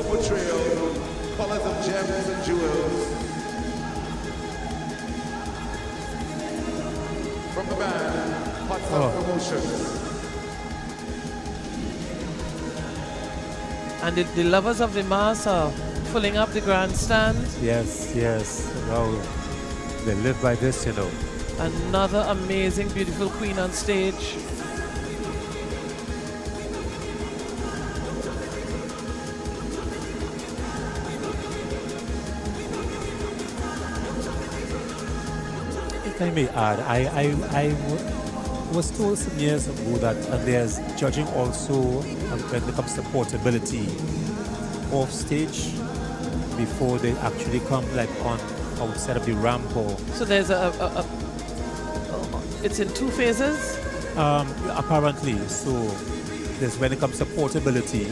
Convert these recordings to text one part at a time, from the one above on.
for Portrayal, colors of gems and jewels. From the band, Hot Stuff Promotions. And the lovers of the mass are filling up the grandstand. Yes, yes. Wow. They live by this, you know. Another amazing, beautiful queen on stage. If I may add, I was told some years ago that there's judging also when it comes to portability off stage before they actually come like on outside of the ramp or... So there's it's in two phases? Apparently. So there's when it comes to portability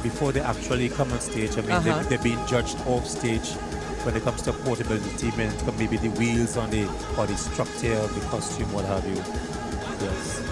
before they actually come on stage. I mean, they're being judged off stage. When it comes to portability, maybe the wheels on the or the structure of the costume, what have you. Yes.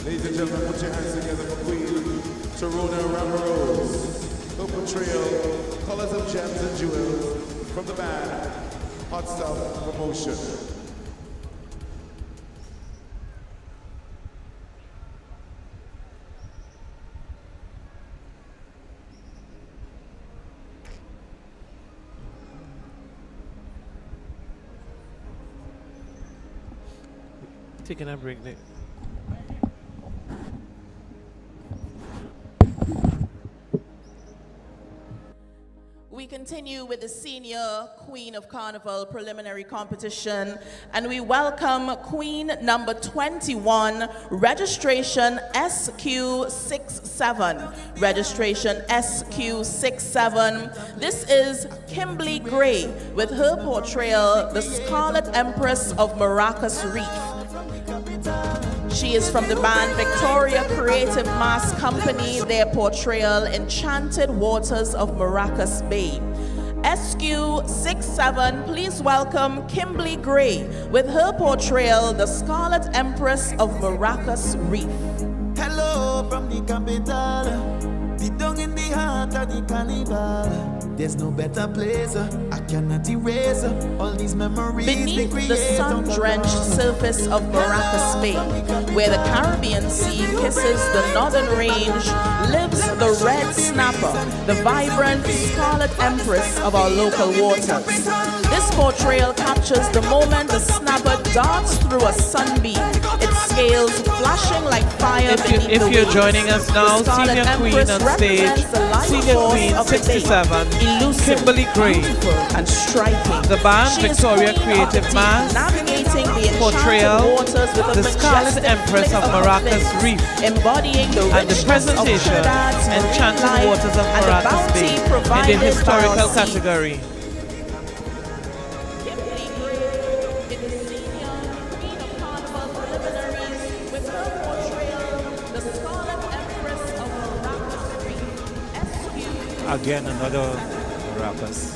Ladies and gentlemen, put your hands together for Queen her Portrayal, colors of gems and jewels, from the band, Hot Stuff Promotion. Taking a break there. We continue with the Senior Queen of Carnival preliminary competition, and we welcome Queen number 21, registration SQ67. Registration SQ67. This is Kimberly Gray with her portrayal, the Scarlet Empress of Maracas Reef. She is from the band Victoria Creative Mass Company, their portrayal, Enchanted Waters of Maracas Bay. SQ67, please welcome Kimberly Gray with her portrayal, the Scarlet Empress of Maracas Reef. Hello from the capital, deep down in the heart of the carnival. There's no better place, I cannot erase all these memories. Beneath the sun-drenched surface of Maracas Bay, where the Caribbean Sea kisses the northern range, lives the red snapper, the vibrant Scarlet Empress of our local waters. This portrayal captures the moment the snapper darts through a sunbeam, its scales flashing like fire beneath the If you're waves. joining us now, Senior Queen on stage, Senior Queen 67, Kimberly Gray, and striking. The band She is Victoria queen Creative of the Mass, deep, navigating the Portrayal, enchanted waters with a the Scarlet majestic Empress flick of Maracas fins, Reef, embodying the and the richness presentation, of Trinidad's marine Enchanted life Waters of and the Maracas bounty Bay, in provided the by historical our sea. category. Kimberly Gray in the Senior Queen of Carnival preliminaries with her portrayal, the Scarlet Empress of Maracas Reef. SQ. Again, another Maracas.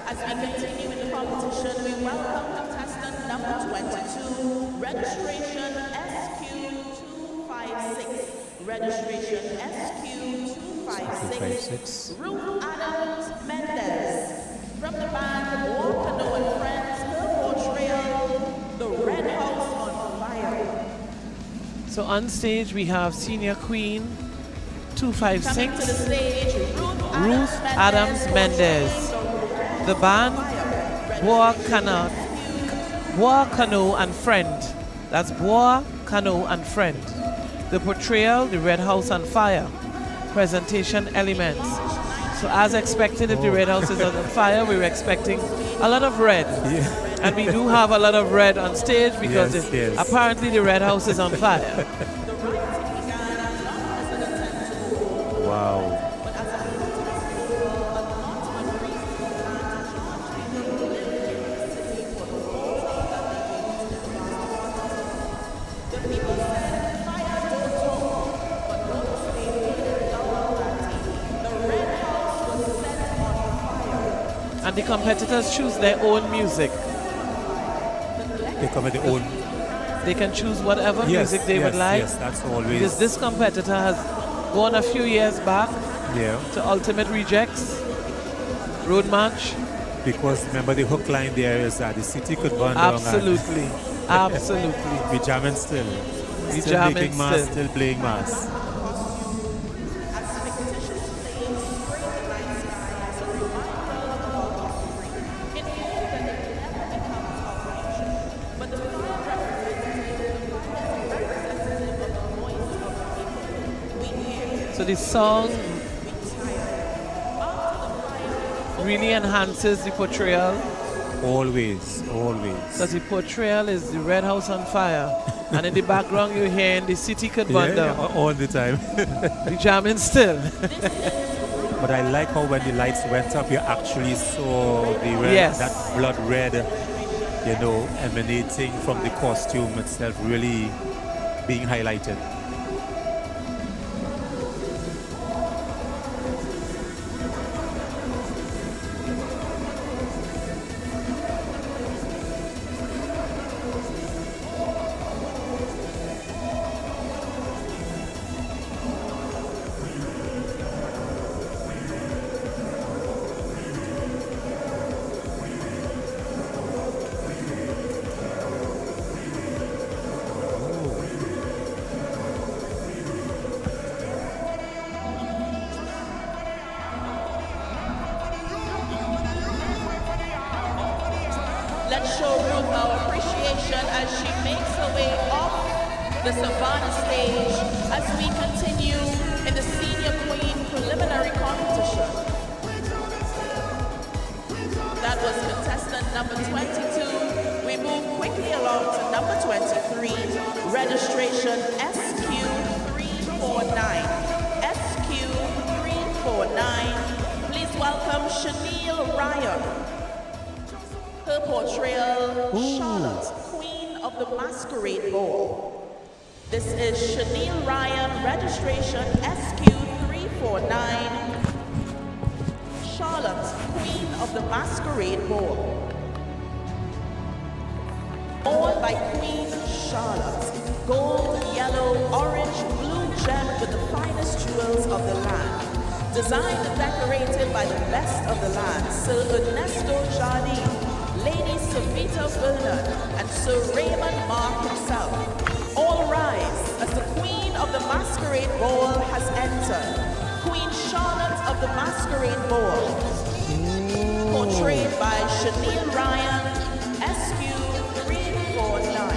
As we continue in the competition, we welcome contestant number 22, registration SQ256. Registration SQ256. Ruth Adams Mendez. From the band Moco and Friends, her portrayal, The Red House on Fire. So on stage we have Senior Queen Coming 256, to the stage, Ruth Adams Mendez. The band Boa Canoe and Friend. That's Boa Canoe and Friend. The portrayal, The Red House on Fire. Presentation elements. So as expected, if the Red House is on fire, we're expecting a lot of red. Yeah. And we do have a lot of red on stage because Yes. apparently the Red House is on fire. Wow. And the competitors choose their own music. They come with their own. They can choose whatever music they would like. Yes, that's always. Because this competitor has gone a few years back Yeah. to Ultimate Rejects, Road March. Because remember the hook line there is that the city could burn down. Absolutely. Absolutely. We jamming still. We Still jamming making mass, still. still playing mass. So the song really enhances the portrayal. Always, always. Because the portrayal is the Red House on fire. And in the background you're hearing the city could burn down. all the time. We jamming still. But I like how when the lights went up, you actually saw the red, Yes. that blood red, you know, emanating from the costume itself, really being highlighted. Let's show Ruth our appreciation as she makes her way off the Savannah stage as we continue in the Senior Queen Preliminary Competition. That was contestant number 22. We move quickly along to number 23, registration SQ349. SQ349. Please welcome Chanel Ryan. Her portrayal, Charlotte, Queen of the Masquerade Ball. This is Chanel Ryan, registration SQ349. Charlotte, Queen of the Masquerade Ball. Worn by Queen Charlotte. Gold, yellow, orange, blue gem with the finest jewels of the land. Designed and decorated by the best of the land, Sir Ernesto Jardine, Lady Savita Bernard, and Sir Raymond Mark himself. All rise as the Queen of the Masquerade Ball has entered. Queen Charlotte of the Masquerade Ball. Portrayed by Chanel Ryan, SQ349.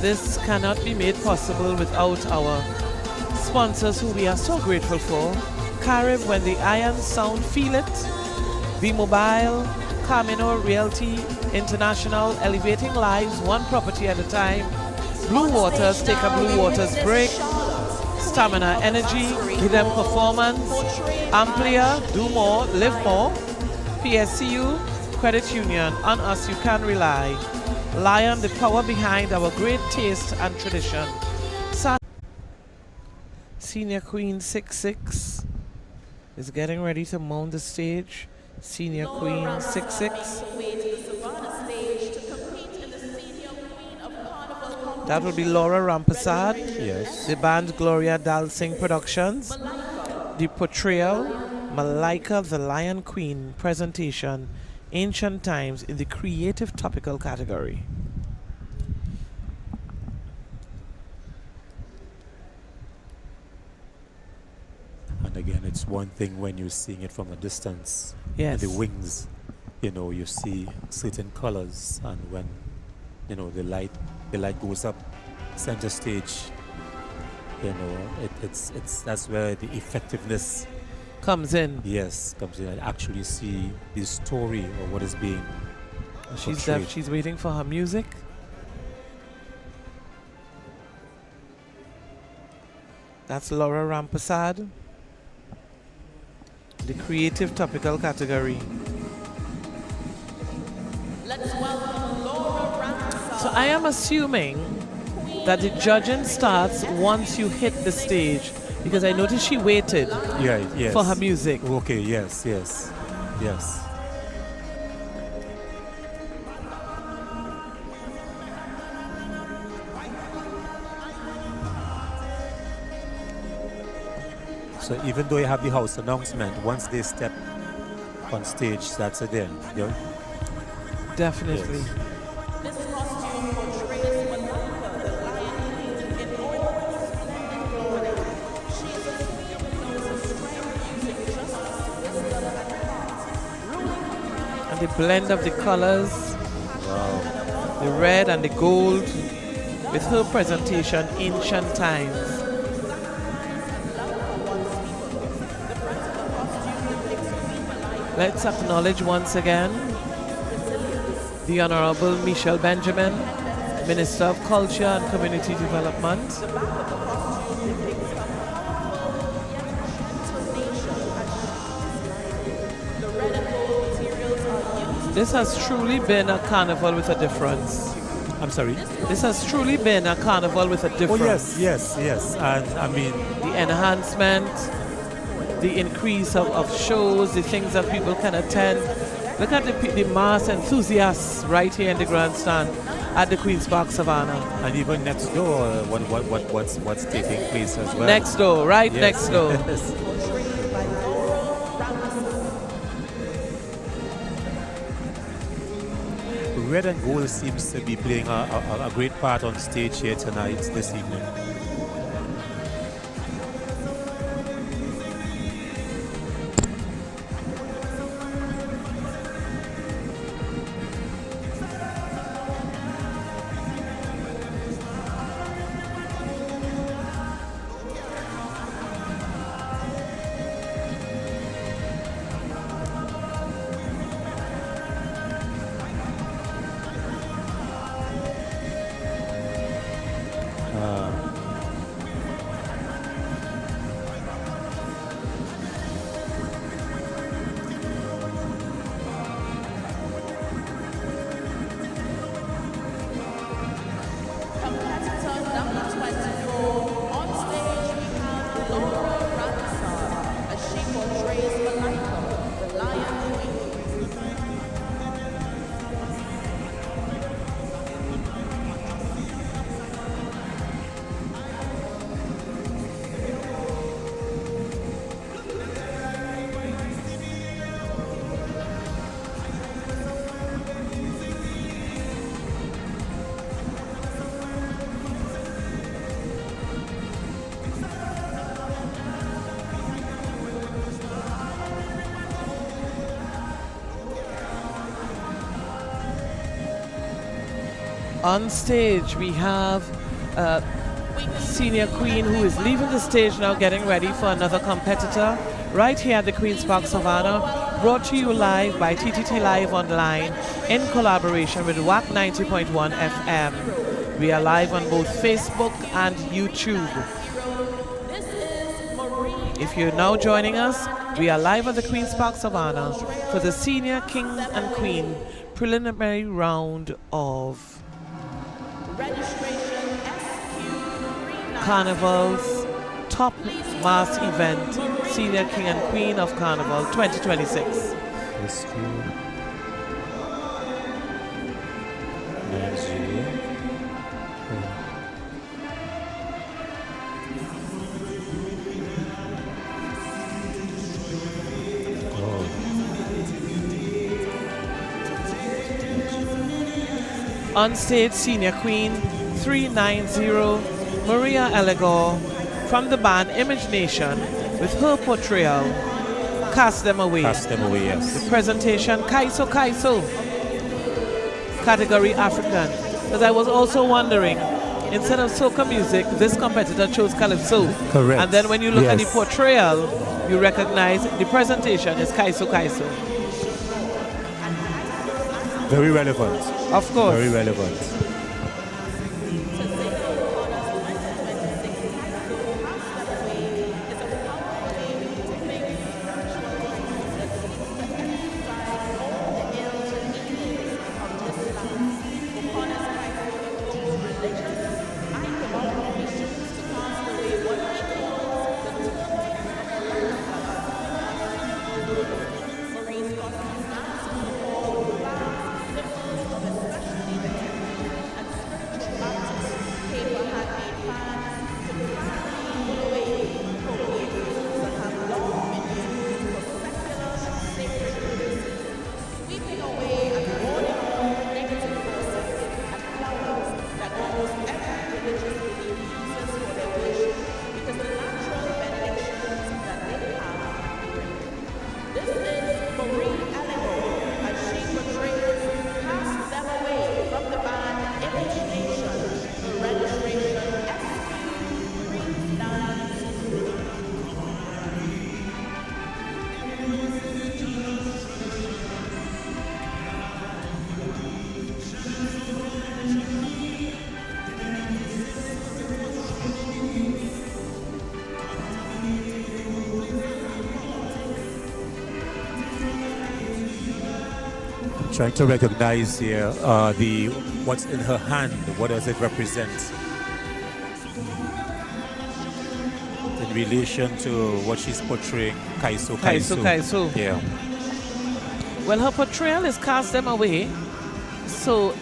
This cannot be made possible without our sponsors who we are so grateful for. Carib, when the iron sound feel it. Be Mobile, Camino Realty International, elevating lives one property at a time. Blue Waters, take a Blue Waters break. Stamina Energy, Rhythm Performance. Amplia, do more, live more. PSCU, Credit Union, on us you can rely. Lion, the power behind our great taste and tradition. Senior Queen 66 is getting ready to mount the stage. Senior Queen 66. That will be Laura Rampersad. Yes. The band Gloria Dalsing Productions. The Portrayal, Malika the Lion Queen presentation, Ancient Times, in the creative topical category. And again, it's one thing when you're seeing it from a distance. Yes. The wings, you know, you see certain colors, and when, you know, the light goes up center stage, you know, it's that's where the effectiveness Comes in. Yes, comes in. I actually see the story of what is being portrayed. She's waiting for her music. That's Laura Rampersad. The creative topical category. Let's welcome Laura Rampersad. So I am assuming that the judging starts once you hit the stage, because I noticed she waited Yes. for her music. Okay, yes. So even though you have the house announcement, once they step on stage, that's it then. Yeah? Definitely. Yes. This costume portrays Malika, the Lion Queen, in all her splendid glory. She is a queen who knows her strength, using justice, wisdom, and heart. Ruling her And the blend of the colors, Wow. the red and the gold, with her presentation, Ancient Times. Let's acknowledge once again the Honorable Michelle Benjamin, Minister of Culture and Community Development. This has truly been a carnival with a difference. I'm sorry. This has truly been a carnival with a difference. Oh, yes. And I mean, The enhancement, the increase of shows, the things that people can attend. Look at the mass enthusiasts right here in the grandstand at the Queen's Park Savannah. and even next door, what's taking place as well. Next door, right Yes. next door. Yes. Red and gold seems to be playing a great part on stage here tonight, this evening. competitor number 24. On stage we have Laura Rampersad as she portrays Malika, the Lion Queen. On stage we have Senior Queen, who is leaving the stage now, getting ready for another competitor right here at the Queen's Park Savannah. Brought to you live by TTT Live Online in collaboration with WAC 90.1 FM. We are live on both Facebook and YouTube. If you're now joining us, we are live at the Queen's Park Savannah for the Senior King and Queen preliminary round of Carnival's top mass event, Senior King and Queen of Carnival 2026. On stage, Senior Queen 390 Maria Elegor from the band Image Nation with her Portrayal, Cast Them Away. Cast Them Away, yes. The presentation, Kaiso Kaiso. Category African. Because I was also wondering, instead of soca music, this competitor chose Calypso. Correct. And then when you look at the Yes. Portrayal, you recognize the presentation is Kaiso Kaiso. Very relevant. Of course. Very relevant. Trying to recognize here what's in her hand. What does it represent in relation to what she's portraying? Kaiso Kaiso. Kaiso. Yeah. Well, her portrayal is Cast Them Away, so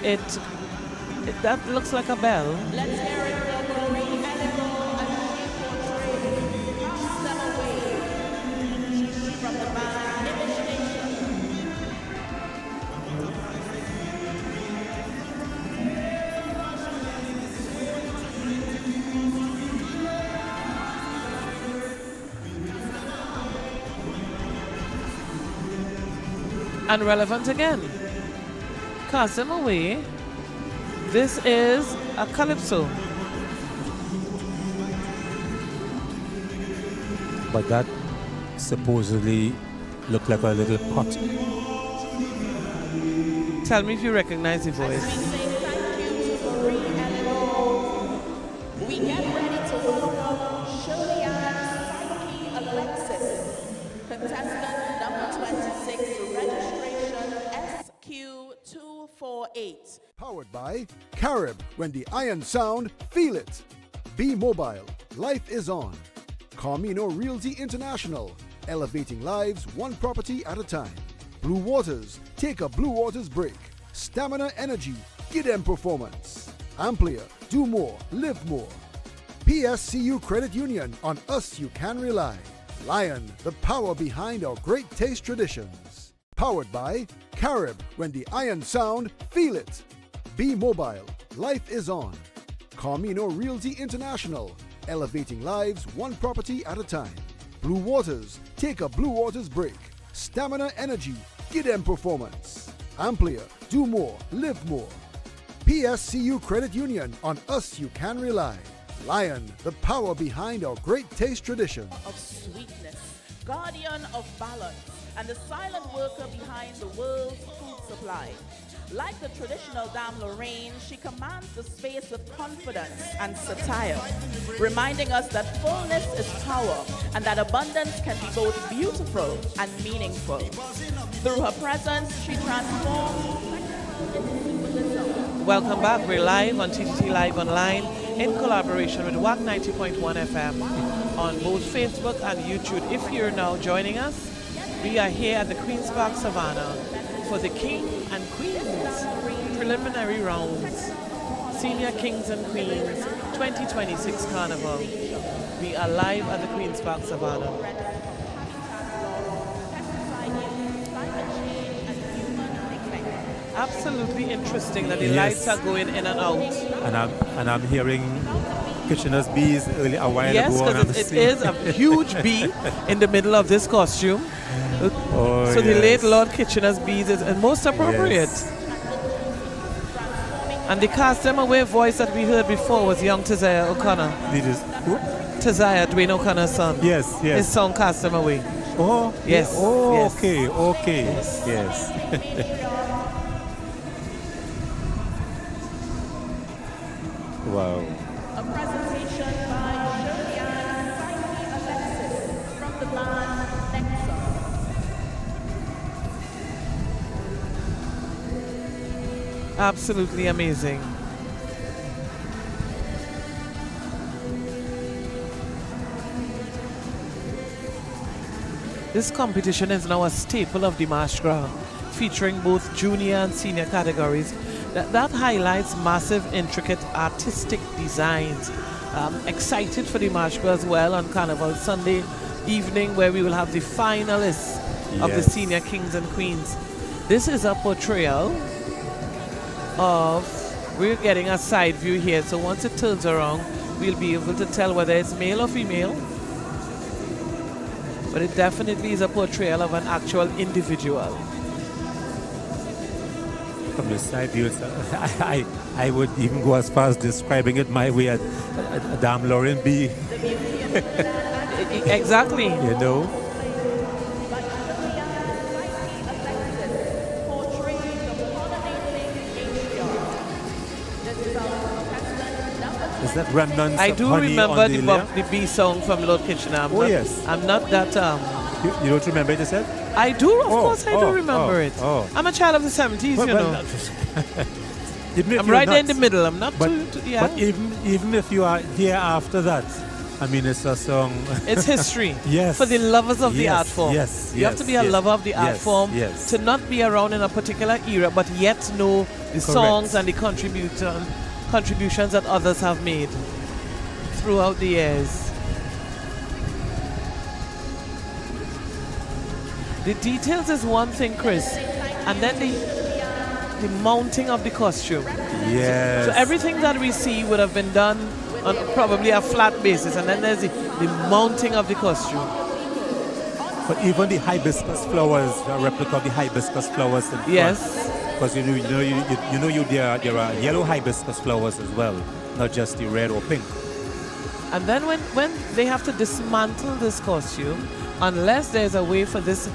that looks like a bell. Let's hear it for Marie Elegor as she portrays Cast Them Away from the band Image Nation. And relevant again. Cast Them Away. This is a Calypso. But that supposedly looked like a little pot. Tell me if you recognize the As we voice. say thank you to Marie Elegor, we get ready to welcome Shirley Ann Psyche Alexis, contestant number 26, registration SQ248. Powered by Carib. When the iron sound, feel it. Be mobile. Life is on. Carmino Realty International. Elevating lives one property at a time. Blue Waters. Take a Blue Waters break. Stamina Energy. Give them performance. Amplia. Do more. Live more. PSCU Credit Union. On us you can rely. Lion. The power behind our great taste traditions. Powered by Carib. When the iron sound, feel it. Be mobile. Life is on. Carmino Realty International. Elevating lives one property at a time. Blue Waters. Take a Blue Waters break. Stamina Energy. Give them performance. Amplia. Do more. Live more. PSCU Credit Union. On us you can rely. Lion. The power behind our great taste traditions. Of sweetness, guardian of balance, and the silent worker behind the world's food supply. Like the traditional Dame Lorraine, she commands the space with confidence and satire, reminding us that fullness is power and that abundance can be both beautiful and meaningful. Through her presence, she transforms symbolism. Welcome back. We're live on TTT Live Online in collaboration with WAC 90.1 FM on both Facebook and YouTube. If you're now joining us, we are here at the Queen's Park Savannah for the King and Queens Preliminary Rounds, Senior Kings and Queens 2026 Carnival. We are live at the Queen's Park Savannah. Absolutely interesting that the lights are going in and out. And I'm hearing Kitchener's bees early a while yes, ago. Yes, because it is a huge bee in the middle of this costume. Oh, so the late Lord Kitchener's bees is most appropriate. Yes. And the Cast Them Away voice that we heard before was young Tazaya O'Connor. Tazaya, Dwayne O'Connor's son. Yes, yes. His song Cast Them Away. Oh, yes. Yeah. Oh, yes. Okay, okay. Yes. Wow. A presentation by Julian Alexis from the band Nexus. Absolutely amazing. This competition is now a staple of the masquerade, featuring both junior and senior categories. That highlights massive, intricate, artistic designs. Excited for the masquerade as well on Carnival Sunday evening, where we will have the finalists of the senior kings and queens. This is a portrayal of, we're getting a side view here, so once it turns around, we'll be able to tell whether it's male or female. But it definitely is a portrayal of an actual individual. From the side view, I would even go as far as describing it my way, a Dame Lauren B. Exactly. You know? Is that remnants I of do honey remember on the bee song from Lord Kitchener. Yes. I'm not that... You don't remember it, you said? I do, of course I do remember it. I'm a child of the 70s, you know. I'm right there in the middle. I'm not too... Yeah. But even if you are here after that, I mean, it's a song... It's history. Yes. For the lovers of the art form. Yes. You have to be a lover of the art form to not be around in a particular era, but yet know the songs and the contributions that others have made throughout the years. The details is one thing, Chris, and then the mounting of the costume. Yes. So everything that we see would have been done on probably a flat basis, and then there's the mounting of the costume. But even the hibiscus flowers, a replica of the hibiscus flowers in front. Yes. Because there are yellow hibiscus flowers as well, not just the red or pink. And then when they have to dismantle this costume, unless there's a way for this,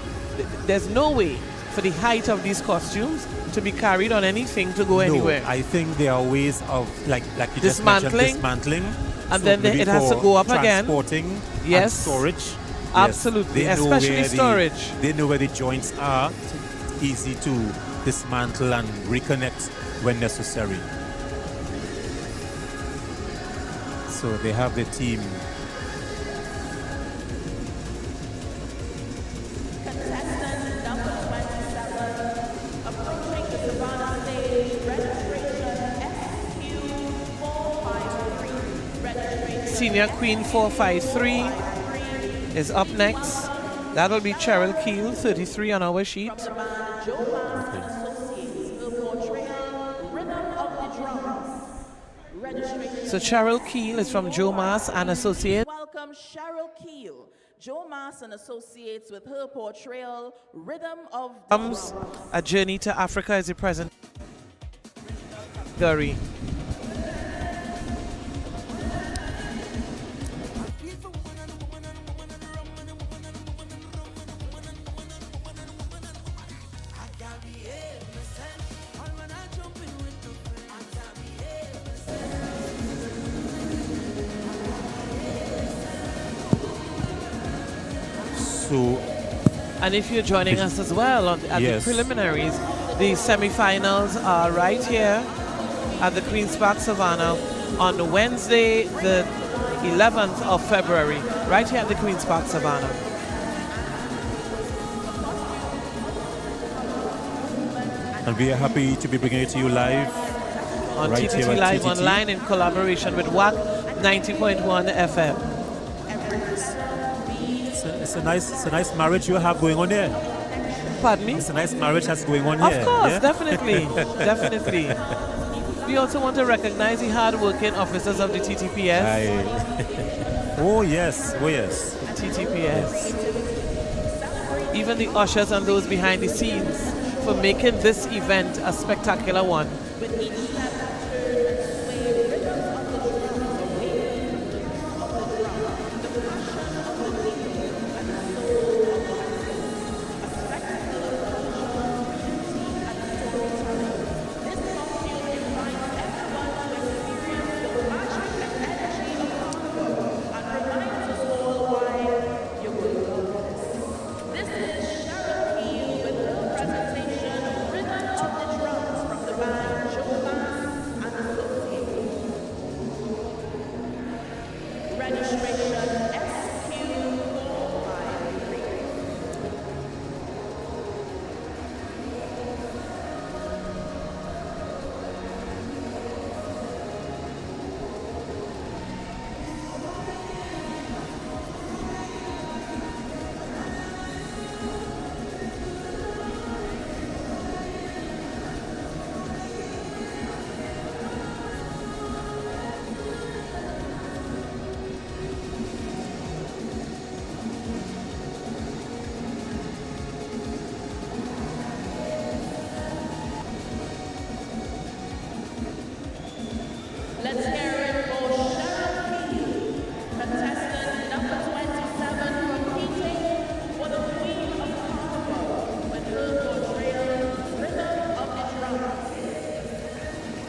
there's no way for the height of these costumes to be carried on anything to go anywhere. I think there are ways of, like you just mentioned, dismantling. And then it has to go up again. Transporting and storage. Absolutely, especially storage. They know where the joints are. It's easy to dismantle and reconnect when necessary. So they have the team. Contestant number 27, approaching the Savannah stage, registration SQ453. Registration Senior Queen 453 is up next. That'll be Cheryl Keel, 33 on our sheet. From the band Jamat and Associates, her portrayal, Rhythm of the Drums. Registration. So Cheryl Keel is from Jamat and Associates. Welcome Cheryl Keel, Jamat and Associates with her portrayal, Rhythm of the Drums. A Journey to Africa is the present. Gary. also. And if you're joining us as well at Yes. the preliminaries, the semi-finals are right here at the Queen's Park Savannah on Wednesday, the 11th of February, right here at the Queen's Park Savannah. And we are happy to be bringing it to you live On right TTT here at Live TTT. Online in collaboration with WAC 90.1 FM. It's a nice marriage you have going on there. Pardon me? It's a nice marriage that's going on here. Of course, yeah? definitely, definitely. We also want to recognize the hard-working officers of the TTPS. Oh yes, oh yes. TTPS. Even the ushers and those behind the scenes for making this event a spectacular one. Let's hear it for Shaka, contestant number 27, competing for the Queen of Carnival with her portrayal, Rhythm of the Drums.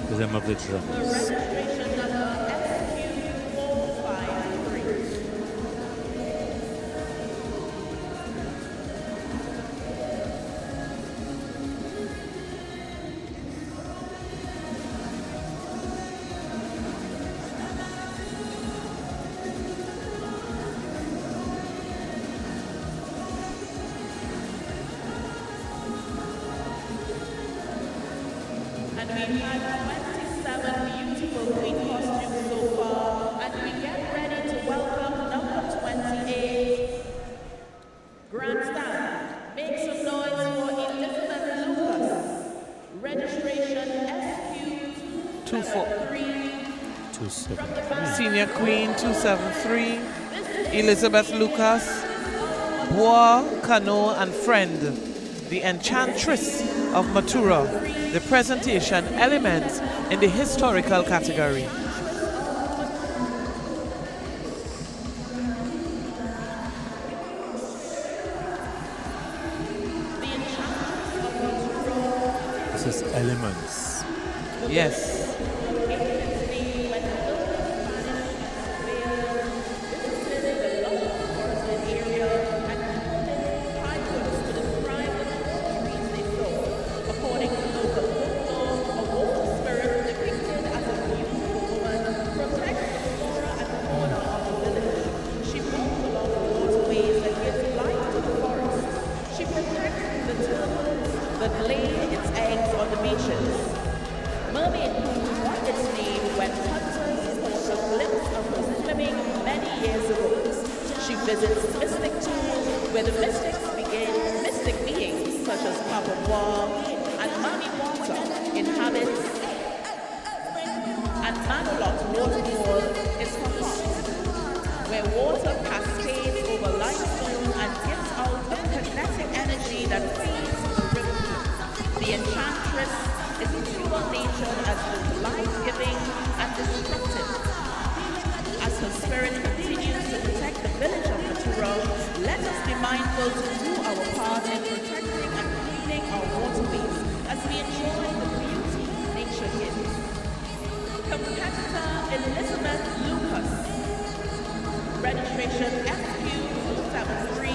Rhythm of the The Drums. registration number SQ453. And we have 27 beautiful queen costumes so far, and we get ready to welcome number 28. Grandstand, make some noise for Elizabeth Lucas. Registration SQ273. 273. Senior Queen 273, Elizabeth Lucas, Bois, Cano, and Friend, the Enchantress of Matura. The presentation elements in the historical category. This is Elements. Yes. that lay its eggs on the beaches. Mermaid got its name when hunters caught a glimpse of her swimming many years ago. She visits mystic tools where the mystics begin. Mystic beings such as Papa Bois and Mami Water inhabit, and Manolot's waterfall is her heart, where water cascades over limestone and gives out a kinetic energy that feeds the river. The Enchantress is pure nature as both life-giving and destructive. As her spirit continues to protect the village of Matura, let us be mindful to do our part in protecting and cleaning our waterways as we enjoy the beauty nature gives. Competitor Elizabeth Lucas. Registration FQ273.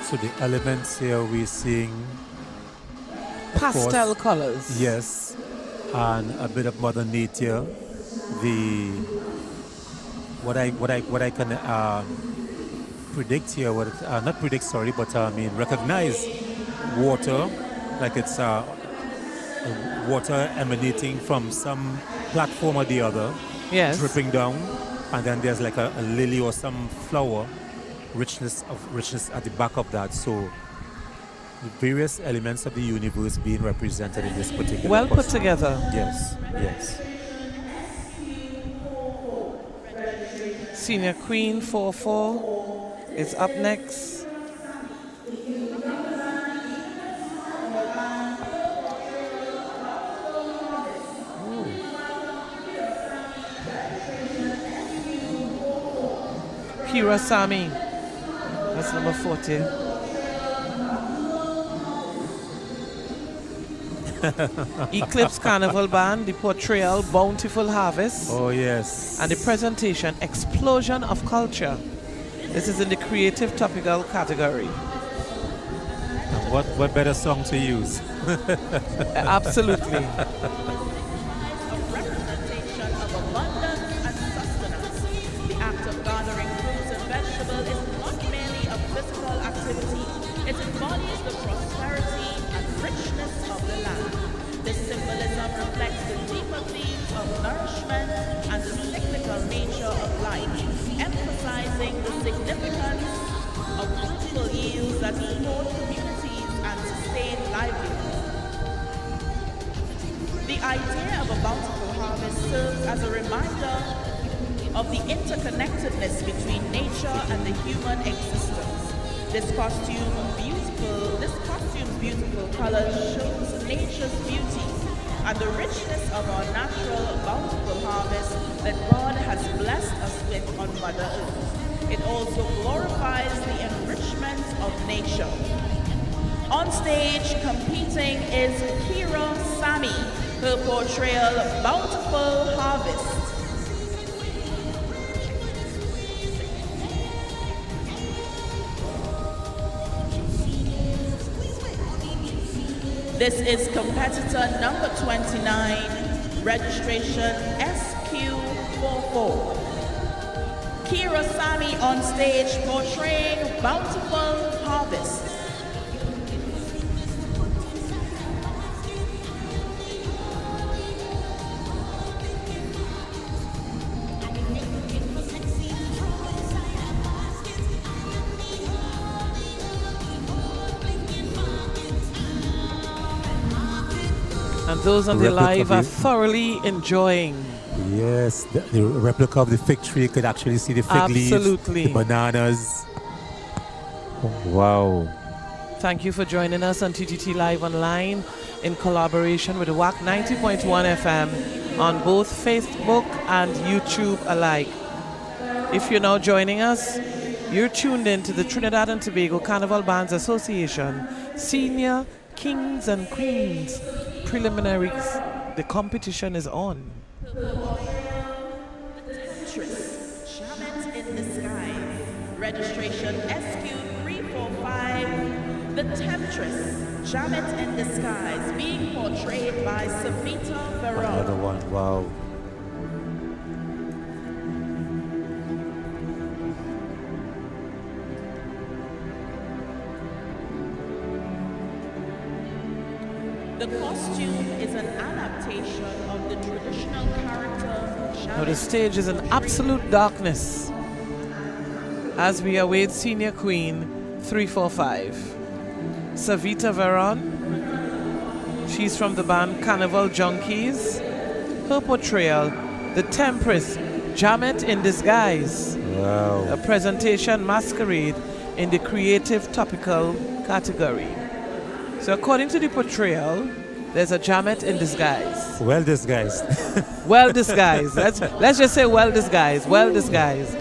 So the elements here we're seeing, of Pastel course, colors. yes, and a bit of Mother Nature. The what I can predict here, not predict, sorry, but I mean recognize water, like it's water emanating from some platform or the other, Yes. dripping down, and then there's like a lily or some flower, richness at the back of that. So the various elements of the universe being represented in this particular Well put costume. together. Yes, yes. Senior Queen 4-4 is up next. Kira Sami, that's number 40. Eclipse Carnival Band, the Portrayal, Bountiful Harvest. Oh yes. And the presentation, Explosion of Culture. This is in the creative topical category. What better song to use? Absolutely. Representation of abundance and sustenance. The act of gathering fruits and vegetables is not merely a physical activity. It embodies the prosperity and richness of the land. This symbolism reflects the deeper themes of nourishment and the cyclical nature of life, emphasizing the significance of fruitful yields that support communities and sustain livelihoods. The idea of a bountiful harvest serves as a reminder of the interconnectedness between nature and the human existence. This costume's beautiful colors shows nature's beauty and the richness of our natural bountiful harvest that God has blessed us with on Mother Earth. It also glorifies the enrichment of nature. On stage competing is Kira Sami, her portrayal Bountiful Harvest. This is competitor number 29, registration SQ44. Kira Sami on stage portraying Bountiful Harvest. And those on the live are Replica thoroughly enjoying. Yes, the replica of the fig tree, you could actually see the fig leaves, Absolutely. the bananas. Oh, wow. Thank you for joining us on TTT Live Online in collaboration with WAC 90.1 FM on both Facebook and YouTube alike. If you're now joining us, you're tuned in to the Trinidad and Tobago Carnival Bands Association Senior Kings and Queens Preliminaries. The competition is on. Temptress, Jamat in the Skies. Registration SQ345. The Temptress, Jamat in the Skies, being portrayed by Savita Veron. Another one, wow. The costume is an adaptation of the traditional character Now the Jamat. stage is in absolute darkness as we await Senior Queen 345. Savita Veron, she's from the band Carnival Junkies. Her portrayal, the Temptress, Jamat in Disguise. Wow. A presentation masquerade in the creative topical category. So according to the portrayal, there's a Jamat in disguise. Well disguised. Well disguised. Let's just say well disguised. Well disguised.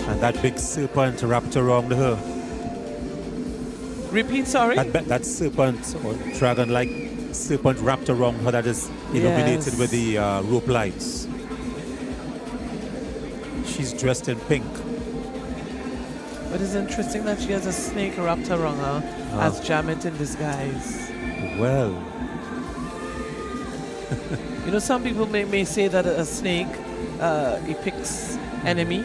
And that big serpent wrapped around her. Repeat, sorry. That serpent or dragon-like serpent wrapped around her that is illuminated with the rope lights. She's dressed in pink. But it's interesting that she has a snake wrapped around her as Jamat in disguise. Well. You know, some people may say that a snake depicts enemy.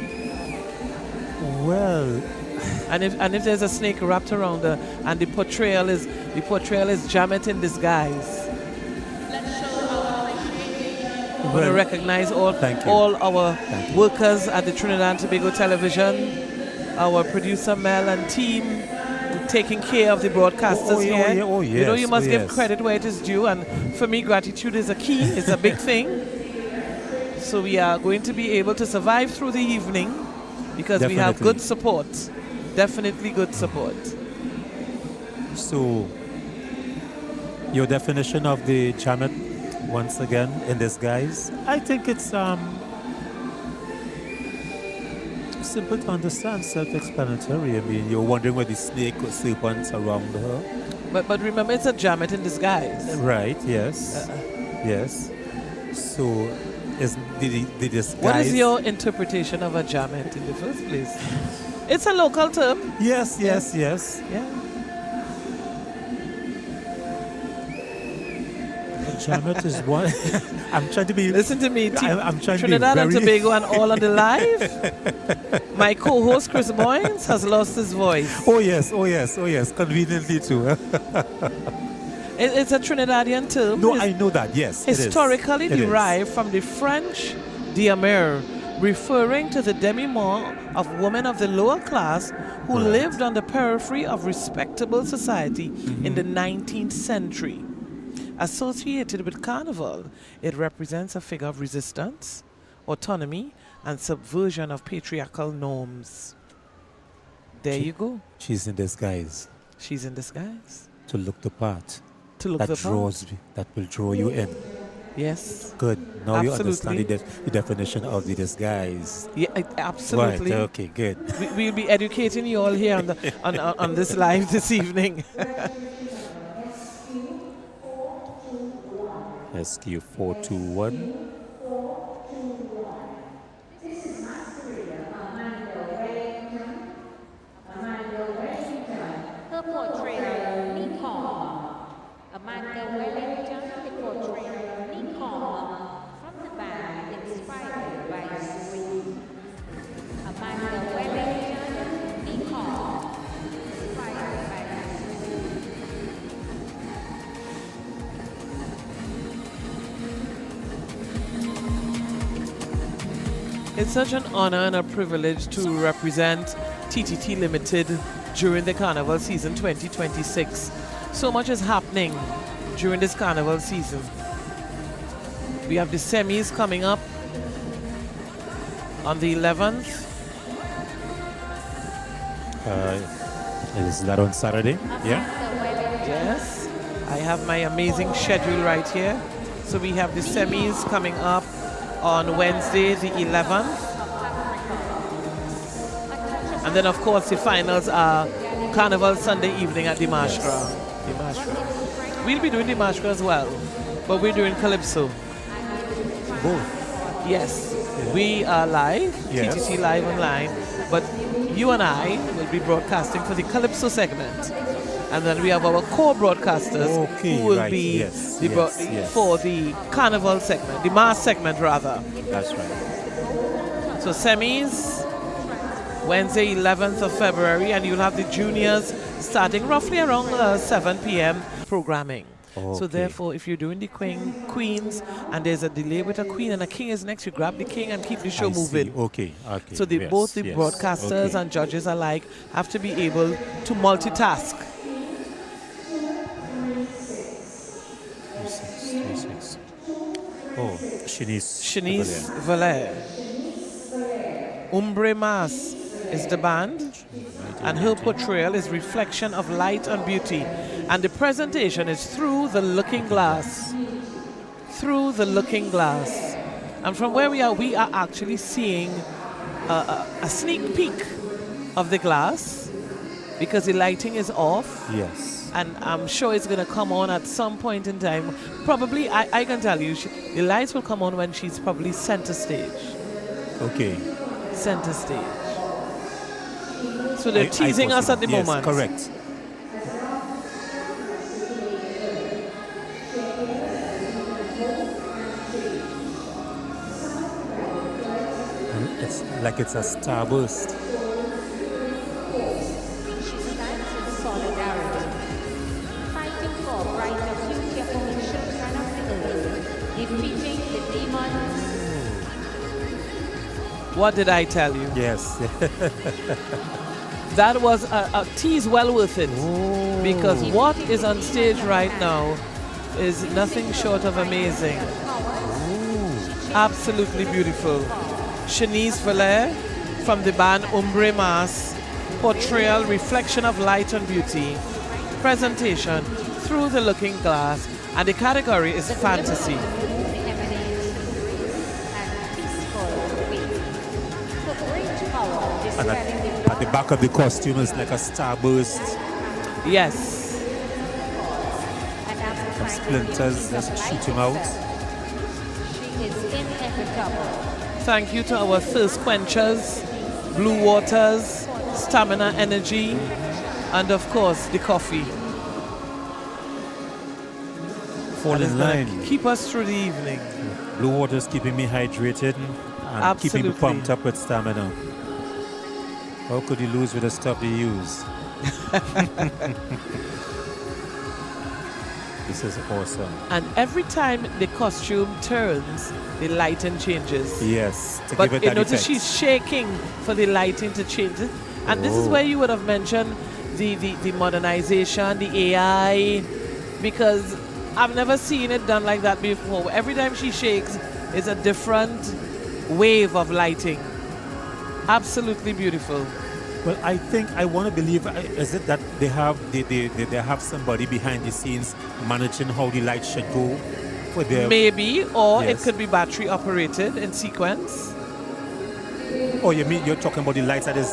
Well. And if there's a snake wrapped around her, and the portrayal is Jamat in disguise. We want to recognize all our workers at the Trinidad and Tobago Television, our producer Mel and team taking care of the broadcasters here. You know, you must give credit where it is due, and for me, gratitude is a key. It's a big thing. So we are going to be able to survive through the evening because we have good support. Definitely good support. So, your definition of the Jamat, once again, in disguise, I think it's simple to understand, self-explanatory. I mean, you're wondering where the snake or serpents around her. But remember, it's a Jamat in disguise. Right, yes. Yes. So, is the disguise... What is your interpretation of a Jamat in the first place? It's a local term. Yes. Yeah. Jamat is one. I'm trying to be. Listen to me, I'm trying Trinidad to be and Tobago and all on the live. My co-host Chris Boynes has lost his voice. Oh yes. Conveniently too. It's a Trinidadian term. No, I know that. Yes. Historically derived from the French diamère, referring to the demi-monde of women of the lower class who lived on the periphery of respectable society in the 19th century. Associated with Carnival, it represents a figure of resistance, autonomy, and subversion of patriarchal norms. There you go. She's in disguise. She's in disguise. To look the part. That will draw you in. Yes. Good. Now absolutely. You understand the definition of the disguise. Yeah, absolutely. Right. Okay. Good. We'll be educating you all here on this live this evening. SQ 421. Her portrayal, Amanda Wellington, the portrayal, from the band inspired by Reef. Amanda Wellington, inspired by It's such an honor and a privilege to represent TTT Limited during the Carnival season 2026. So much is happening during this Carnival season. We have the semis coming up on the 11th. Is that on Saturday? Yeah? Yes. I have my amazing schedule right here. So we have the semis coming up on Wednesday the 11th. And then of course the finals are Carnival Sunday evening at the Masquerade. We'll be doing the Masquerade as well, but we're doing Calypso. Both? Yes. We are live, TTT live online, but you and I will be broadcasting for the Calypso segment. And then we have our core broadcasters who will be for the Carnival segment, the Mass segment rather. That's right. So semis, Wednesday 11th of February, and you'll have the juniors starting roughly around 7 p.m. programming. So therefore, if you're doing the queens and there's a delay with a queen and a king is next, you grab the king and keep the show moving. Okay. So both the broadcasters and judges alike have to be able to multitask. 36. Oh, Shanice Valère. Umbre Mas is the band, and her portrayal is reflection of light and beauty. And the presentation is through the looking glass. Through the looking glass. And from where we are actually seeing a sneak peek of the glass. because the lighting is off. Yes. And I'm sure it's going to come on at some point in time. Probably, I can tell you, the lights will come on when she's probably center stage. Okay. Center stage. So they're teasing us at the yes, moment. Correct. And it's like it's a starburst. She stands in solidarity, fighting for a brighter future for the children of the earth, defeating the demons. What did I tell you? Yes. That was a tease well worth it. Because what is on stage right now is nothing short of amazing. Absolutely beautiful. Shanice Valer from the band Umbre Mas, Portrayal, Reflection of Light and Beauty, presentation Through the Looking Glass, and the category is fantasy. And at the back of the costume is like a starburst. Yes. Some splinters just shoot him out. She is inevitable. Thank you to our thirst quenchers, Blue Waters, Stamina Energy, and of course the coffee. Fall That is in gonna line. keep us through the evening. Blue water's keeping me hydrated and keeping me Absolutely. pumped up with stamina. How could you lose with the stuff you use? This is awesome. And every time the costume turns, the lighting changes. Yes, to But give it you that notice effect. she's shaking for the lighting to change it. And this is where you would have mentioned the modernization, the AI, because I've never seen it done like that before. Every time she shakes, it's a different wave of lighting. Absolutely beautiful. Well, I think I want to believe is it that they have somebody behind the scenes managing how the light should go for their. Maybe, or it Yes. could be battery operated in sequence. Oh, you mean you're talking about the lights that is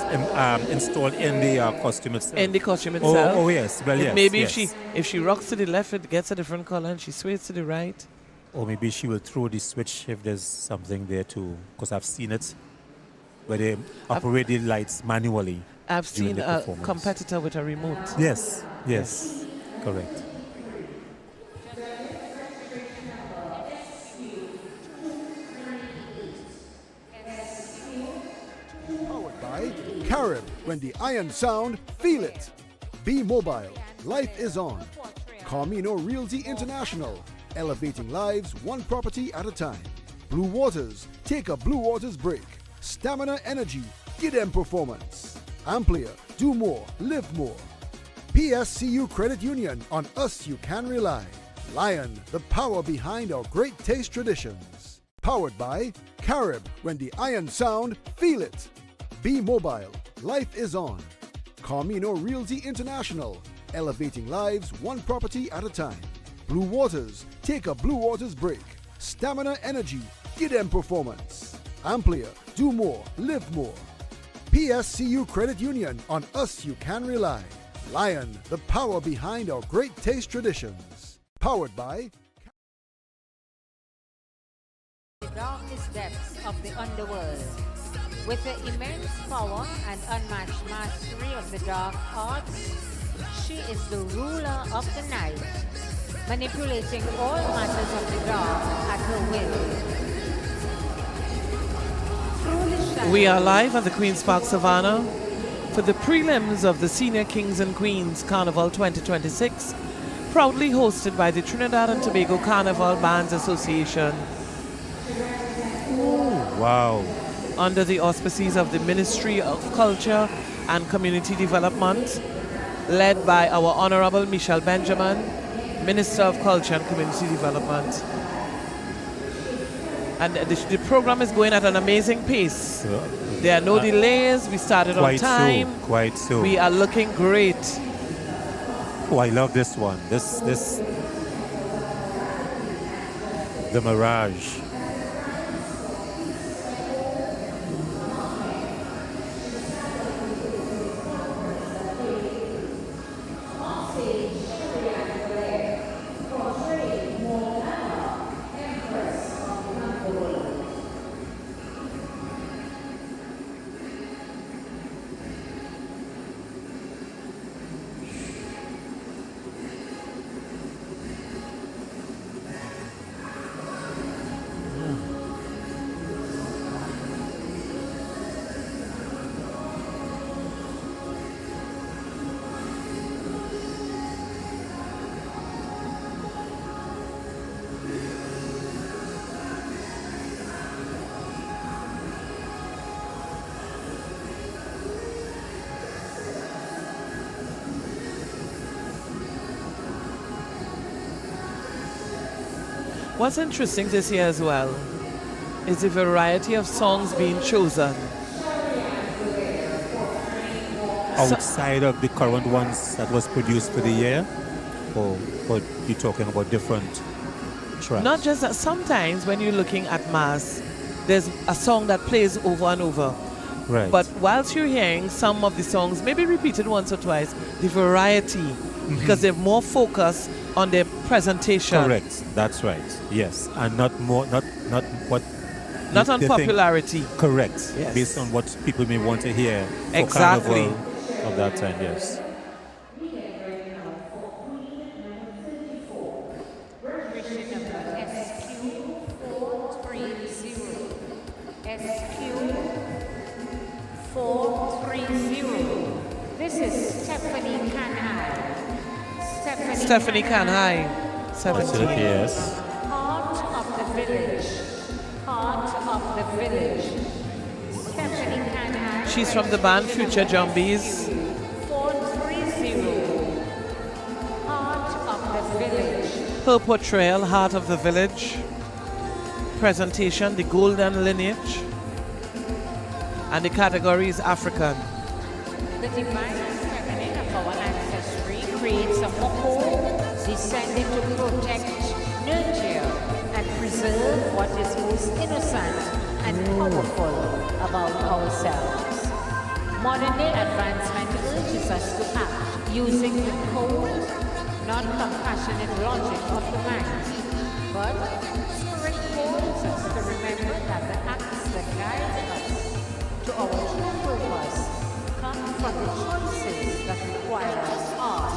installed in the costume itself? In the costume itself. Oh yes, well yes. Maybe yes. if she rocks to the left, it gets a different color, and she sways to the right. Or maybe she will throw the switch if there's something there too, because I've seen it where they operate the lights manually. I've during seen the a performance. competitor with a remote. Yes, correct. Powered by Carib. When the iron sound, feel it. Be mobile. Life is on. Carmino Realty International. Elevating lives one property at a time. Blue Waters. Take a Blue Waters break. Stamina Energy. Give them performance. Amplia. Do more. Live more. PSCU Credit Union. On us you can rely. Lion. The power behind our great taste traditions. Powered by Carib. When the iron sound, feel it. Be mobile. Life is on. Carmino Realty International. Elevating lives one property at a time. Blue Waters. Take a Blue Waters break. Stamina Energy. Give them performance. Amplia. Do more. Live more. PSCU Credit Union. On us you can rely. Lion. The power behind our great taste traditions. Powered by The darkest depths of the underworld. With the immense power and unmatched mastery of the dark arts, she is the ruler of the night, manipulating all matters of the dark at her will. Through the shadows, We are live at the Queen's Park Savannah for the prelims of the Senior Kings and Queens Carnival 2026, proudly hosted by the Trinidad and Tobago Carnival Bands Association Wow. under the auspices of the Ministry of Culture and Community Development, led by our Honorable Michelle Benjamin, Minister of Culture and Community Development. And the program is going at an amazing pace. There are no delays. We started on Quite time. so. Quite so. We are looking great. Oh, I love this one. This the Mirage. What's interesting this year as well is the variety of songs being chosen. Outside of the current ones that was produced for the year, or you're talking about different tracks? Not just that, sometimes when you're looking at mass, there's a song that plays over and over. Right. But whilst you're hearing some of the songs, maybe repeated once or twice, the variety, because they're more focused on their presentation. Correct. That's right. Yes, and not what. Not on they popularity. think. Correct. Yes. Based on what people may want to hear. For Exactly. Carnival of that time. Yes. This is Stephanie Canhai. Stephanie Canhai, That's 17. it, yes. Heart of the village. Heart of the village. Stephanie Canhai. She's from the band Future Jumbies. 430. Heart of the village. Her portrayal, Heart of the Village. Presentation, The Golden Lineage. And the category is African. The divine feminine of our ancestry creates a Moco descended to protect, nurture, and preserve what is most innocent and powerful about ourselves. Modern day advancement urges us to act using the cold, not compassionate logic of the mind, but spirit calls us to remember that the acts that guide us to our true purpose come from the choices that require heart.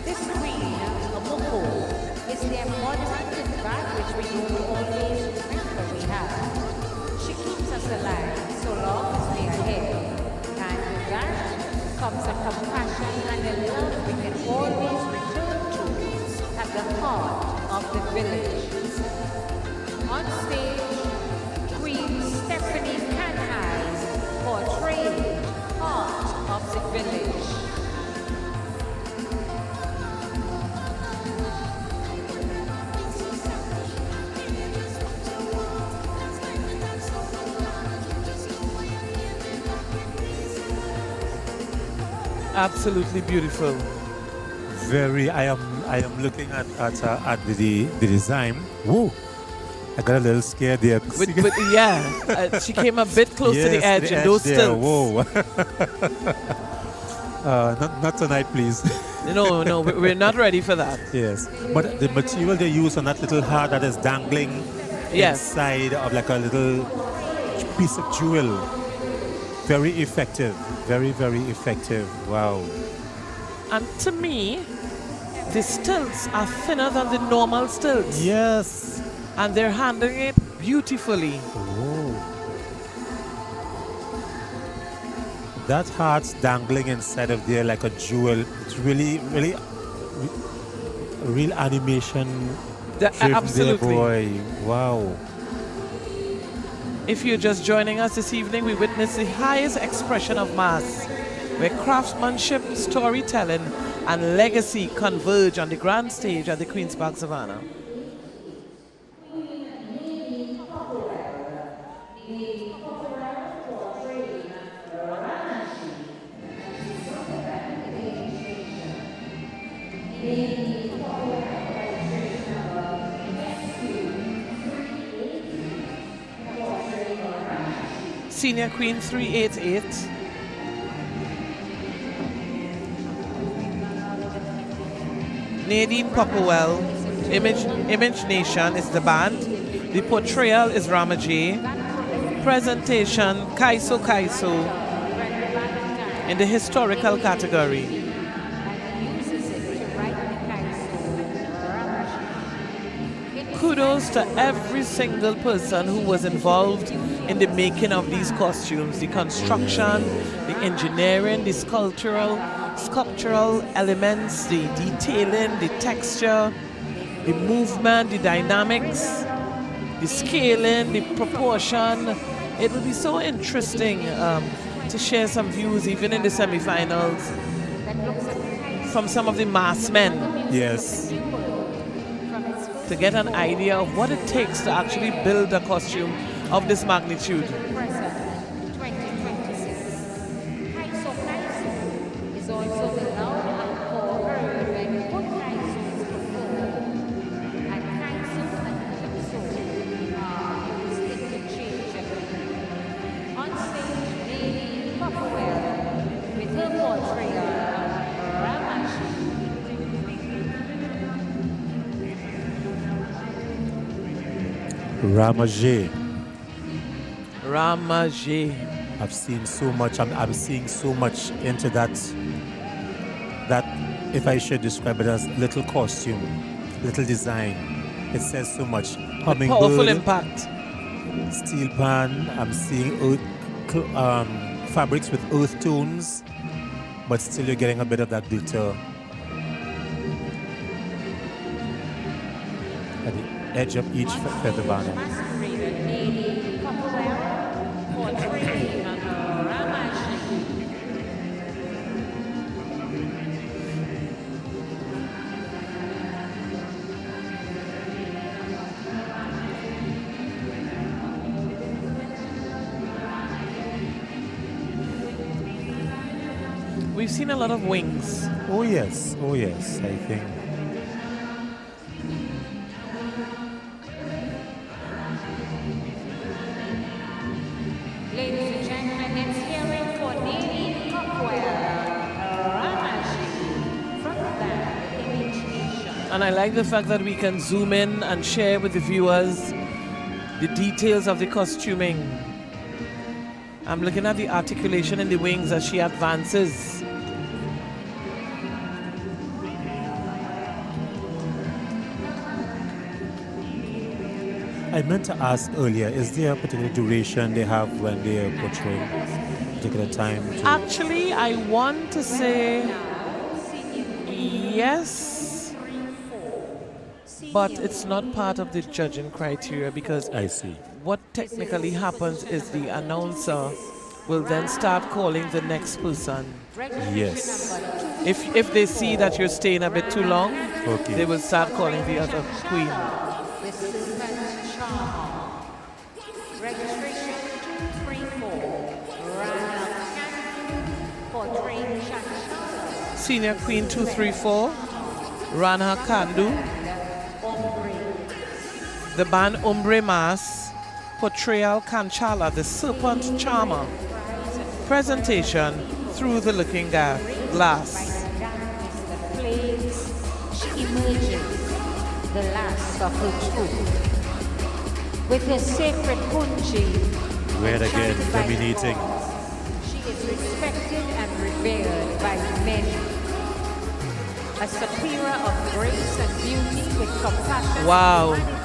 This queen, a Moco, is the embodiment of that which we don't always remember we have. She keeps us alive so long as we are here. And with that comes a compassion and a love we can always return to at the heart of the village. On stage, Queen Stephanie Canhai's portrayal Heart of the Village. Absolutely beautiful. Very. I am looking at the design. Whoa! I got a little scared there. Yeah, she came a bit close to the edge in those there. stilts. Whoa! Not tonight, please. No, we're not ready for that. Yes, but the material they use on that little heart that is dangling inside of like a little piece of jewel. Very effective. Very, very effective. Wow. And to me, the stilts are thinner than the normal stilts. Yes. And they're handling it beautifully. Oh. That heart's dangling inside of there like a jewel. It's really, really real animation. Absolutely. There, boy. Wow. If you're just joining us this evening, we witness the highest expression of mass, where craftsmanship, storytelling, and legacy converge on the grand stage at the Queen's Park Savannah. Senior Queen 388. Nadine Popperwell. Image Nation is the band. The portrayal is Ramajay. Presentation Kaiso in the historical category. Kudos to every single person who was involved in the making of these costumes, the construction, the engineering, the sculptural elements, the detailing, the texture, the movement, the dynamics, the scaling, the proportion. It will be so interesting to share some views even in the semifinals from some of the mass men. Yes. to get an idea of what it takes to actually build a costume of this magnitude. Present 2026. Kaiso Kaiso is also the loud encore heard when good Kaisos perform. And Kaiso and Calypso are used interchangeably. On stage, Lady Copperwell with her portrayal of Ramajay. Ramajay. Ramajay. I've seen so much. I'm seeing so much into that. That, if I should describe it as little costume, little design, it says so much. Powerful Hummingbird, impact. steel pan. I'm seeing fabrics with earth tones, but still you're getting a bit of that glitter at the edge of each feather banner. Masquerade Lady Copperwell portraying Ramajay. We've seen a lot of wings. Oh yes, I think. Ladies and gentlemen, let's hear it for Lady Copperwell Ramajay from the band Imagination. And I like the fact that we can zoom in and share with the viewers the details of the costuming. I'm looking at the articulation in the wings as she advances. I meant to ask earlier, is there a particular duration they have when they are portraying? Particular time? Actually, I want to say yes, but it's not part of the judging criteria because I see. what technically happens is the announcer will then start calling the next person. Yes. If they see that you're staying a bit too long, Okay. they will start calling the other queen. The Serpent Charm. Registration 234. Ragnar portraying Shaka. Senior Queen 234, Ranha Kandu. The band Umbre Mas, Portrayal Kanchala, the Serpent Charmer. Presentation through the looking glass. The plagues, she emerges, the last of her troop. With her sacred punji, Red again, enchanted by dominating. gods, she is respected and revered by many. A sapphire of grace and beauty with compassion. Wow. And humanity.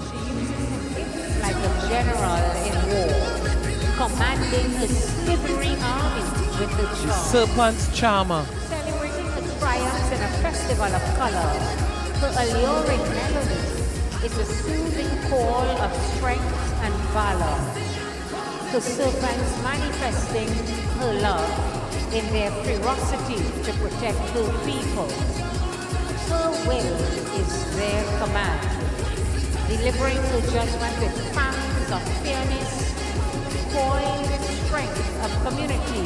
She uses her gifts like a general in war, commanding a slithering army with the charm. Serpent Charmer. Celebrating the triumphs in a festival of color, her alluring melody is a soothing call of strength and valor. The serpents manifesting her love in their ferocity to protect her people. Her will is their command, delivering her judgment with fangs of fairness, poised with strength of community,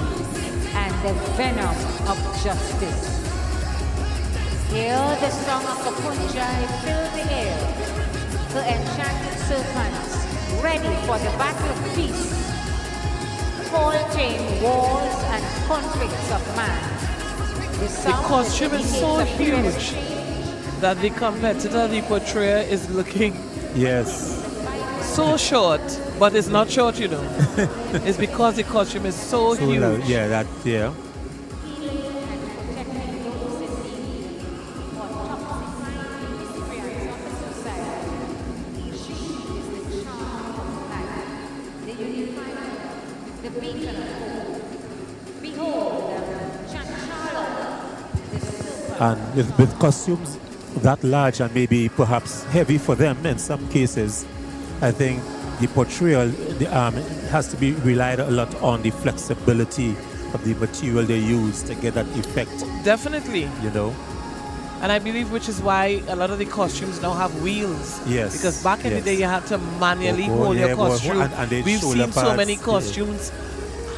and the venom of justice. Hear the song of the punjai fill the air, the enchanted serpents ready for the battle of peace, faulting wars and conflicts of man. The costume is so huge that the competitor, the portrayer, is looking Yes. so short, but it's not short, you know. It's because the costume is so So, huge. yeah, that, yeah. And with costumes that large and maybe perhaps heavy for them in some cases, I think the portrayal has to be relied a lot on the flexibility of the material they use to get that effect, Definitely. you know. And I believe which is why a lot of the costumes now have wheels. Yes. Because back in the yes. day you had to manually Oh, boy, hold yeah, your boy. costume. And they We've shoulder seen so pads, many yeah. costumes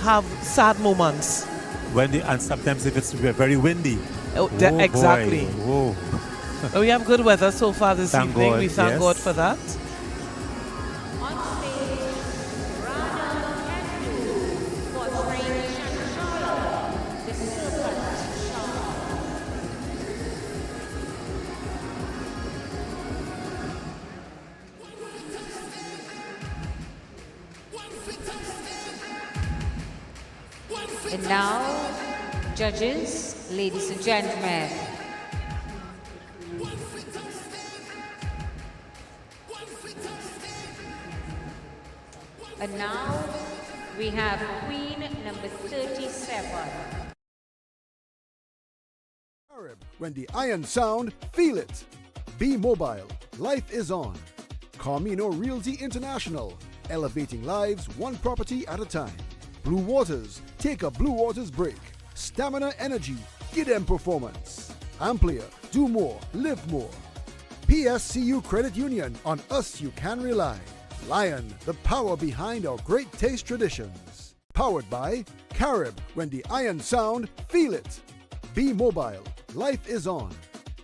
have sad moments. And sometimes if it's very windy. Oh, Oh, exactly. boy. Whoa. But we have good weather so far this Thank evening. God, We thank yes. God for that. On stage, Ragnar portraying Shaka, the Serpent Shaka. And now, judges, ladies and gentlemen, and now we have Queen number 37. Carib, when the iron sound, feel it. Be mobile. Life is on. Carmino Realty International, elevating lives one property at a time. Blue Waters, take a Blue Waters break. Stamina Energy, give them performance. Amplia, do more, live more. PSCU Credit Union, on us you can rely. Lion, the power behind our great taste traditions. Powered by Carib, when the iron sound, feel it. Be mobile, life is on.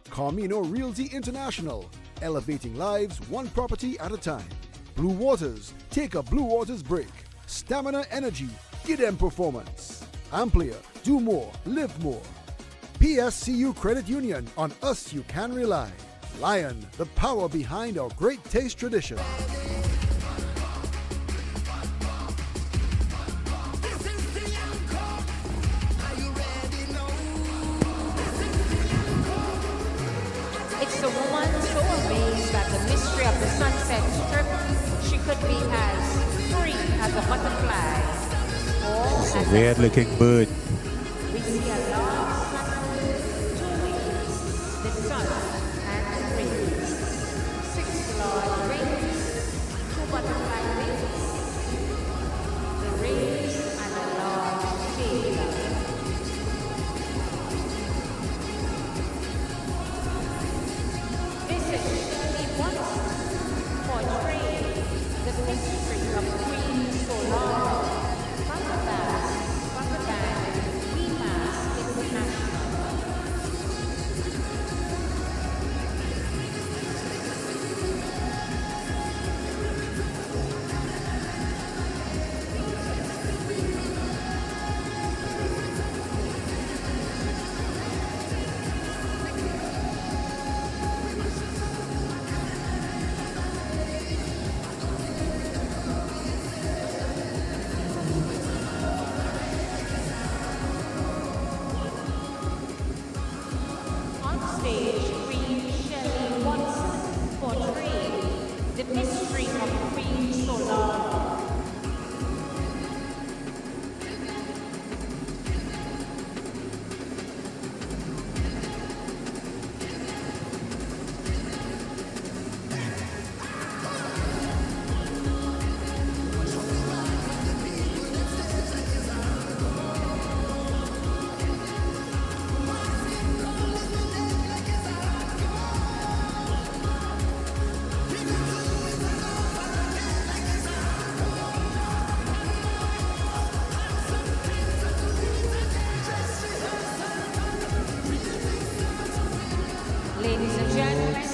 Carmino Realty International, elevating lives one property at a time. Blue Waters, take a Blue Waters break. Stamina Energy, give them performance. Amplia, do more, live more. PSCU Credit Union, on us you can rely. Lion, the power behind our great taste tradition. It's a woman so amazed at the mystery of the sunset strip, she could be as free as a butterfly. Or It's a as weird looking bird. we see a large sun, two wings, the sun and the rings. 6 large rings, 2 butterfly wings, the rings and a large tail. This is Shirley Watson portraying the mystery of Queen Solar from the band Indigenous International. On stage, Queen Shirley Watson portraying the mystery of Queen Solar. Ladies and gentlemen,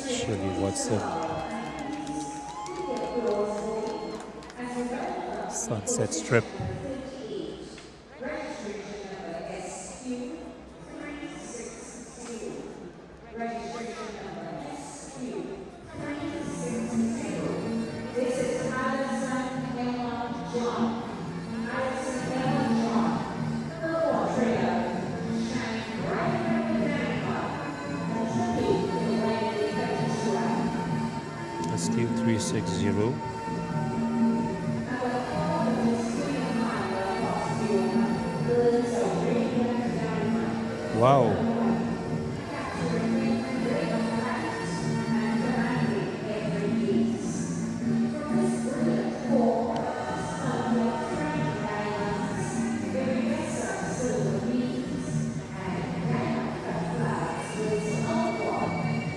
Shirley Watson. Sunset Strip. SQ 360. Wow.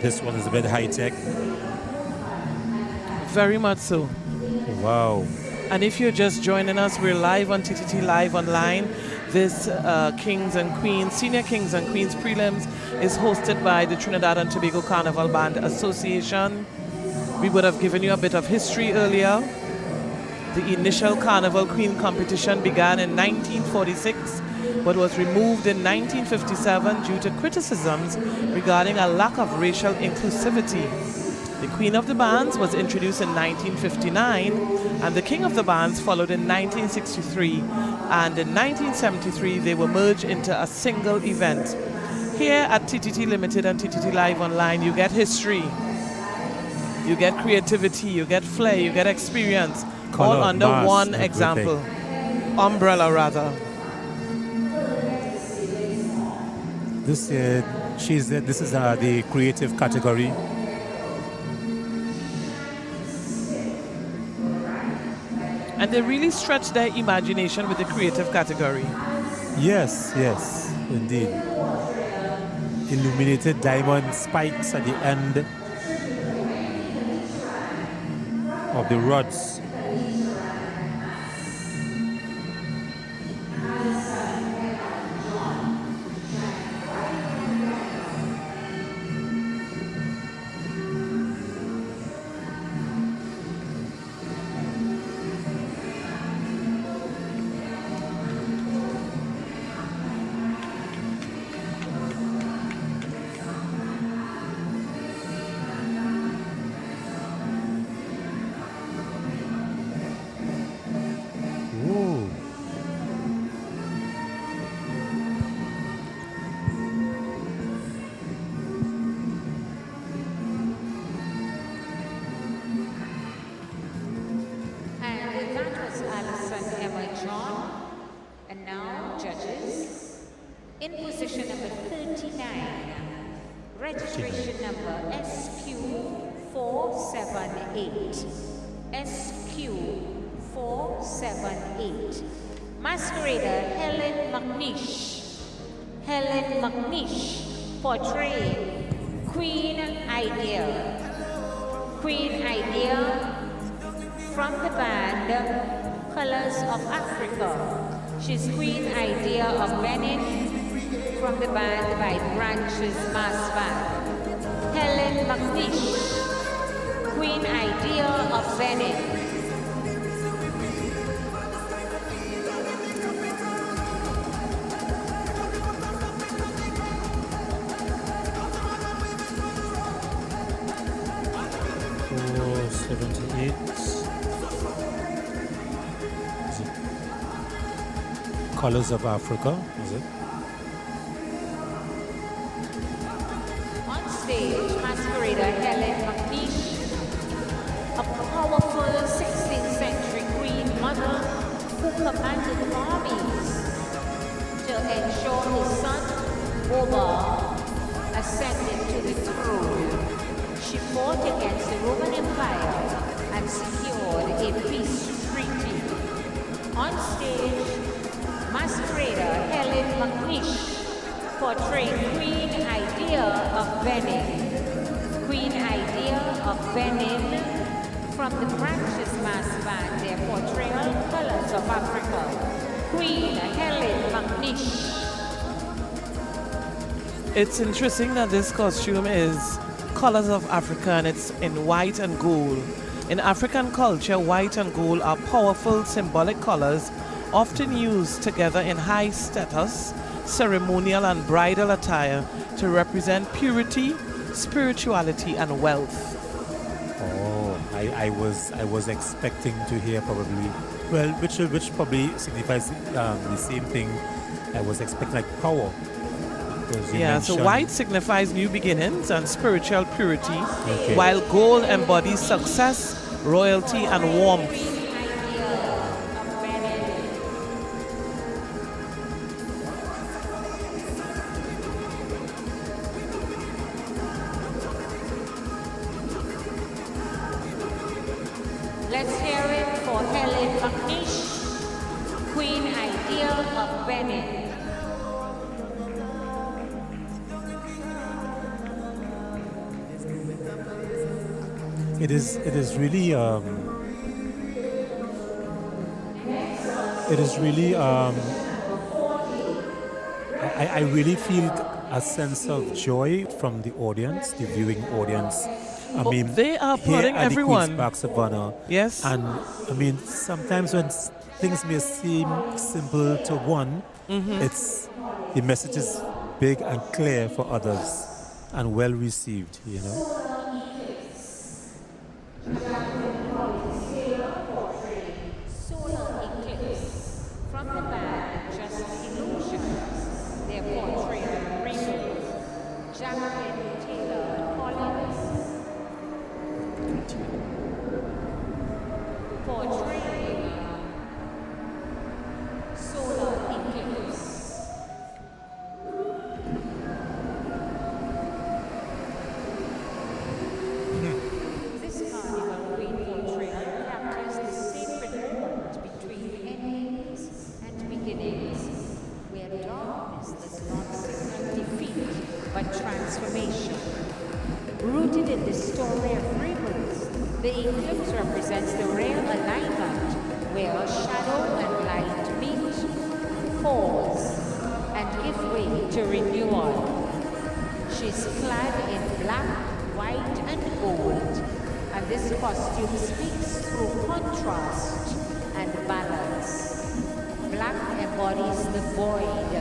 This one is a bit high-tech. Very much so. Wow. And if you're just joining us, we're live on TTT Live Online. This Kings and Queens, Senior Kings and Queens Prelims is hosted by the Trinidad and Tobago Carnival Band Association. We would have given you a bit of history earlier. The initial Carnival Queen competition began in 1946, but was removed in 1957 due to criticisms regarding a lack of racial inclusivity. The Queen of the Bands was introduced in 1959, and the King of the Bands followed in 1963, and in 1973 they were merged into a single event. Here at TTT Limited and TTT Live Online, you get history, you get creativity, you get flair, you get experience, Color, all under mass, one everything. example. Umbrella, rather. This is the creative category. And they really stretch their imagination with the creative category. Yes, yes, indeed. Illuminated diamond spikes at the end of the rods. In position number 39, registration number SQ478. SQ478. Masquerader Helen McNish. Helen McNish portraying Queen Idea. Queen Idea from the band Colors of Africa. She's Queen Idea of Benin from the band by Branches Mass Band. Helen McNish, Queen Idea of Benin. Colors of Africa, is it? On stage, masquerader Helen McNish, a powerful 16th century queen mother who commanded armies to ensure his son, Boba, ascended to the throne. She fought against the Roman Empire and secured a peace treaty. On stage, masquerader Helen McNish portraying Queen Idea of Benin. Queen Idea of Benin from the Branches Mass Band, their portrayal Colors of Africa. Queen Helen McNish. It's interesting that this costume is Colors of Africa and it's in white and gold. In African culture, white and gold are powerful symbolic colors often used together in high status, ceremonial and bridal attire to represent purity, spirituality and wealth. Oh, I was expecting to hear probably, well, which probably signifies the same thing. I was expecting like power. Yeah, so white signifies new beginnings and spiritual purity, while gold embodies success, royalty and warmth. Let's hear it for Helen McNish, Queen Idea of Benin. it is really I really feel a sense of joy from the audience, the viewing audience. I mean, they are applauding here at everyone. The Queen's Park Savannah. Yes. And I mean, sometimes when things may seem simple to one, it's the message is big and clear for others and well received, you know. Solar Eclipse from the band Just Illusions. Their portrayal removes Jamat Taylor Collins. Portraying Solar Eclipse. This Carnival Queen portrayal captures the sacred moment between endings and beginnings, where darkness does not signal defeat but transformation. Rooted in the story of rebirth, the eclipse represents the rare alignment where shadow and light meet, pause, and give way to renewal. She's clad in black, white, and gold, and this costume speaks through contrast and balance. Black embodies the void,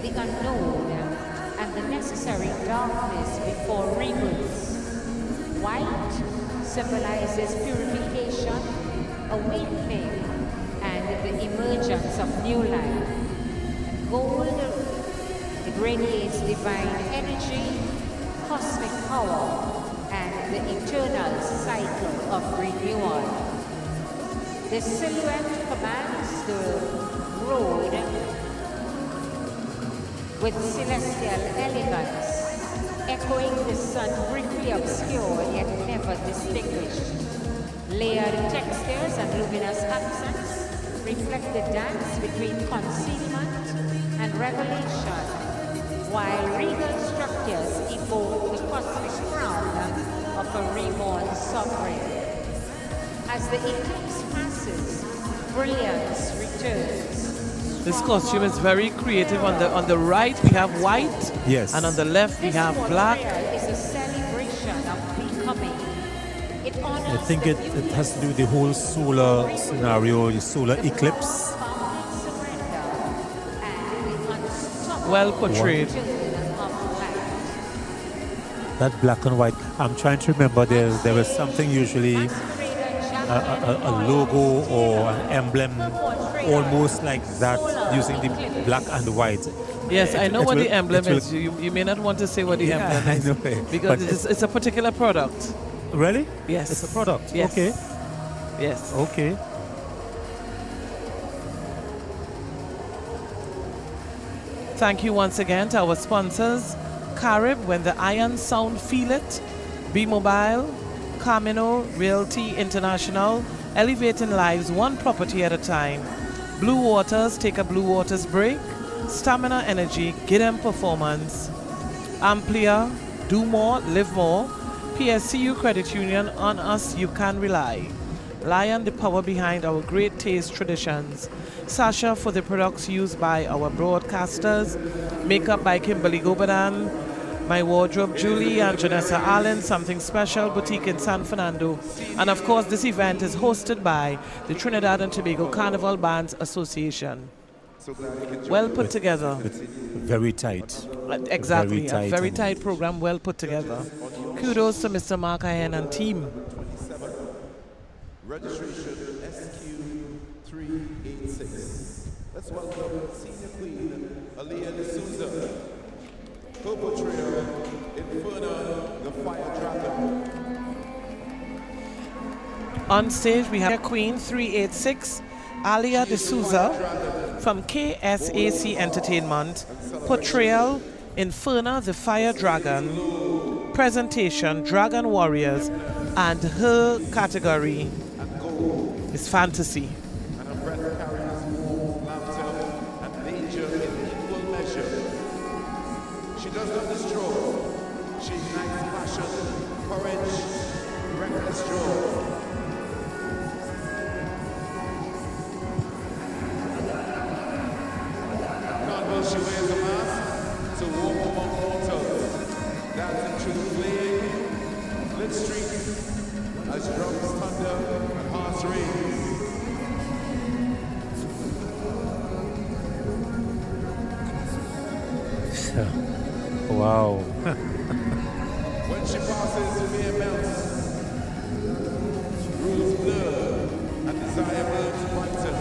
the unknown, and the necessary darkness before rebirth. White symbolizes purification, awakening, and the emergence of new life. Gold, it radiates divine energy, cosmic power, and the eternal cycle of renewal. The silhouette commands the road with celestial elegance, echoing the sun briefly obscured yet never distinguished. Layered textures and luminous accents reflect the dance between concealment and revelation, while regal structures evoke the cosmic crown of a reborn sovereign. As the eclipse passes, brilliance returns. This costume is very creative. On the right we have white, Yes. and on the left we have black. Portrayal is a celebration of becoming. It honors I think it has to do with the whole solar scenario, the solar eclipse. Well portrayed. That black and white. I'm trying to remember there was something usually a logo or an emblem almost like that using the black and white. Yes, I know what the emblem it will- is. You may not want to say what the Yeah, emblem I is. know it. Because But it's a particular product. Really? Yes. It's a product. Yes. Okay. Yes. Okay. Thank you once again to our sponsors, Carib, When the Iron Sound Feel It, Be Mobile, Camino Realty International, elevating lives one property at a time, Blue Waters, take a Blue Waters break, Stamina Energy, Gideon Performance, Amplia, do more, live more, PSCU Credit Union, on us you can rely. Lion, the power behind our great taste traditions. Sasha for the products used by our broadcasters. Makeup by Kimberly Gobadan. My Wardrobe, Julie and Janessa Allen, Something Special, Boutique in San Fernando. And of course, this event is hosted by the Trinidad and Tobago Carnival Bands Association. Well put together. Very tight. Exactly, Very a very and- tight program, well put together. Kudos to Mr. Mark Ayen and team. Registration SQ386. Let's welcome Senior Queen Aaliyah D'Souza. Her portrayal, Inferno, the Fire Dragon. On stage, we have Queen 386, Alia D'Souza from KSAC Entertainment, Portrayal, Inferno, the Fire Dragon, Presentation, Dragon Warriors, and her category is Fantasy. And her breath carries warmth, laughter, and danger in equal measure. She does not destroy. She ignites passion, courage, reckless Carnival, she wears a mask to walk among mortals, dancing through the flame, lit streets, as drums thunder and hearts raise. Wow. When she passes, fear melts, rules blur, and desire burns brighter.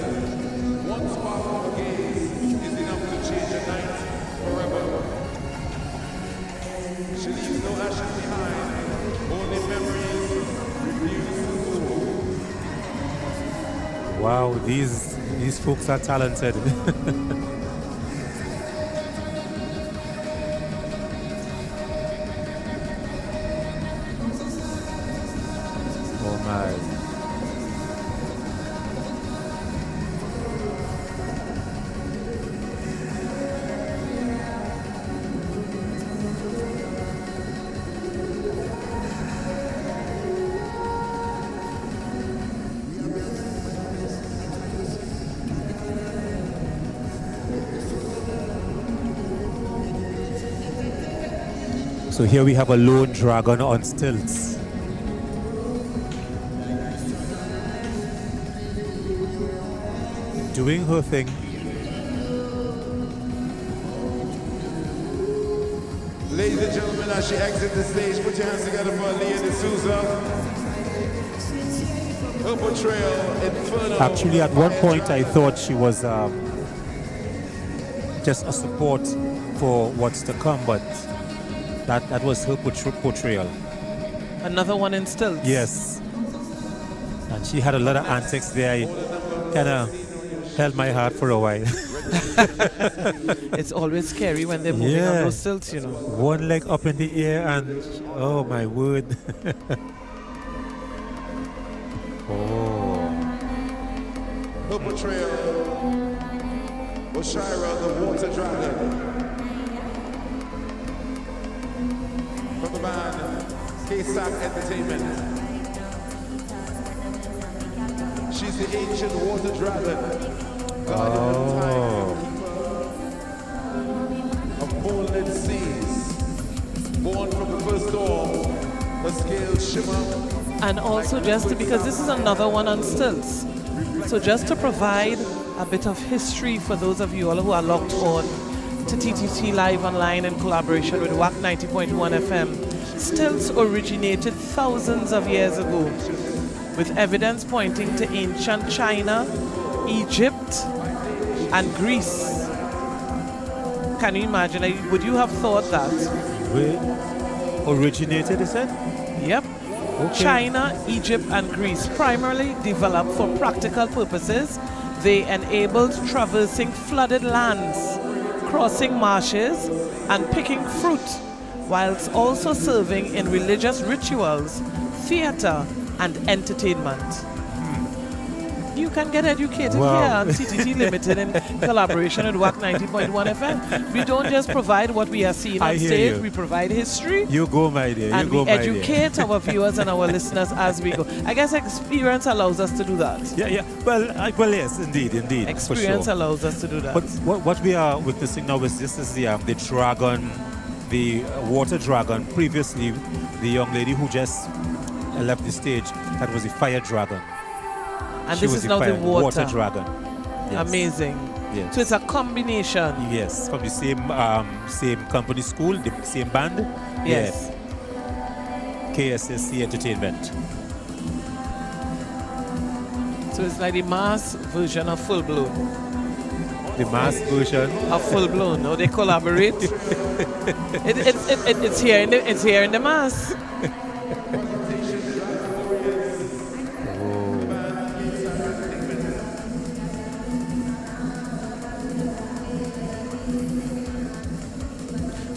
One spark of a gaze is enough to change a night forever. She leaves no ashes behind, only memories refuse to go. Wow, these folks are talented. Oh my. So here we have a lone dragon on stilts. Doing her thing. Ladies and gentlemen, as she exits the stage, put your hands together for Leah D'Souza. Her portrayal, Inferno. Actually, at one point, I thought she was just a support for what's to come, but that was her portrayal. Another one in stilts. Yes. And she had a lot of antics there. I kind of held my heart for a while. It's always scary when they're moving on those stilts, you know. One leg up in the air and, oh my word. Oh. Her portrayal, Oshira, the water dragon. From the band, K-Sack Entertainment. She's the ancient water dragon, guardian of time, keeper of moonlit seas. Born from the first storm, her scales shimmer. And also because this is another one on stilts. So just to provide a bit of history for those of you all who are locked on to TTT Live Online in collaboration with WAC 90.1 FM, stilts originated thousands of years ago, with evidence pointing to ancient China, Egypt, and Greece. Can you imagine? Would you have thought that? Where originated, is it? Yep. Okay. China, Egypt, and Greece primarily developed for practical purposes. They enabled traversing flooded lands, crossing marshes, and picking fruit, whilst also serving in religious rituals, theater, and entertainment. You can get educated here on TTT Limited in collaboration with WAC 90.1 FM. We don't just provide what we are seeing on stage, we provide history. You go, my dear. And we educate our viewers and our listeners as we go. I guess experience allows us to do that. Yeah. Well, yes, indeed. Experience for sure. allows us to do that. But what we are witnessing now is this is the dragon, the water dragon. Previously, the young lady who just left the stage, that was the fire dragon. And She this was is now the water dragon. Yes. Amazing. Yes. So it's a combination. Yes, from the same company school, the same band. Yes. Yeah. KSSC Entertainment. So it's like the mass version of Full Blown. The mass version of Full Blown. No, they collaborate. It's here in the mass.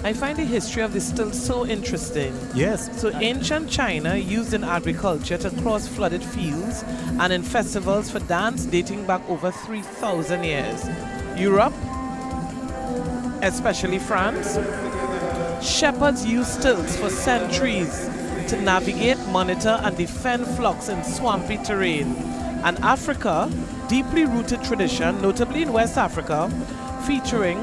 I find the history of this still so interesting. Yes. So ancient China used in agriculture to cross flooded fields and in festivals for dance dating back over 3,000 years. Europe, especially France, shepherds used stilts for centuries trained to navigate, monitor, and defend flocks in swampy terrain. And Africa, deeply rooted tradition, notably in West Africa, featuring,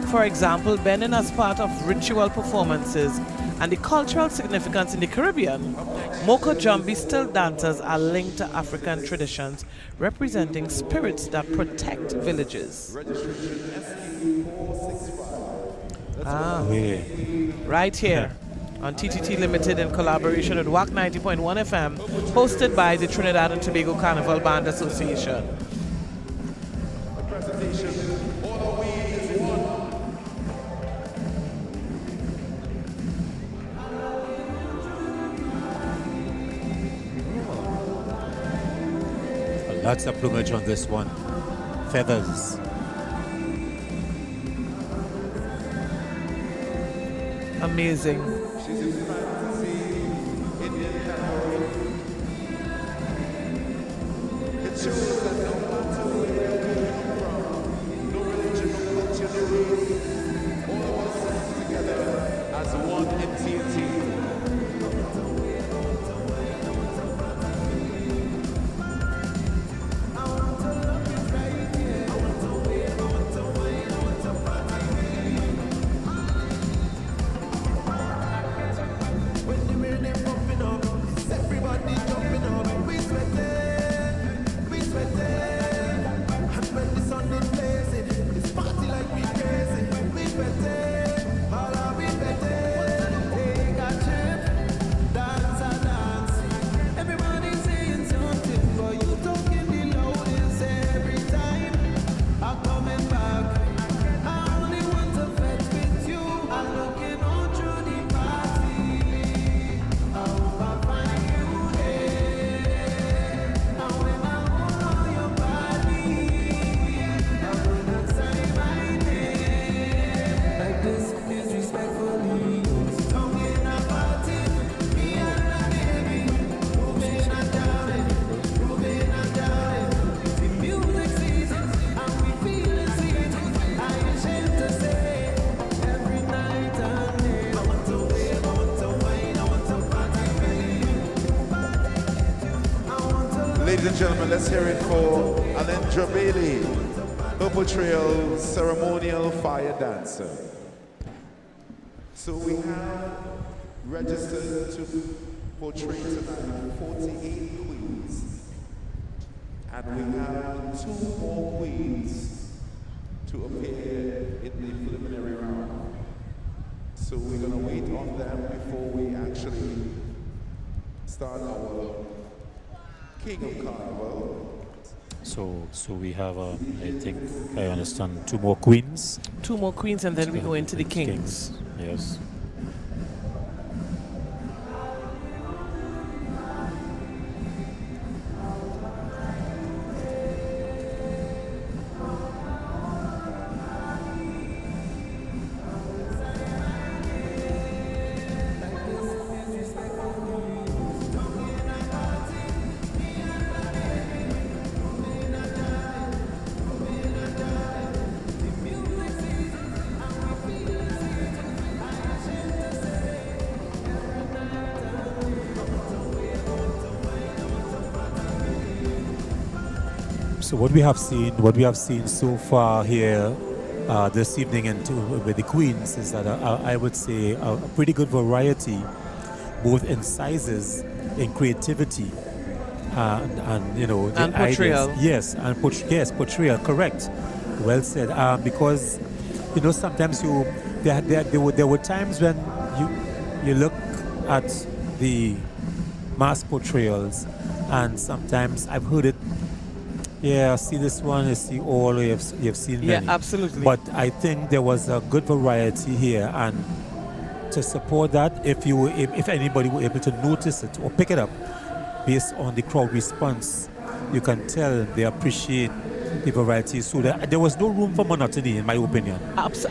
for example, Benin as part of ritual performances, and the cultural significance in the Caribbean. Moco Jambi still dancers are linked to African traditions, representing spirits that protect villages. Right here on TTT Limited in collaboration with WAC 90.1 FM, hosted by the Trinidad and Tobago Carnival Band Association. Lots of plumage on this one. Feathers. Amazing. It shows that no matter where we come from, no religion, no culture, no race, all of us stand together as one entity. Ladies and gentlemen, let's hear it for Alendra Bailey, her Portrayal Ceremonial Fire Dancer. So we have registered to portray tonight 48 queens. And we have 2 more queens to appear in the preliminary round. So we're going to wait on them before we actually start our King of Carnival. So we have, I think, I understand, 2 more queens. 2 more queens, and then we go into the kings. Yes. So what we have seen so far here this evening with the queens is that I would say a pretty good variety, both in sizes, in creativity, and you know, the and portrayal. ideas. Yes, and portrayal. Correct. Well said. Because you know, sometimes there were times when you look at the mass portrayals, and sometimes I've heard it. Yeah, see this one, you see all, you've seen many. Yeah, absolutely. But I think there was a good variety here, and to support that, if anybody were able to notice it or pick it up based on the crowd response, you can tell they appreciate the variety. So there was no room for monotony, in my opinion.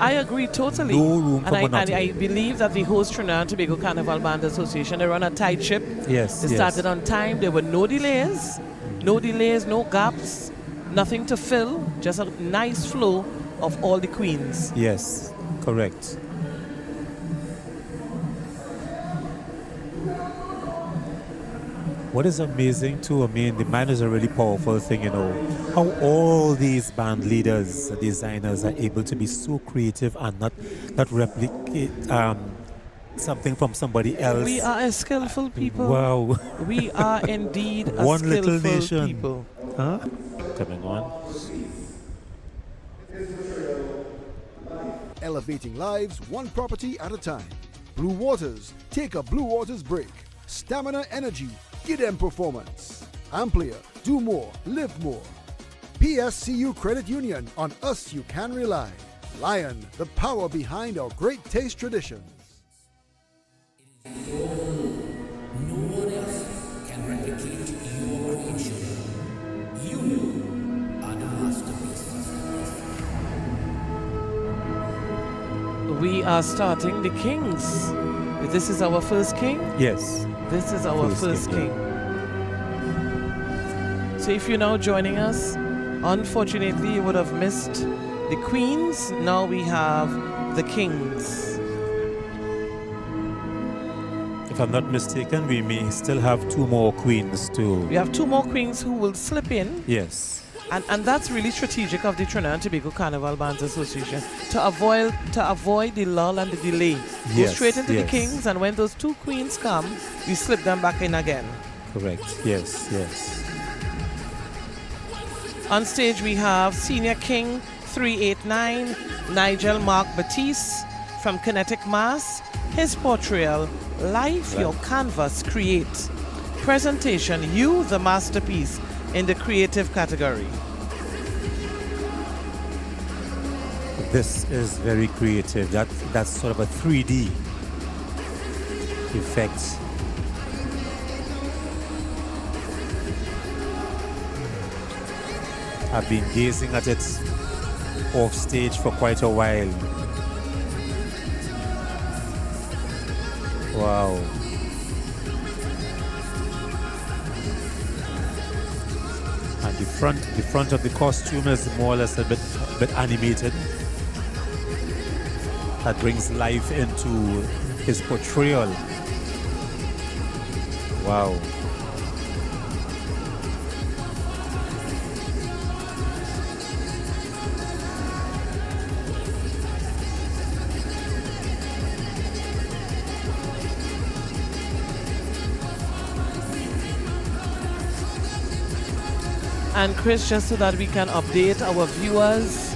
I agree totally. No room for monotony. And I believe that the host Trinidad and Tobago Carnival Band Association, they run a tight ship. Yes, They started on time. There were no delays. No delays, no gaps, nothing to fill, just a nice flow of all the queens. Yes, correct. What is amazing too, I mean, the band is a really powerful thing, you know. How all these band leaders, designers are able to be so creative and not replicate something from somebody else. We are a skillful people. Wow. We are indeed a One skillful little nation. people. Huh? Coming on. Elevating lives one property at a time. Blue Waters, take a Blue Waters break. Stamina Energy, give them performance. Amplia, do more, live more. PSCU Credit Union, on us you can rely. Lion, the power behind our great taste traditions. No one else can replicate your creation. You are the masterpiece. We are starting the kings. This is our first king? Yes. This is our first king. So if you're now joining us, unfortunately you would have missed the queens. Now we have the kings. If I'm not mistaken, we may still have 2 more queens too. We have 2 more queens who will slip in. Yes. And that's really strategic of the Trinidad and Tobago Carnival Bands Association to avoid the lull and the delay. Go straight into the kings, and when those 2 queens come, we slip them back in again. Correct. Yes, yes. On stage we have Senior King 389, Nigel Mark Batiste from Kinetic Mass. His portrayal, Life Your Canvas Create. Presentation, You the Masterpiece, in the creative category. This is very creative. That's sort of a 3D effect. I've been gazing at it off stage for quite a while. Wow. And the front of the costume is more or less a bit animated. That brings life into his portrayal. Wow. And Chris, just so that we can update our viewers,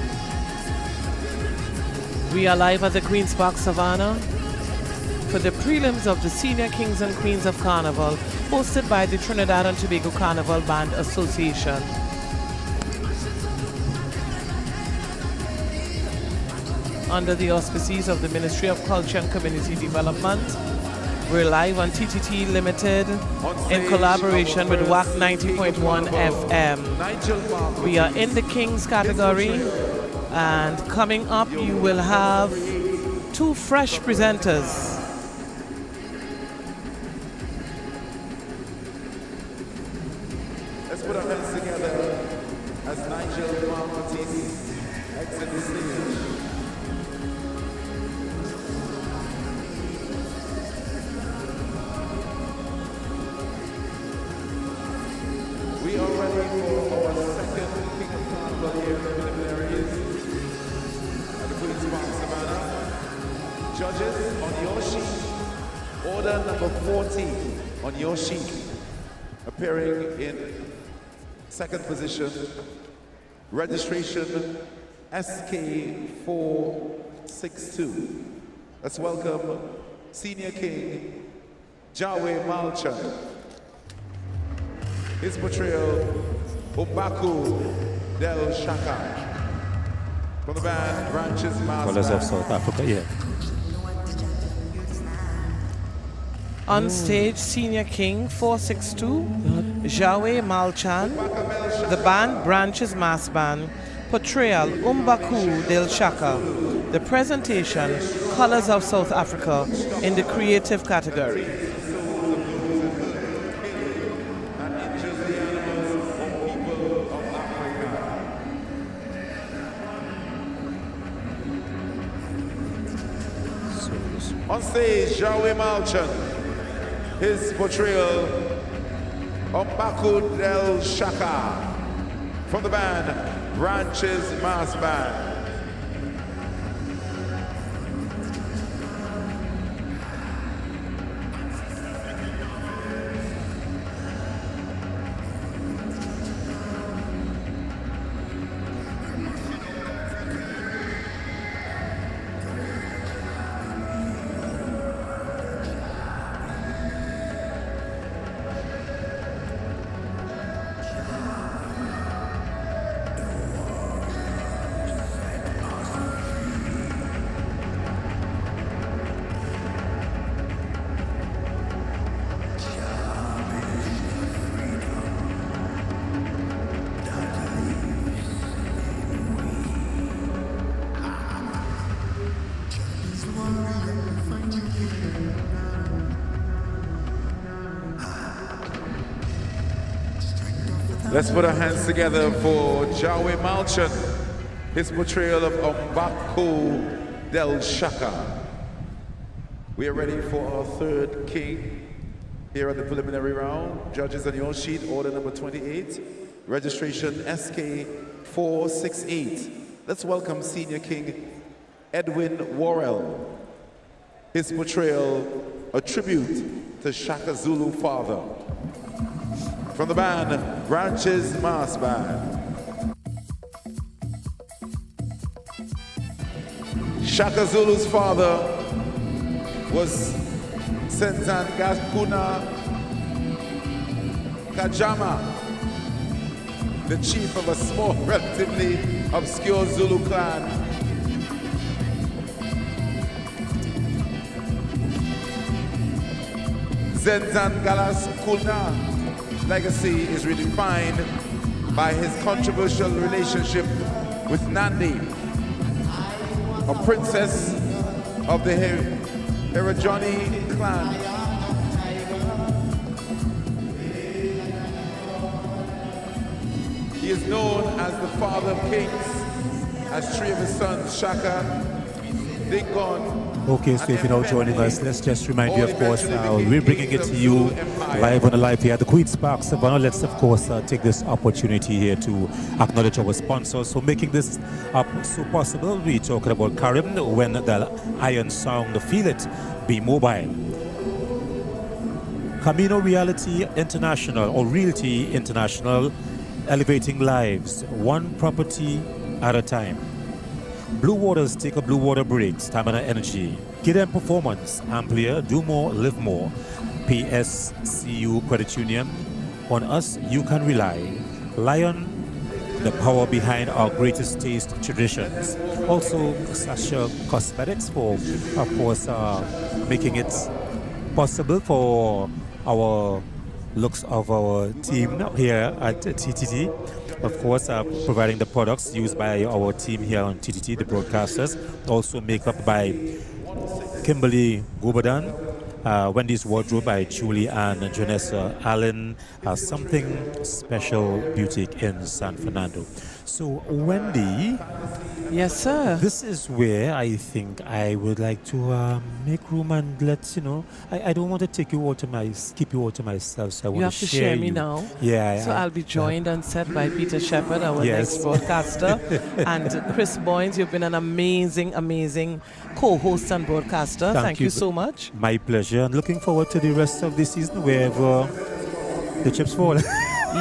we are live at the Queen's Park Savannah for the prelims of the Senior Kings and Queens of Carnival, hosted by the Trinidad and Tobago Carnival Band Association. Under the auspices of the Ministry of Culture and Community Development, we're live on TTT Limited in collaboration with WAC 90.1 FM. We are in the Kings category, and coming up you will have 2 fresh presenters. Let's put our hands together as Nigel Marmatis exit the stage. We are ready for our second King of Carnival here in the Preliminaries at the Queen's Park Savannah. Judges, on your sheet, order number 14 on your sheet. Appearing in second position, registration SK462. Let's welcome Senior King Jawe Malchan. His portrayal, Umbaku del Shaka. From the band, Branches Mass Colors of Band. South Africa, yeah. On stage, Senior King 462, Jawe Malchan. The band, Branches Mass Band. Portrayal, Umbaku del Shaka. The presentation, Colors of South Africa, in the creative category. On stage, Jawe Malchan. His portrayal, Umbaku del Shaka. From the band, Branches Mass Band. Let's put our hands together for Jawe Malchan, his portrayal of Umbaku del Shaka. We are ready for our third king here at the preliminary round. Judges on your sheet, order number 28, registration SK 468. Let's welcome Senior King Edwin Worrell. His portrayal, a tribute to Shaka Zulu father. From the band, Branches Mass Band. Shaka Zulu's father was Sentan Gaspuna Kajama, the chief of a small, relatively obscure Zulu clan. Sentan Galas Kuna legacy is redefined by his controversial relationship with Nandi, a princess of the Herajoni clan. He is known as the father of kings, as three of his sons, Shaka, Dingon. Okay, so if you're now joining us, let's just remind you, of course, we're bringing it to you live on the live here at the Queen's Park Savannah. Let's, of course, take this opportunity here to acknowledge our sponsors for making this so possible. We're talking about Karim, when the iron sound, feel it, be mobile. Camino Reality International, or Realty International, elevating lives, one property at a time. Blue Waters, take a Blue Water break, stamina energy. Get them performance, Amplia, do more, live more. PSCU Credit Union, on us you can rely. Lion, the power behind our greatest taste traditions. Also, Sasha Cosmetics for, of course, making it possible for our looks of our team here at TTT. Of course, providing the products used by our team here on TTT, the broadcasters. Also makeup by Kimberly Gobadan, Wendy's Wardrobe by Julie and Janessa Allen, Something Special Boutique in San Fernando. So, Wendy. Yes, sir. This is where I think I would like to make room and let I don't want to keep you all to myself. So I want you have to share me now. Yeah. So I'll be joined on set by Peter Shepard, our next broadcaster, and Chris Boynes. You've been an amazing, amazing co-host and broadcaster. Thank you so much. My pleasure. And looking forward to the rest of the season, wherever the chips fall.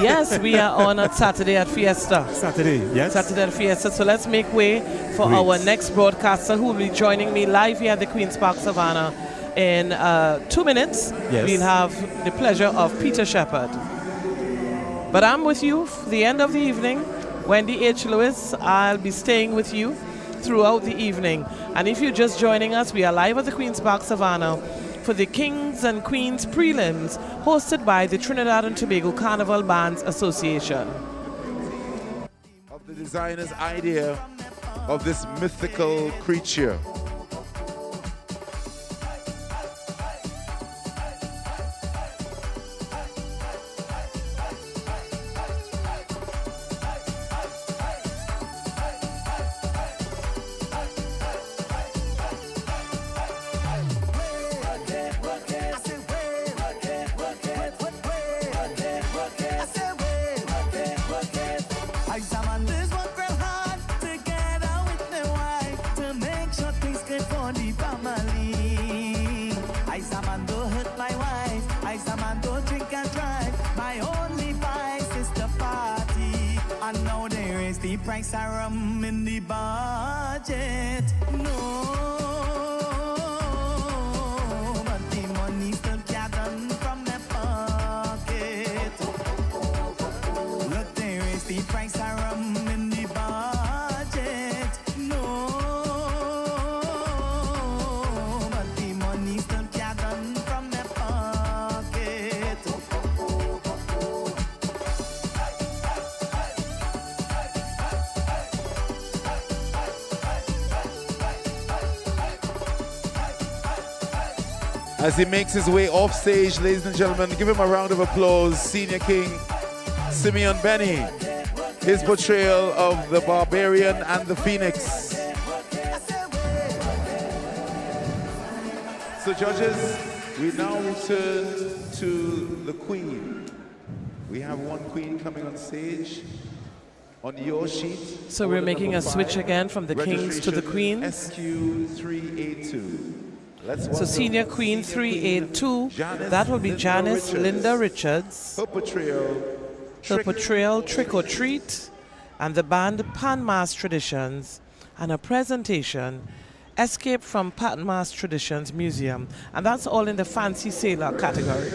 Yes, we are on at Saturday at Fiesta. Saturday, yes. Saturday at Fiesta. So let's make way for our next broadcaster, who will be joining me live here at the Queen's Park Savannah in 2 minutes. Yes. We'll have the pleasure of Peter Shepard. But I'm with you for the end of the evening. Wendy H. Lewis, I'll be staying with you throughout the evening. And if you're just joining us, we are live at the Queen's Park Savannah for the Kings and Queens Prelims, hosted by the Trinidad and Tobago Carnival Bands Association. Of the designer's idea of this mythical creature. vice, a man don't drink and drive. My only vice is the party. And now they raise the price of rum in the budget. No, but the money still gathered from their pocket. Look, they raise the price of rum in the budget. No, but the money still gathered from their pocket. As he makes his way off stage, ladies and gentlemen, give him a round of applause. Senior King Simeon Benny, his portrayal of the Barbarian and the Phoenix. So judges, we now return to the Queen. We have one Queen coming on stage. On your sheet. So we're making a switch again from the Kings to the Queens. SQ382. So Senior Queen 382, that will be Janice Linda Richards. Her portrayal, Trick or Treat, and the band Pan Mass Traditions, and a presentation, Escape from Pan Mass Traditions Museum. And that's all in the Fancy Sailor category.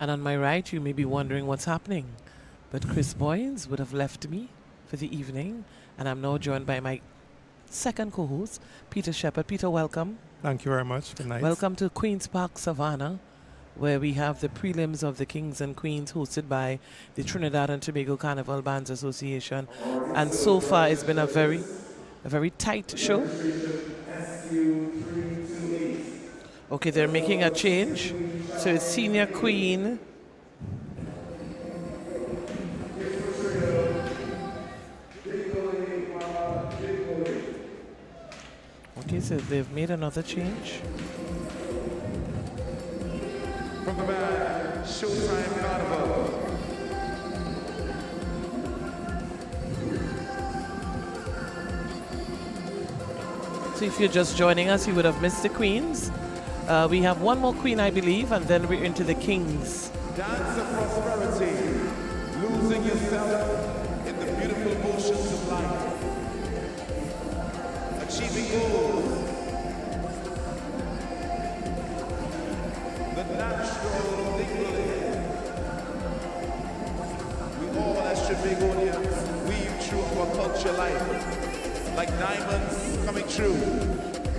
And on my right, you may be wondering what's happening. But Chris Boynes would have left me for the evening, and I'm now joined by my second co-host, Peter Shepard. Peter, welcome. Thank you very much. Good night. Welcome to Queen's Park, Savannah, where we have the prelims of the Kings and Queens hosted by the Trinidad and Tobago Carnival Bands Association. And so far, it's been a very tight show. Okay, they're making a change. So it's Senior Queen. Okay, so they've made another change. From the band Showtime Carnival. So if you're just joining us, you would have missed the Queens. We have one more Queen, I believe, and then we're into the Kings. Dance of prosperity, losing yourself in the beautiful motions of life, achieving goals, the natural dignity. We all as Trinbagonians weave through our culture life, like diamonds coming through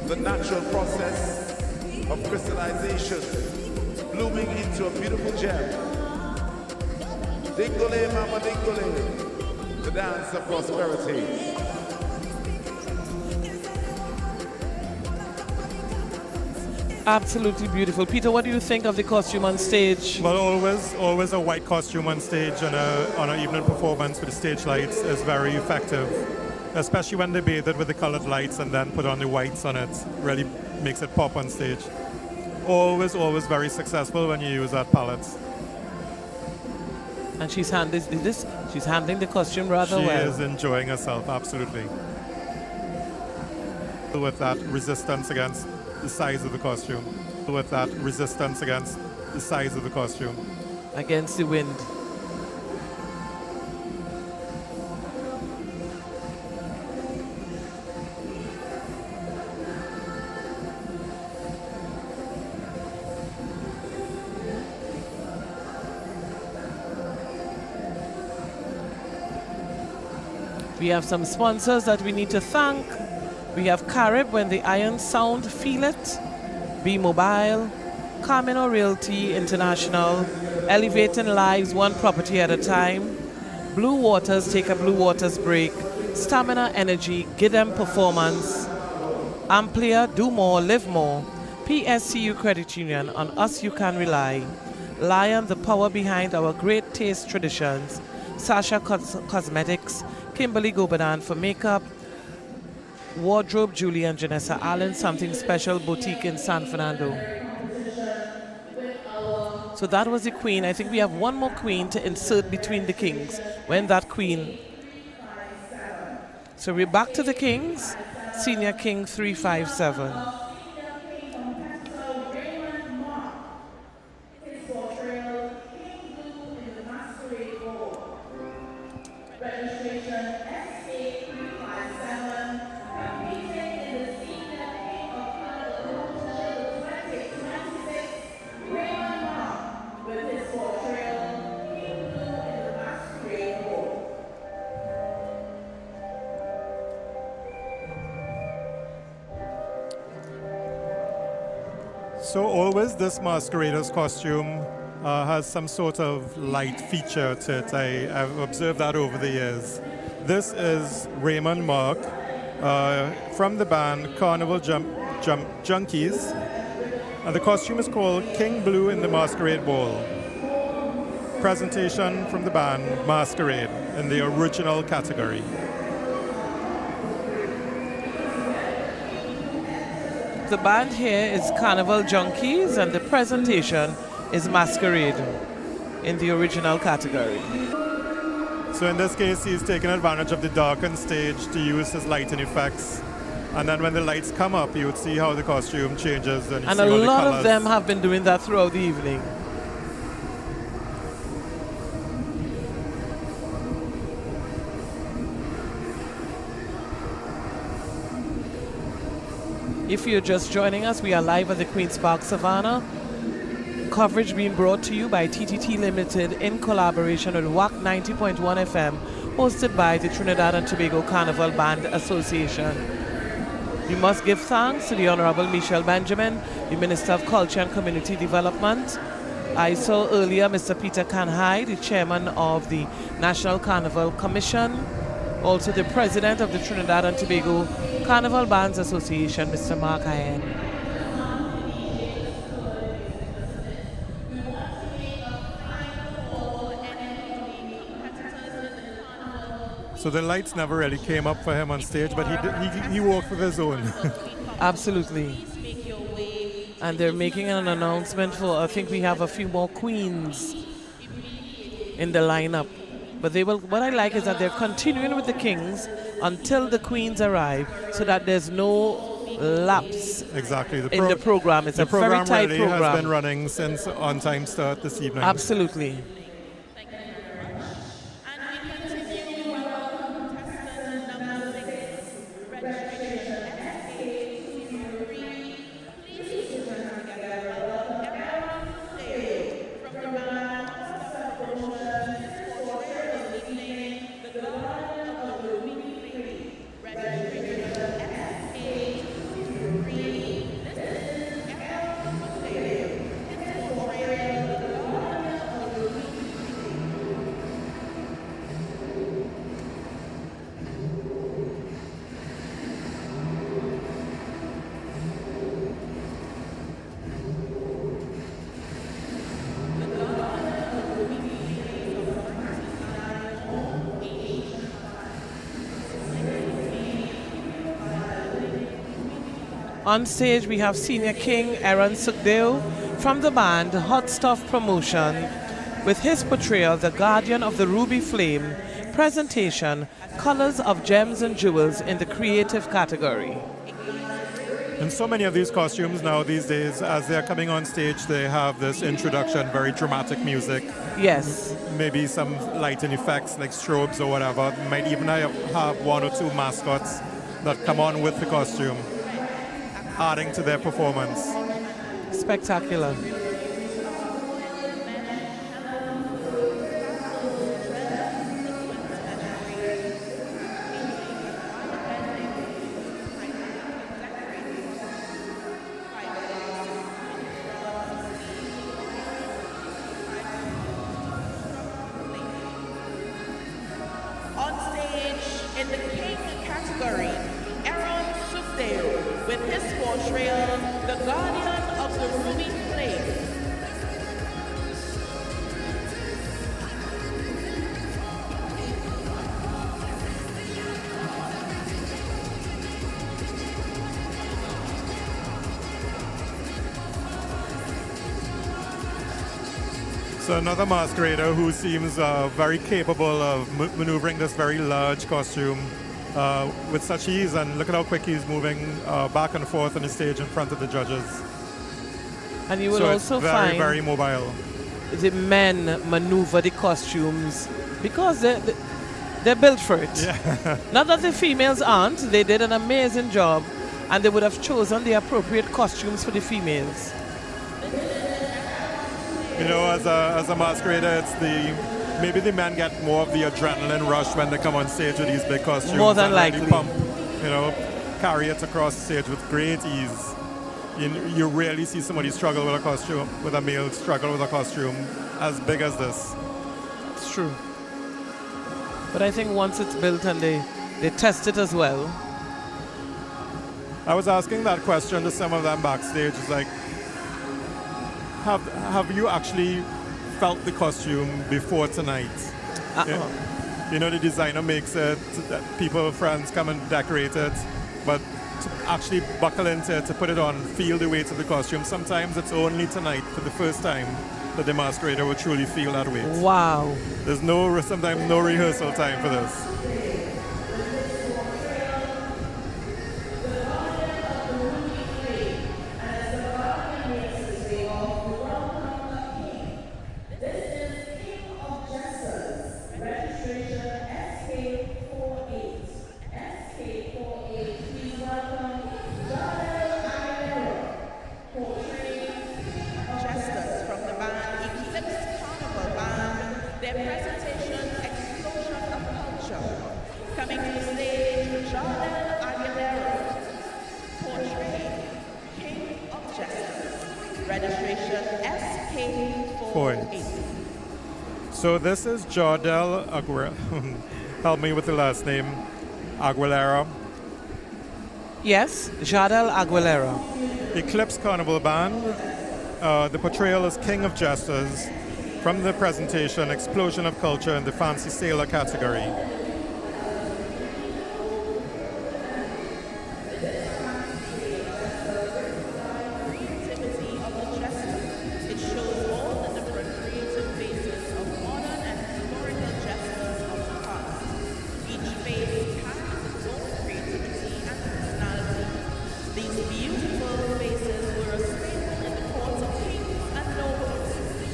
the natural process of crystallization, blooming into a beautiful gem. Dingole, mama dingole, the dance of prosperity. Absolutely beautiful. Peter, what do you think of the costume on stage? Well, always a white costume on stage on an evening performance with the stage lights is very effective, especially when they bathe it with the colored lights and then put on the whites on it. Really makes it pop on stage. Always very successful when you use that palette. And she's handling the costume rather well. She is enjoying herself, absolutely. With that resistance against the size of the costume. With that resistance against the size of the costume. Against the wind. We have some sponsors that we need to thank. We have Carib, when the iron sound, feel it. Be Mobile, Carmino Realty International, elevating lives one property at a time. Blue Waters, take a Blue Waters break. Stamina Energy, give them performance. Amplia, do more, live more. PSCU Credit Union, on us you can rely. Lion, the power behind our great taste traditions. Sasha Cosmetics, Kimberly Goberdan for makeup. Wardrobe, Julie and Janessa Allen, Something Special Boutique in San Fernando. So that was the queen. I think we have one more queen to insert between the kings when that queen. So we're back to the kings. Senior King 357. So always this masquerader's costume has some sort of light feature to it. I've observed that over the years. This is Raymond Mark from the band Carnival Junkies. And the costume is called King Blue in the Masquerade Ball. Presentation from the band Masquerade in the original category. The band here is Carnival Junkies and the presentation is Masquerade in the original category. So in this case, he's taking advantage of the darkened stage to use his lighting effects. And then when the lights come up, you would see how the costume changes. And a lot of them have been doing that throughout the evening. If you're just joining us, we are live at the Queen's Park Savannah. Coverage being brought to you by TTT Limited in collaboration with WAC 90.1 FM, hosted by the Trinidad and Tobago Carnival Band Association. We must give thanks to the Honorable Michelle Benjamin, the Minister of Culture and Community Development. I saw earlier Mr. Peter Kanhai, the Chairman of the National Carnival Commission. Also the President of the Trinidad and Tobago Carnival Bands Association, Mr. Mark Hyen. So the lights never really came up for him on stage, but he walked with his own. Absolutely. And they're making an announcement for, I think we have a few more queens in the lineup. But they will. What I like is that they're continuing with the kings until the queens arrive, so that there's no lapse exactly in the program. It's a very tight really program. Has been running since on time start this evening. Absolutely. On stage, we have Senior King Aaron Sukdeo from the band Hot Stuff Promotion with his portrayal, The Guardian of the Ruby Flame, presentation, Colors of Gems and Jewels in the creative category. And so many of these costumes now these days, as they're coming on stage, they have this introduction, very dramatic music. Yes. Maybe some lighting effects like strobes or whatever. Might even have one or two mascots that come on with the costume, adding to their performance. Spectacular. On stage in the King category, Aaron Sukdeo with his portrayal, The Guardian of the Ruby Flame. So another masquerader who seems very capable of maneuvering this very large costume with such ease, and look at how quick he's moving back and forth on the stage in front of the judges. And you will so also it's very, find very mobile. the men maneuver the costumes because they're built for it. Yeah. Not that the females aren't, they did an amazing job, and they would have chosen the appropriate costumes for the females. You know, as a masquerader, it's maybe the men get more of the adrenaline rush when they come on stage with these big costumes. More than and really likely. pump, you know, carry it across the stage with great ease. You rarely see somebody struggle with a costume, with a male struggle with a costume as big as this. It's true. But I think once it's built and they test it as well. I was asking that question to some of them backstage. It's like, have you actually felt the costume before tonight? You know, the designer makes it, people, friends come and decorate it, but to actually buckle into it, to put it on, feel the weight of the costume, sometimes it's only tonight for the first time that the masquerader will truly feel that weight. Wow. There's sometimes no rehearsal time for this. Jesters from the band Eclipse Carnival Band, their presentation Explosion of Culture. Coming to the stage, Jamat, Portrayal, King of Jesters. Registration SK48. So this is Jardel Aguilera. Help me with the last name. Aguilera. Yes, Jardel Aguilera. Eclipse Carnival Band. The portrayal is King of Jesters. From the presentation, Explosion of Culture in the Fancy Sailor category. Creativity of the jesters. It shows all the different creative faces of modern and historical jesters of the past. Each face carries its own creativity and personality. These beautiful faces were a staple in the courts of kings and nobles.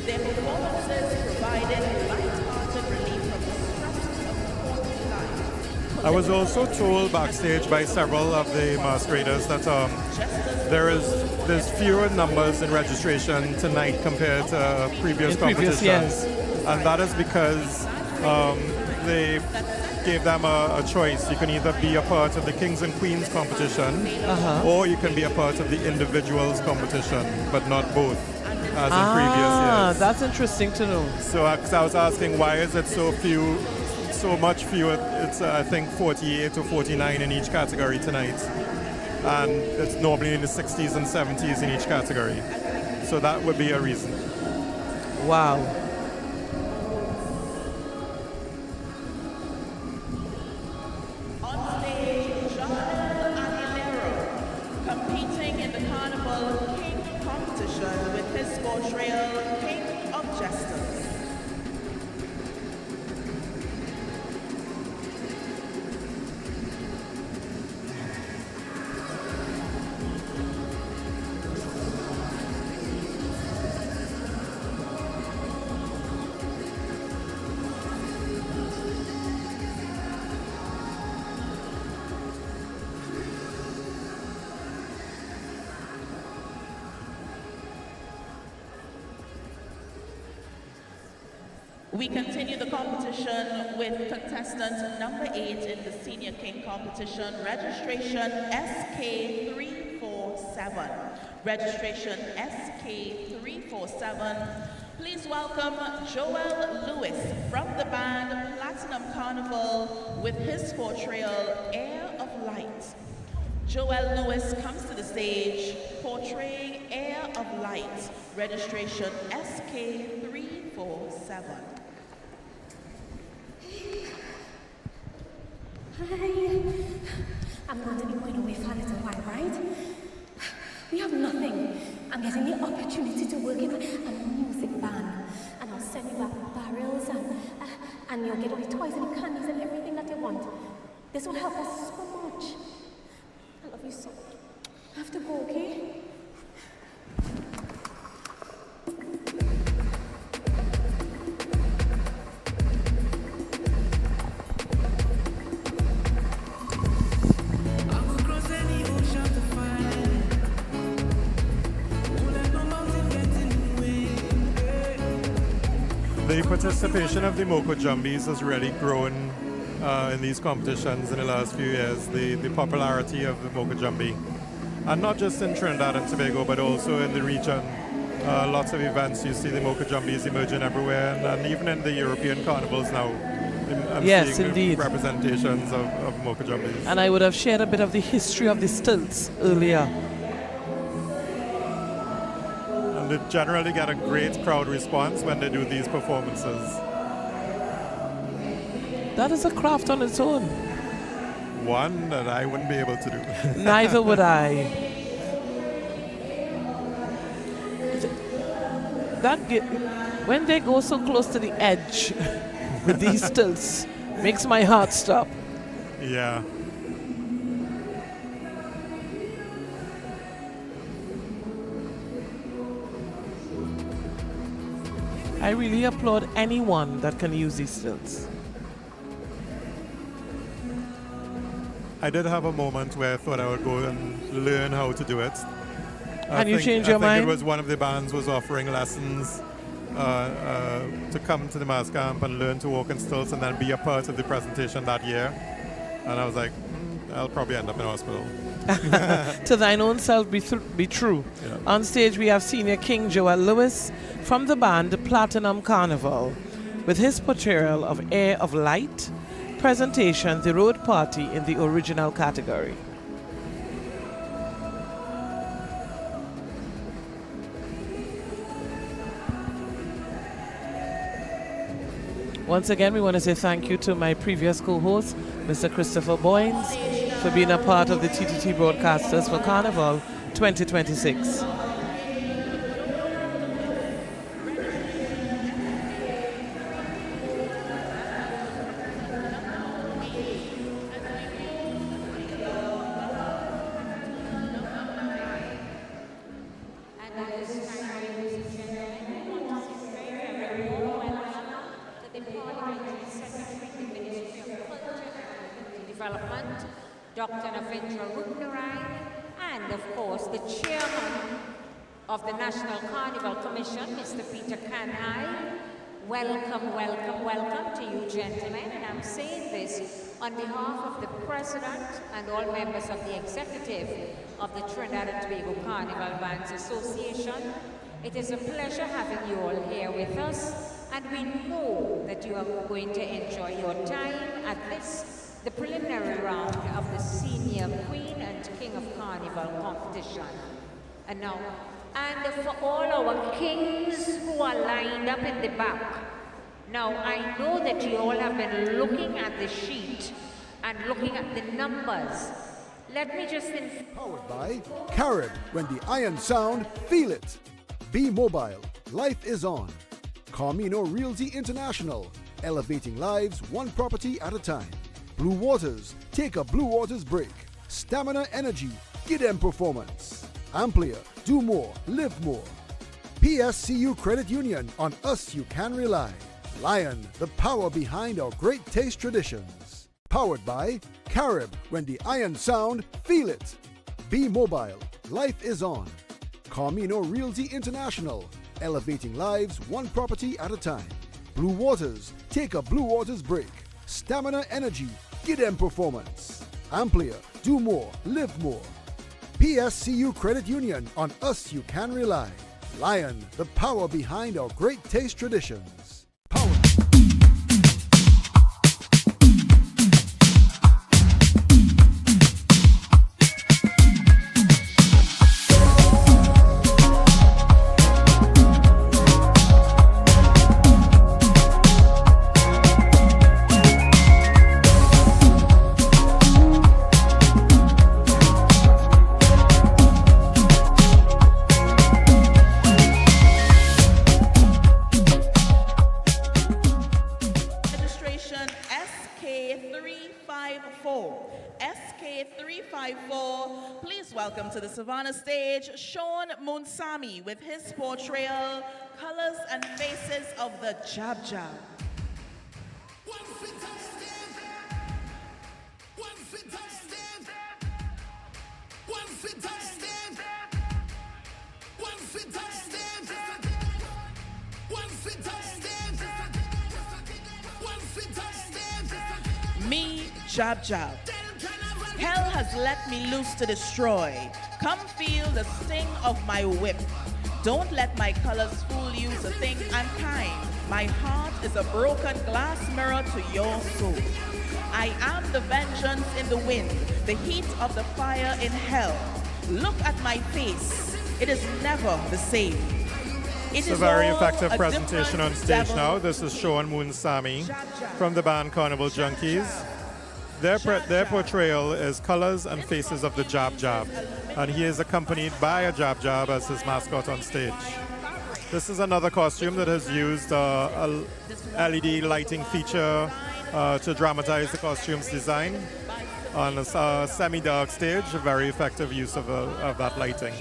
Their performances provided light-hearted relief from the stresses of courtly life. I was also told backstage by several of the masqueraders that there's fewer numbers in registration tonight compared to previous competitions. Yes. And that is because they gave them a choice. You can either be a part of the Kings and Queens competition, or you can be a part of the individuals competition, but not both, as in previous years. That's interesting to know. So I was asking, why is it so much fewer? It's I think 48 or 49 in each category tonight, and it's normally in the 60s and 70s in each category. So that would be a reason. Wow. On stage, Jamat competing in the Carnival King competition with his portrayal King of Jesters. We continue the competition with contestant number 8 in the Senior King competition, registration SK347. Registration SK347. Please welcome Joel Lewis from the band Platinum Carnival with his portrayal Air of Light. Joel Lewis comes to the stage portraying Air of Light, registration SK347. Hi. I'm going to be going away for a little while, right? We have nothing. I'm getting the opportunity to work in a music band, and I'll send you back barrels and you'll get all the toys and the candies and everything that you want. This will help us so much. I love you so much. I have to go, okay? The participation of the Moco Jumbies has really grown in these competitions in the last few years. The popularity of the Moco Jumbi, and not just in Trinidad and Tobago, but also in the region. Lots of events, you see the Moco Jumbies emerging everywhere, and even in the European carnivals now. I'm Yes, seeing indeed. representations of Moco Jumbies. And I would have shared a bit of the history of the stilts earlier. And they generally get a great crowd response when they do these performances. That is a craft on its own. One that I wouldn't be able to do. Neither would I. When they go so close to the edge with these stilts, makes my heart stop. Yeah. I really applaud anyone that can use these stilts. I did have a moment where I thought I would go and learn how to do it. And you changed your I mind? think it was one of the bands was offering lessons to come to the mass camp and learn to walk in stilts and then be a part of the presentation that year. And I was like, I'll probably end up in hospital. To thine own self be true. Yeah. On stage we have Senior King Joel Lewis from the band Platinum Carnival with his portrayal of Air of Light, presentation The Road Party in the original category. Once again, we want to say thank you to my previous co-host, Mr. Christopher Boynes, for being a part of the TTT Broadcasters for Carnival 2026. Dr. Ragnar, and of course the chairman of the National Carnival Commission, Mr. Peter Canhai. Welcome, welcome, welcome to you gentlemen, and I'm saying this on behalf of the President and all members of the executive of the Trinidad and Tobago Carnival Bands Association. It is a pleasure having you all here with us, and we know that you are going to enjoy your time at the preliminary round of the Senior Queen and King of Carnival competition. And now, and for all our kings who are lined up in the back, now I know that you all have been looking at the sheet and looking at the numbers. Let me just Powered by Carib. When the iron sound, feel it. Be mobile. Life is on. Carmino Realty International. Elevating lives one property at a time. Blue Waters. Take a Blue Waters break. Stamina Energy. Give them performance. Amplia. Do more. Live more. PSCU Credit Union. On us you can rely. Lion. The power behind our great taste traditions. Powered by Carib. When the iron sound, feel it. Be mobile. Life is on. Carmino Realty International. Elevating lives one property at a time. Blue Waters. Take a Blue Waters break. Stamina Energy. Give them performance. Amplia. Do more. Live more. PSCU Credit Union. On us you can rely. Lion. The power behind our great taste traditions. Powered. 354. Please welcome to the Savannah stage, Sean Munsami with his portrayal, Colors and Faces of the Jab Jab. Me, Jab Jab. Hell has let me loose to destroy. Come feel the sting of my whip. Don't let my colors fool you to think I'm kind. My heart is a broken glass mirror to your soul. I am the vengeance in the wind, the heat of the fire in hell. Look at my face. It is never the same. It's a very effective presentation on stage now. This is Sean Munsami from the band Carnival Junkies. Their portrayal is Colors and Faces of the Jab Jab, and he is accompanied by a Jab Jab as his mascot on stage. This is another costume that has used a LED lighting feature to dramatize the costume's design on a semi-dark stage, a very effective use of that lighting.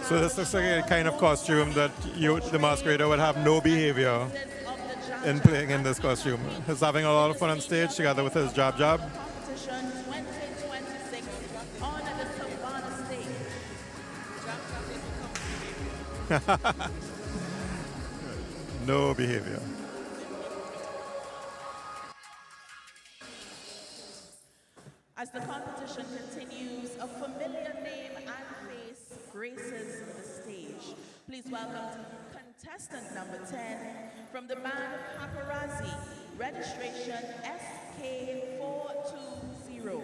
So this looks like a kind of costume that the masquerader, would have no behavior in playing in this costume. He's having a lot of fun on stage together with his Jab Jab. No behavior. As the competition continues, a familiar name and face graces the stage. Please welcome contestant number 10 from the band Paparazzi, registration SK420.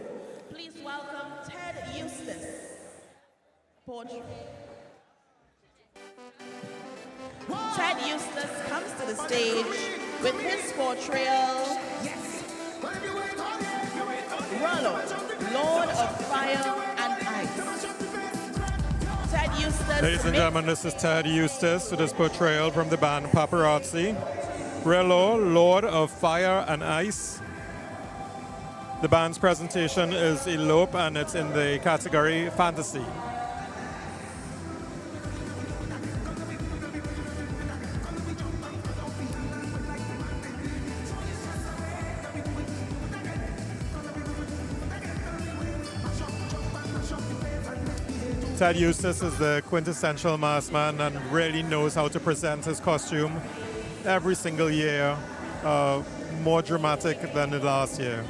Please welcome Ted Eustace. Ted Eustace comes to the stage with his portrayal, Rollo, Lord of Fire and Ice. Ted Eustace. Ladies and gentlemen, this is Ted Eustace with his portrayal from the band Paparazzi. Rello, Lord of Fire and Ice. The band's presentation is Elope, and it's in the category Fantasy. Ted Eustace is the quintessential masked man and really knows how to present his costume every single year, more dramatic than the last year.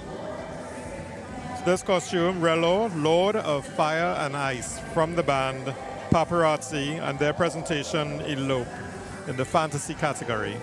This costume, Rello, Lord of Fire and Ice, from the band Paparazzi, and their presentation, Elope, in the fantasy category.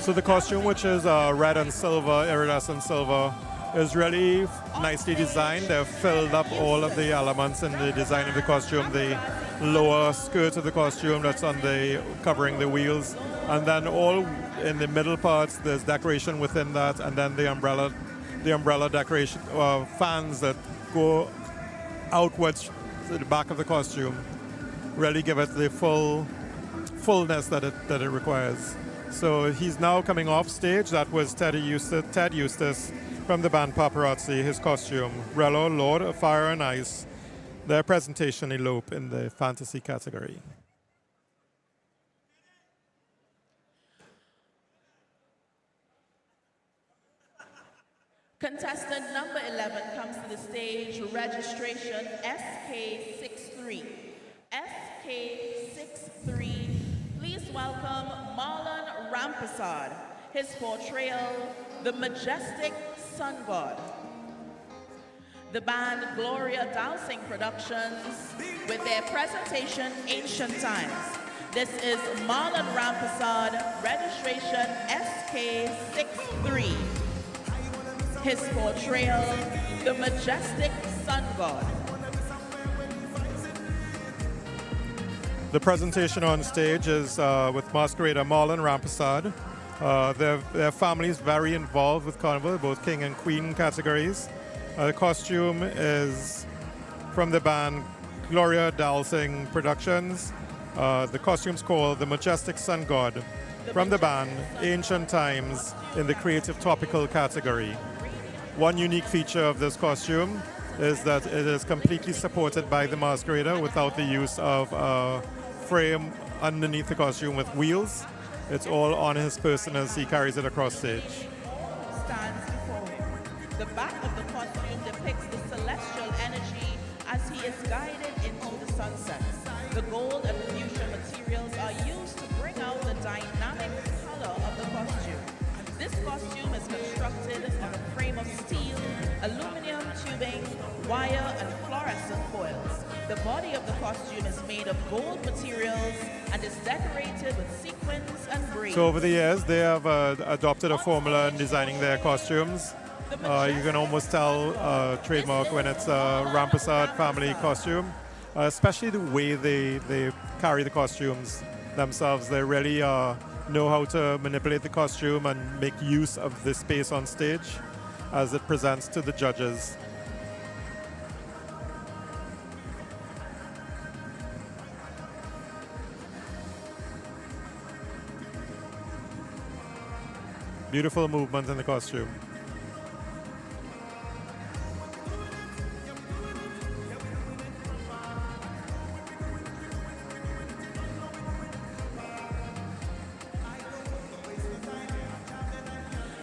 So the costume, which is red and silver, iridescent silver, is really nicely designed. They've filled up all of the elements in the design of the costume. The lower skirt of the costume that's on the covering the wheels, and then all in the middle parts there's decoration within that, and then the umbrella decoration, fans that go outwards to the back of the costume really give it the fullness that it requires. So he's now coming off stage. That was Ted Eustace from the band Paparazzi, his costume. Rello, Lord of Fire and Ice. Their presentation elope in the fantasy category. Contestant number 11 comes to the stage, registration SK63. SK63, please welcome Marlon Rampersad, his portrayal, the Majestic Sun God. The band Gloria Dowsing Productions with their presentation Ancient Times. This is Marlon Rampersad, registration SK63. His portrayal, the Majestic Sun God. The presentation on stage is with masquerader Marlon Rampersad. Their family is very involved with Carnival, both King and Queen categories. The costume is from the band Gloria Dowsing Productions. The costume's called the Majestic Sun God. From the band Ancient Times in the Creative Topical category. One unique feature of this costume is that it is completely supported by the masquerader without the use of a frame underneath the costume with wheels. It's all on his person as he carries it across stage. Stands before him. The back of the costume depicts the celestial energy as he is guided into the sunset. The gold and fuchsia materials are used to bring out the dynamic color of the costume. This costume is constructed on a frame of steel, aluminum tubing, wire, and fluorescent foils. The body of the costume is made of gold materials and is decorated with sequins and braids. So over the years, they have adopted a formula in designing their costumes. You can almost tell trademark when it's a Rampersad family costume, especially the way they carry the costumes themselves. They really know how to manipulate the costume and make use of the space on stage as it presents to the judges. Beautiful movement in the costume.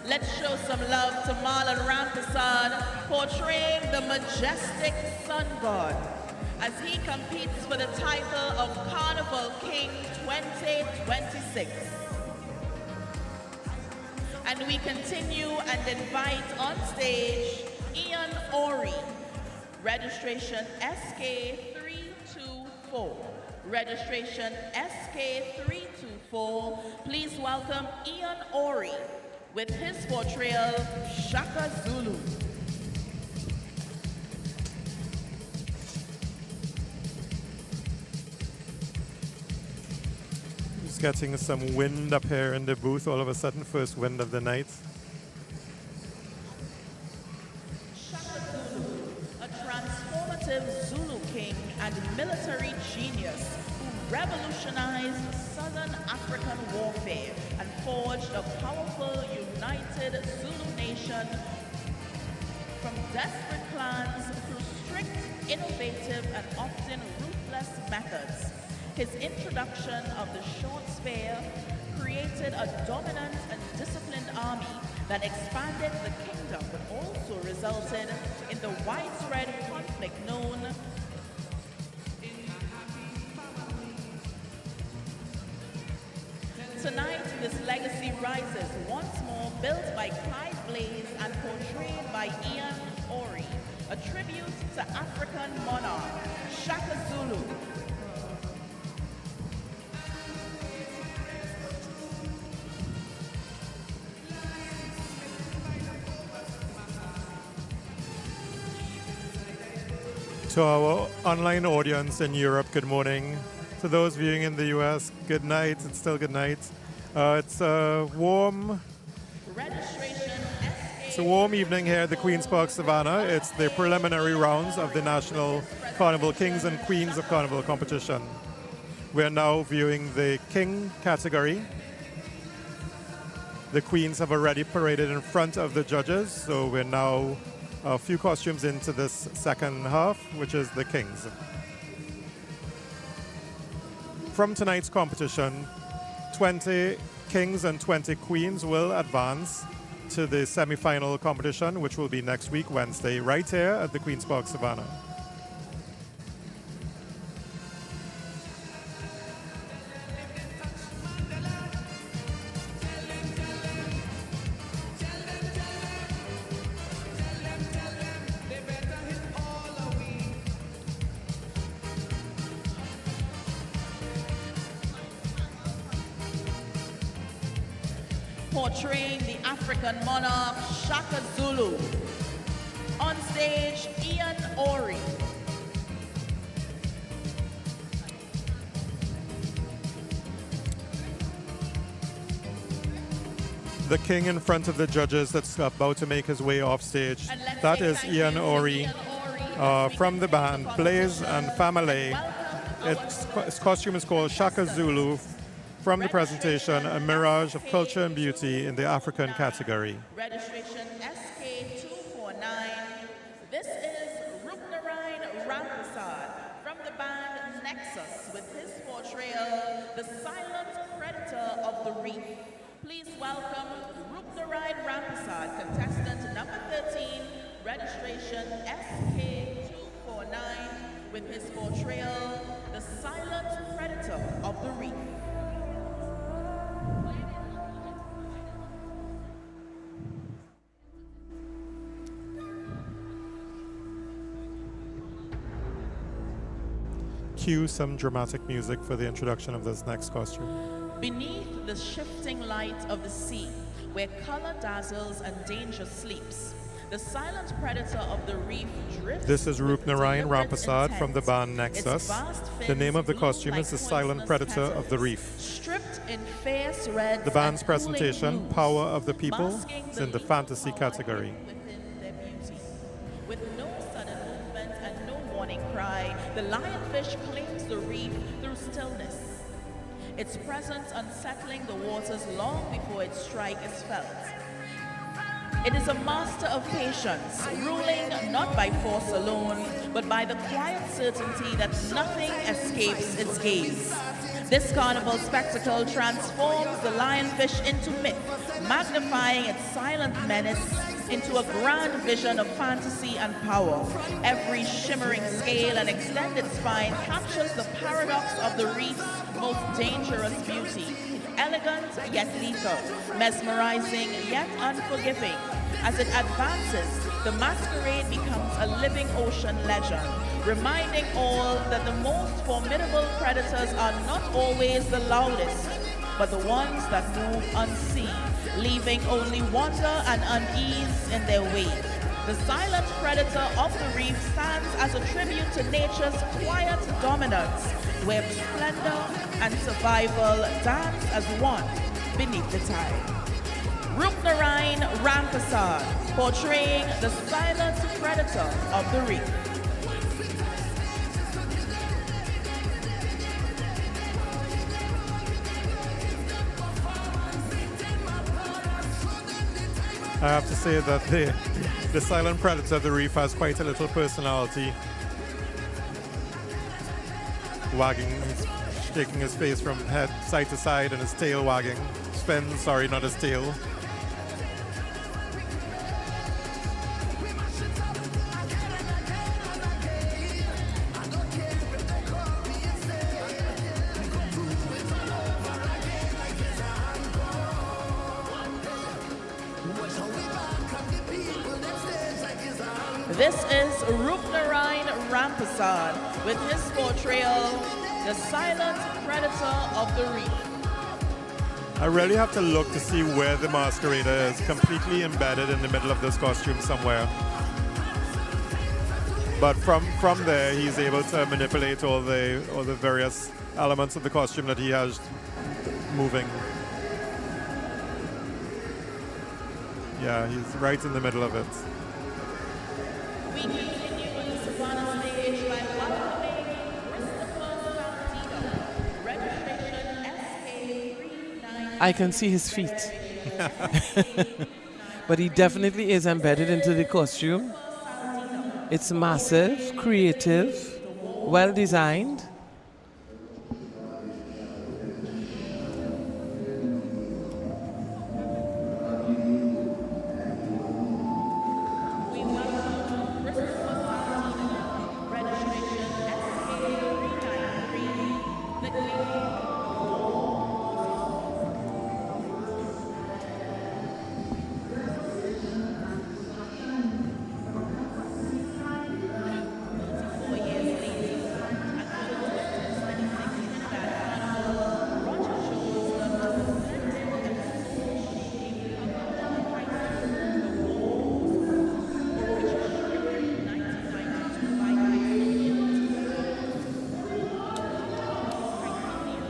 Let's show some love to Marlon Rampersad, portraying the Majestic Sun God, as he competes for the title of Carnival King 2026. And we continue and invite on stage Ian Ori, registration SK324. Registration SK324. Please welcome Ian Ori with his portrayal, Shaka Zulu. Just getting some wind up here in the booth all of a sudden, first wind of the night. Shaka Zulu, a transformative Zulu king and military genius who revolutionized Southern African warfare and forged a powerful, united Zulu nation from desperate plans through strict, innovative, and often ruthless methods. His introduction of the short spear created a dominant and disciplined army that expanded the kingdom, but also resulted in the widespread conflict known Tonight, this legacy rises once more, built by Clyde Blaze and portrayed by Ian Ori, a tribute to African monarch Shaka Zulu. To our online audience in Europe, good morning. To those viewing in the US, good night. It's still good night. It's a warm evening here at the Queen's Park Savannah. It's the preliminary rounds of the National Carnival Kings and Queens of Carnival competition. We're now viewing the King category. The Queens have already paraded in front of the judges, so we're now a few costumes into this second half, which is the Kings. From tonight's competition, 20 Kings and 20 Queens will advance to the semi-final competition, which will be next week, Wednesday, right here at the Queen's Park Savannah. Portraying the African monarch Shaka Zulu. On stage, Ian Ori. The king in front of the judges that's about to make his way off stage. That is Ian Ori from the band Blaze and Family. Its costume is called Shaka Zulu. From the presentation, a mirage of culture and beauty in the African category. Registration SK249. This is Ragnar Ramajay from the band Nexus with his portrayal, The Silent Predator of the Reef. Please welcome Ragnar Ramajay, contestant number 13, registration SK249 with his portrayal, The Silent Predator of the Reef. Cue some dramatic music for the introduction of this next costume. Beneath the shifting light of the sea, where color dazzles and danger sleeps, the silent predator of the reef drifts. This is Ragnar Ramajay from the band Nexus. The name of the costume is The Silent Predator of the Reef. Stripped in fierce red. The band's presentation, Power of the People, is in the fantasy category. With no sudden movement and no warning cry, the lionfish claims the reef through stillness. Its presence unsettling the waters long before its strike is felt. It is a master of patience, ruling not by force alone, but by the quiet certainty that nothing escapes its gaze. This carnival spectacle transforms the lionfish into myth, magnifying its silent menace into a grand vision of fantasy and power. Every shimmering scale and extended spine captures the paradox of the reef's most dangerous beauty. Elegant yet lethal, mesmerizing yet unforgiving. As it advances, the masquerade becomes a living ocean legend, reminding all that the most formidable predators are not always the loudest, but the ones that move unseen, leaving only wonder and unease in their wake. The silent predator of the reef stands as a tribute to nature's quiet dominance, where splendor and survival dance as one beneath the tide. Ragnar Ramajay, portraying the silent predator of the reef. I have to say that the silent predator of the reef has quite a little personality. Wagging, shaking his face from head side to side and his tail wagging. Sorry, not his tail. This is Ragnar Ramajay with his portrayal, The Silent Predator of the Reef. I really have to look to see where the masquerader is completely embedded in the middle of this costume somewhere. But from there, he's able to manipulate all the various elements of the costume that he has moving. Yeah, he's right in the middle of it. We continue on the Savannah stage by welcoming Christopher Santino, registration SK39. I can see his feet. But he definitely is embedded into the costume. It's massive, creative, well designed.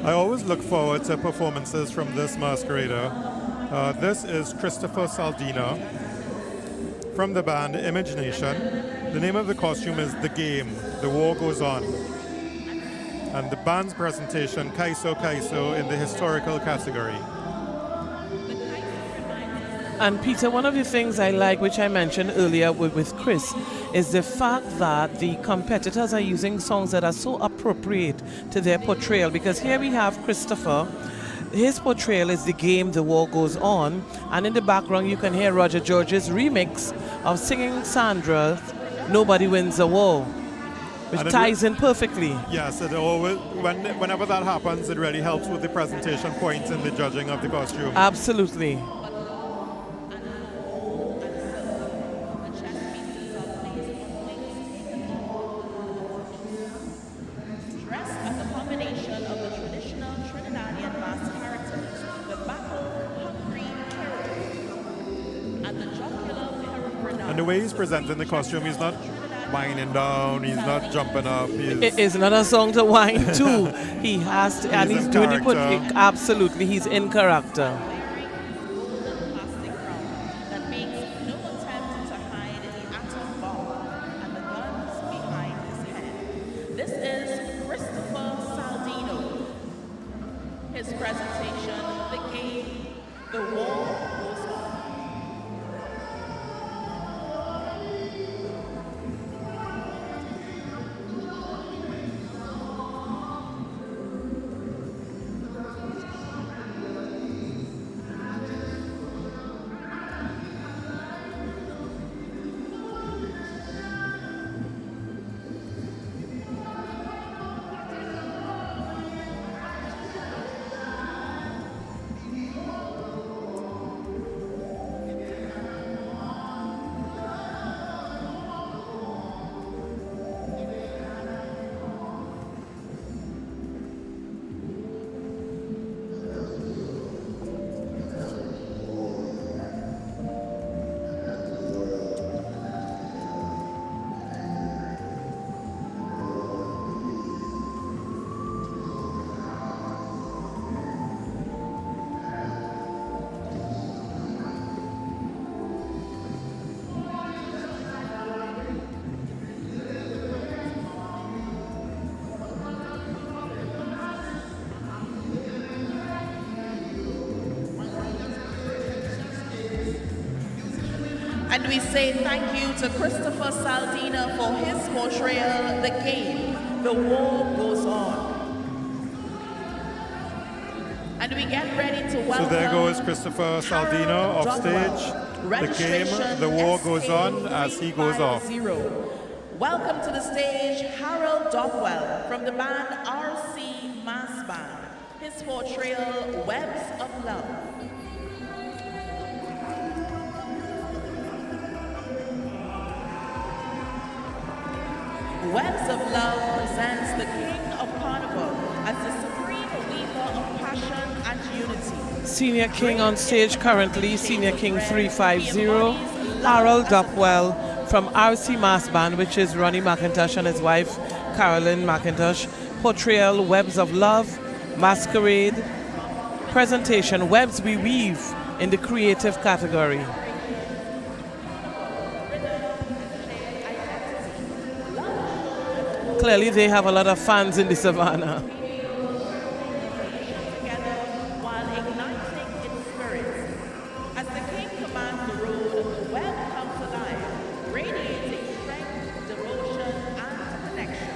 I always look forward to performances from this masquerader. This is Christopher Saldina from the band Image Nation. The name of the costume is The Game, The War Goes On. And the band's presentation, Kaiso Kaiso, in the historical category. And Peter, one of the things I like, which I mentioned earlier with Chris, is the fact that the competitors are using songs that are so appropriate to their portrayal. Because here we have Christopher. His portrayal is The Game, The War Goes On. And in the background, you can hear Roger George's remix of singing Sandra's Nobody Wins a War, which ties in perfectly. Yes, it always, whenever that happens, it really helps with the presentation points in the judging of the costume. Absolutely. And the way he's presenting the costume, he's not winding down, he's not jumping up. It is not a song to whine to. He has to, and he's doing it. Absolutely, he's in character. This is Christopher Saldino. His presentation, The Game, The War Goes On. And we say thank you to Christopher Saldina for his portrayal, The Game, The War Goes On. And we get ready to welcome... So there goes Christopher Saldina off stage. The Game, The War Goes On as he goes off. Welcome to the stage, Harold Dockwell from the band RC Mass Band. His portrayal, Webs of Love. Webs of Love presents the King of Carnival as the supreme weaver of passion and unity. Senior King on stage currently, Senior King 350, Harold Duckwell From RC Mass Band, which is Ronnie McIntosh and his wife, Carolyn McIntosh. Portrayal, Webs of Love. Masquerade. Presentation, Webs We Weave in the creative category. Clearly they have a lot of fans in the Savannah. While igniting its spirit. As the king commands the road, the web comes alive, radiating strength, devotion, and connection.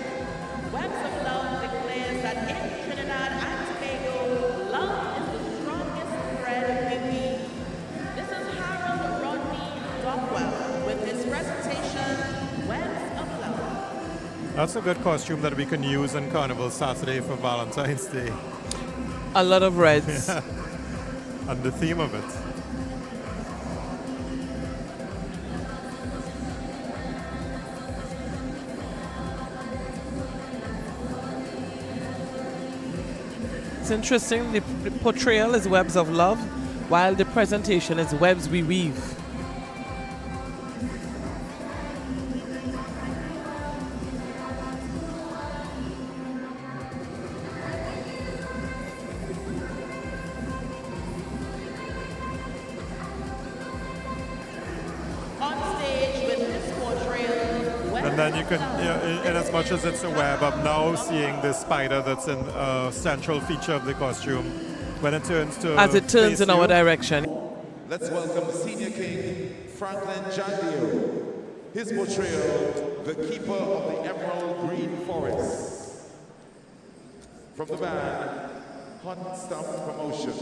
Webs of Love declares that in Trinidad and Tobago, love is the strongest thread we weave. This is Harold Rodney Dockwell with his presentation, Webs of Love. That's a good costume that we can use on Carnival Saturday for Valentine's Day. A lot of reds. And the theme of it. It's interesting, the portrayal is Webs of Love, while the presentation is Webs We Weave. And then you can, in as much as it's a web, I'm now seeing this spider that's in a central feature of the costume. When it turns to as it turns face in our you, direction. Let's welcome Senior King Franklin Jandio. His portrayal, the Keeper of the Emerald Green Forest. From the band, Hot Stuff Promotion.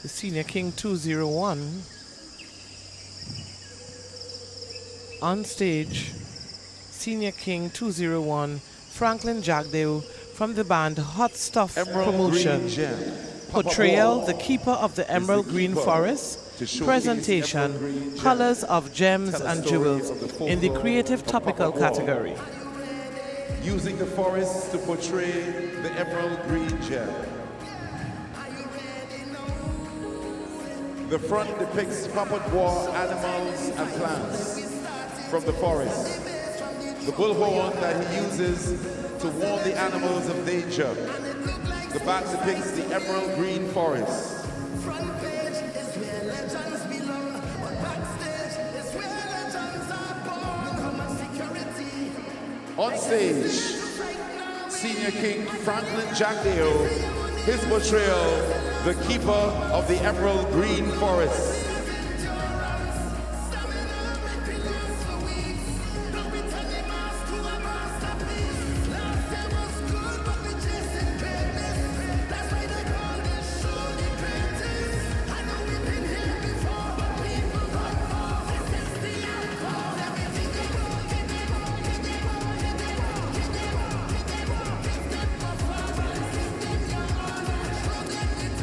The Senior King 201 on stage. Senior King 201 Franklin Jagdeo from the band Hot Stuff Promotion. Portrayal, the Keeper of the Emerald Green Forest. Presentation, Colors of Gems and Jewels in the Creative Topical category. Using the forest to portray the emerald green gem. The front depicts puppet war animals and plants from the forest. The bullhorn that he uses to warn the animals of danger. The back depicts the emerald green forest. On stage, Senior King Franklin Jagdeo, his portrayal, the Keeper of the Emerald Green Forest.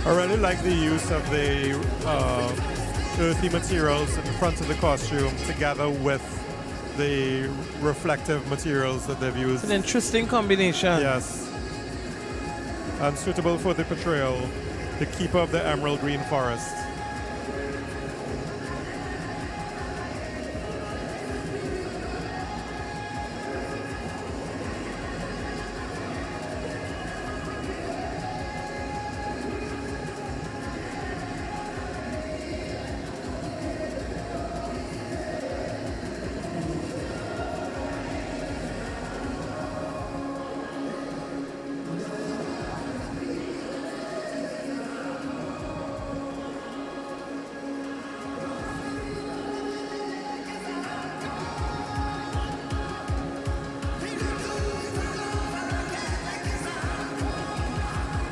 I really like the use of the earthy materials in the front of the costume together with the reflective materials that they've used. It's an interesting combination. Yes. And suitable for the portrayal, the Keeper of the Emerald Green Forest.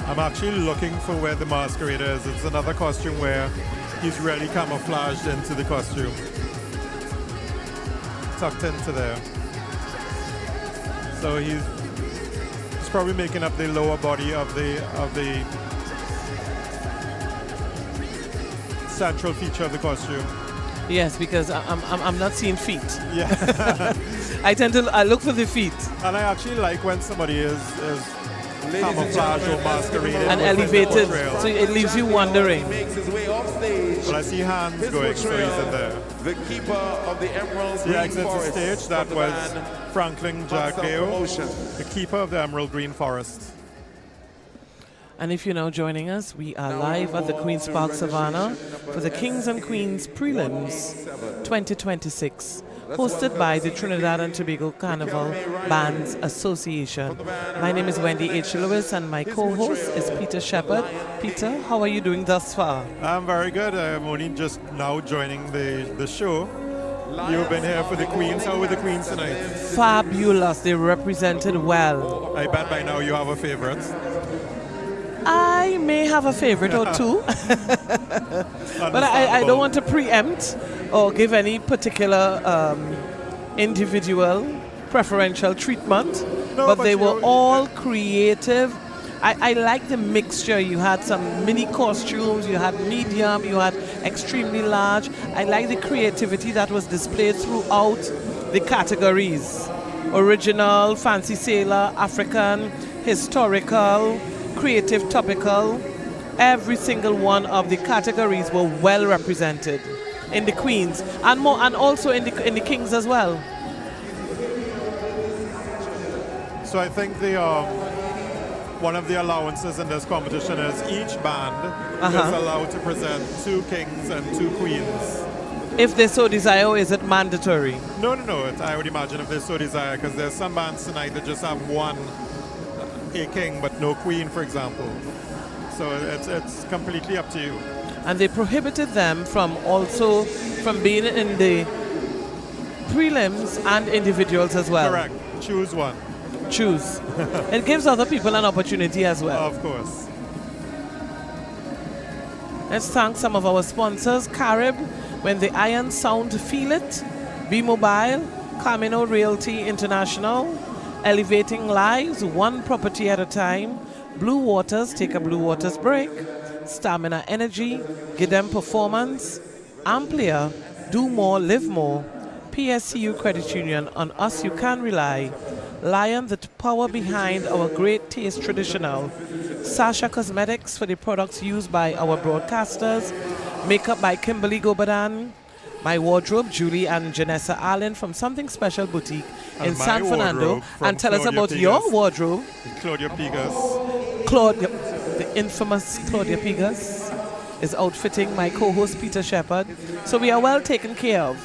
I'm actually looking for where the masquerade is. It's another costume where he's really camouflaged into the costume. Tucked into there. So he's probably making up the lower body of the central feature of the costume. Yes, because I'm not seeing feet. Yeah. I look for the feet. And I actually like when somebody is camouflage or masquerading. And within the elevated, portrayal. so it leaves you wondering. Makes his way off stage. Well, I see hands going, so he's in there. The keeper of the Emerald He Green exits the Forest stage. That from the was band Franklin Master Jagdeo, Promotion. the keeper of the Emerald Green Forest. And if you're now joining us, we are live at the Queen's Park Savannah for the Kings and Queens Prelims 2026, hosted by the Trinidad and Tobago Carnival Bands Association. My name is Wendy H. Lewis and my co-host is Peter Shepard. Peter, how are you doing thus far? I'm very good. I'm only just now joining the show. You've been here for the Queens. How were the Queens tonight? Fabulous. They represented well. I bet by now you have a favorite. I may have a favorite or two, but I don't want to preempt or give any particular individual preferential treatment. No, but they were all creative. I like the mixture. You had some mini costumes, you had medium, you had extremely large. I like the creativity that was displayed throughout the categories. Original, fancy sailor, African, historical, creative, topical. Every single one of the categories were well represented in the Queens and more, and also in the Kings as well. So I think the one of the allowances in this competition is each band is allowed to present 2 kings and 2 queens. If they so desire, or is it mandatory? No. I would imagine if they so desire, because there's some bands tonight that just have a king but no queen, for example. So it's completely up to you. And they prohibited them from being in the prelims and individuals as well. Correct. Choose one. Choose. It gives other people an opportunity as well. Of course. Let's thank some of our sponsors. Carib, When the Iron Sound Feel It, Be Mobile, Camino Realty International, Elevating Lives, one property at a time, Blue Waters, take a Blue Waters break, Stamina Energy, Give Them Performance, Amplia, Do More, Live More, PSCU Credit Union, on us you can rely, Lion, the power behind our great taste traditional, Sasha Cosmetics for the products used by our broadcasters, Makeup by Kimberly Gobadan, My Wardrobe, Julie and Janessa Allen from Something Special Boutique in San Fernando. And tell us about your wardrobe. Claudia Pigas. Claudia, the infamous Claudia Pigas, is outfitting my co-host Peter Shepard. So we are well taken care of.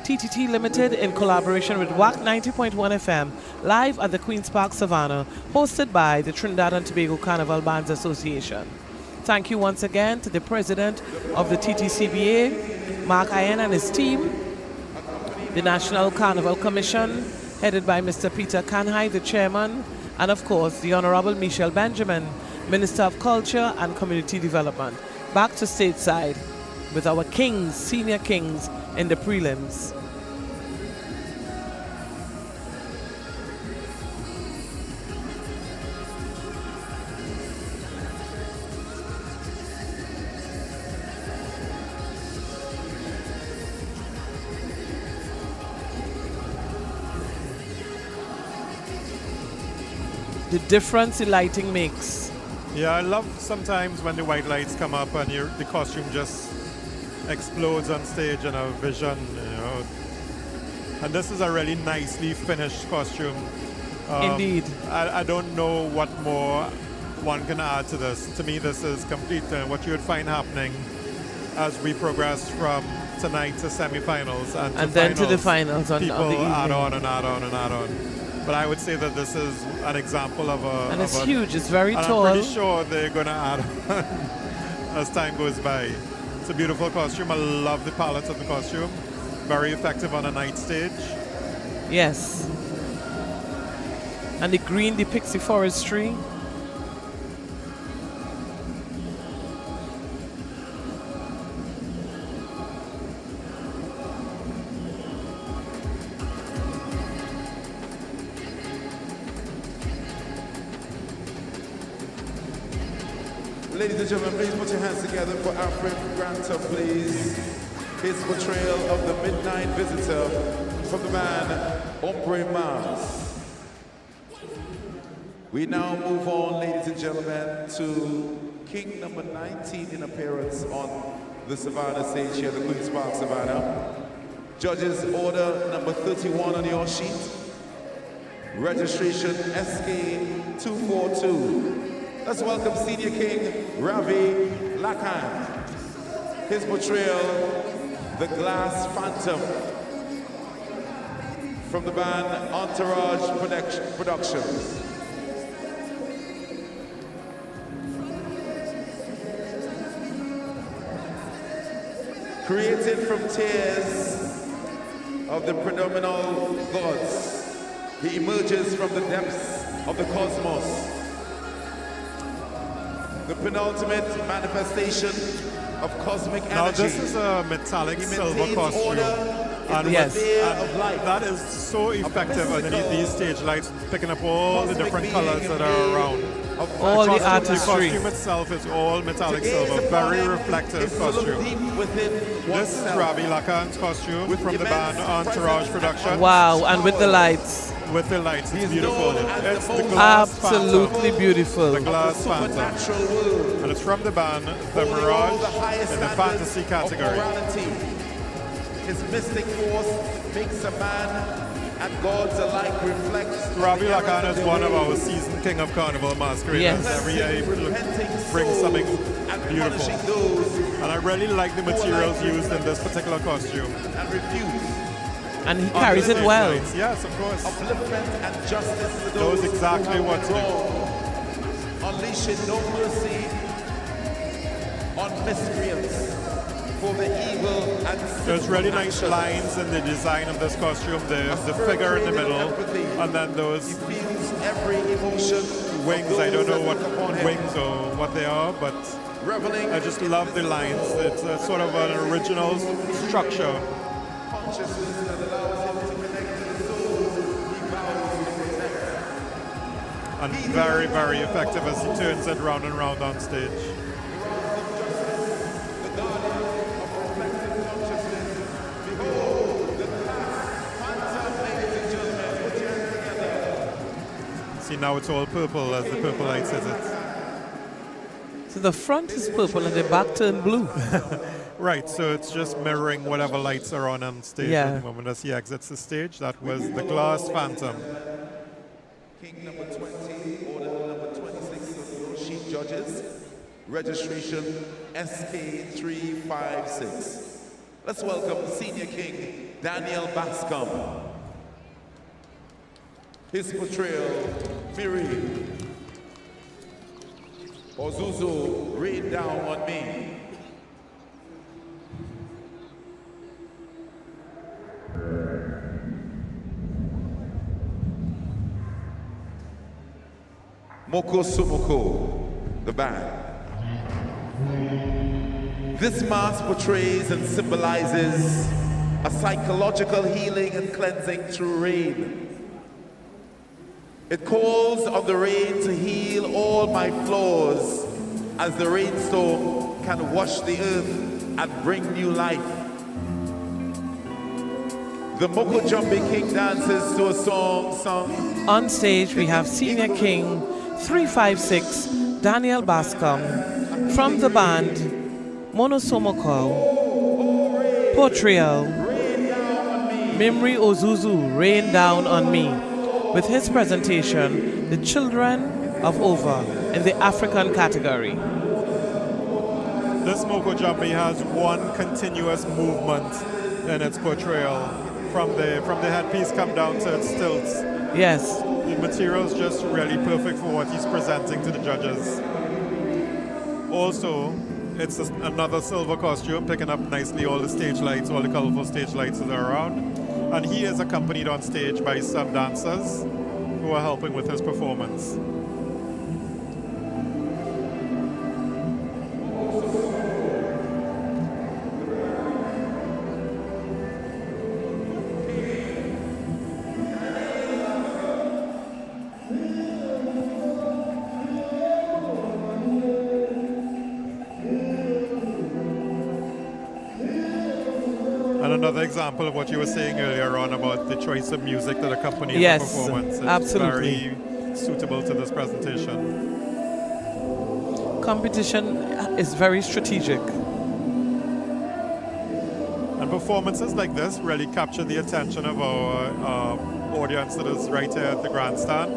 TTT Limited in collaboration with WAC 90.1 FM, live at the Queen's Park Savannah, hosted by the Trinidad and Tobago Carnival Bands Association. Thank you once again to the president of the TTCBA, Mark Ian and his team, the National Carnival Commission, headed by Mr. Peter Kanhai, the chairman, and of course the Honorable Michelle Benjamin, Minister of Culture and Community Development. Back to stateside with our kings, senior kings, in the prelims. The difference the lighting makes. Yeah, I love sometimes when the white lights come up and the costume just explodes on stage in a vision, you know. And this is a really nicely finished costume. Indeed. I don't know what more one can add to this. To me, this is complete. What you would find happening as we progress from tonight to semifinals and then to the finals on people the evening. add on and add on and add on. But I would say that this is an example of a... And it's huge. It's very tall. I'm pretty sure they're going to add on as time goes by. It's a beautiful costume. I love the palette of the costume. Very effective on a night stage. Yes. And the green depicts the forestry. Ladies and gentlemen, please put your hands together for Alfred Grantham, please. His portrayal of the Midnight Visitor from the band Ombre Mars. We now move on, ladies and gentlemen, to King number 19 in appearance on the Savannah stage here, the Queen's Park Savannah. Judges order number 31 on your sheet. Registration SK242. Let's welcome Senior King Ravi Lakan. His portrayal, The Glass Phantom, from the band Entourage Productions. Created from tears of the predominant gods, he emerges from the depths of the cosmos. The penultimate manifestation of cosmic energy. Now this is a metallic silver costume. And yes, that is so effective underneath these stage lights, picking up all the different colors that are around. All the The artistry. costume itself is all metallic silver, very reflective costume. This is Ravi Lakan's costume from the band Entourage Productions. Wow, and with the lights. With the lights, it's beautiful. It's the Glass Absolutely Phantom. beautiful. The Glass Phantom. And it's from the band The Mirage in the fantasy category. His mystic force makes a man and gods alike reflect. Ravi Lakan is one of our seasoned King of Carnival masqueraders. Yes. Every year he brings something beautiful. And I really like the materials used in this particular costume. And refuse. And he carries it well. Lights. Yes, of course. Upliftment and justice to Knows those exactly who what to do. Unleashing no mercy on miscreants for the evil and There's really nice actions. lines in the design of this costume. The figure in the middle, and then those Feels every emotion. wings. I don't know what wings or what they are, but Reveling I just love the lines. It's a sort of an original structure. consciousness that allows him to connect to the souls he vows to protect. And very, very effective as he turns it round and round on stage. The guardian of reflective consciousness. Behold, the glass phantom, ladies and gentlemen. Put your hands together. See, now it's all purple as the purple light says it. So the front is purple and the back turned blue. Right, so it's just mirroring whatever lights are on stage Yeah. at the moment as he exits the stage. That was the Glass Phantom. King number 20, order number 26 of your sheet, judges. Registration SK356. Let's welcome Senior King Daniel Bascom. His portrayal, Miri. Ozuzu, rain down on me. Moco Sumoko, the band. This mask portrays and symbolizes a psychological healing and cleansing through rain. It calls on the rain to heal all my flaws, as the rainstorm can wash the earth and bring new life. The Moco Jumping King dances to a song sung. On stage, we have Senior King 356, Daniel Bascom, from the band Monosomoko, Portrayal, Mimri Ozuzu, Rain Down on Me, with his presentation, The Children of Ova, in the African category. This Moco Jumpy has one continuous movement in its portrayal. From the headpiece come down to its stilts. Yes. The material is just really perfect for what he's presenting to the judges. Also, it's another silver costume, picking up nicely all the stage lights, all the colorful stage lights that are around. And he is accompanied on stage by some dancers who are helping with his performance. And another example of what you were saying earlier on about the choice of music that accompanies Yes, the performance. It's absolutely. very suitable to this presentation. Competition is very strategic. And performances like this really capture the attention of our audience that is right here at the grandstand.